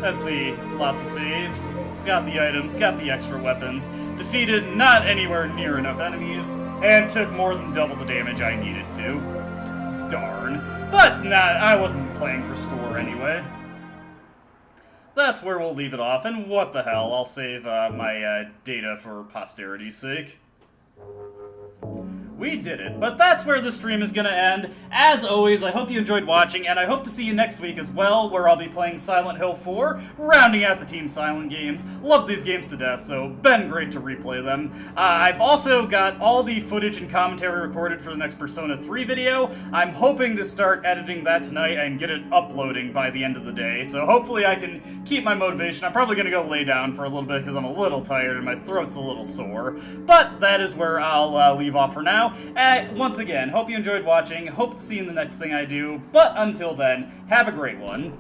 Let's see, lots of saves, got the items, got the extra weapons, defeated not anywhere near enough enemies, and took more than double the damage I needed to. Darn. But nah, I wasn't playing for score anyway. That's where we'll leave it off, and what the hell, I'll save my data for posterity's sake. We did it, but that's where the stream is gonna end. As always, I hope you enjoyed watching, and I hope to see you next week as well, where I'll be playing Silent Hill 4, rounding out the Team Silent games. Love these games to death, so been great to replay them. I've also got all the footage and commentary recorded for the next Persona 3 video. I'm hoping to start editing that tonight and get it uploading by the end of the day, so hopefully I can keep my motivation. I'm probably gonna go lay down for a little bit because I'm a little tired and my throat's a little sore, but that is where I'll leave off for now. Once again, hope you enjoyed watching, hope to see you in the next thing I do, but until then, have a great one.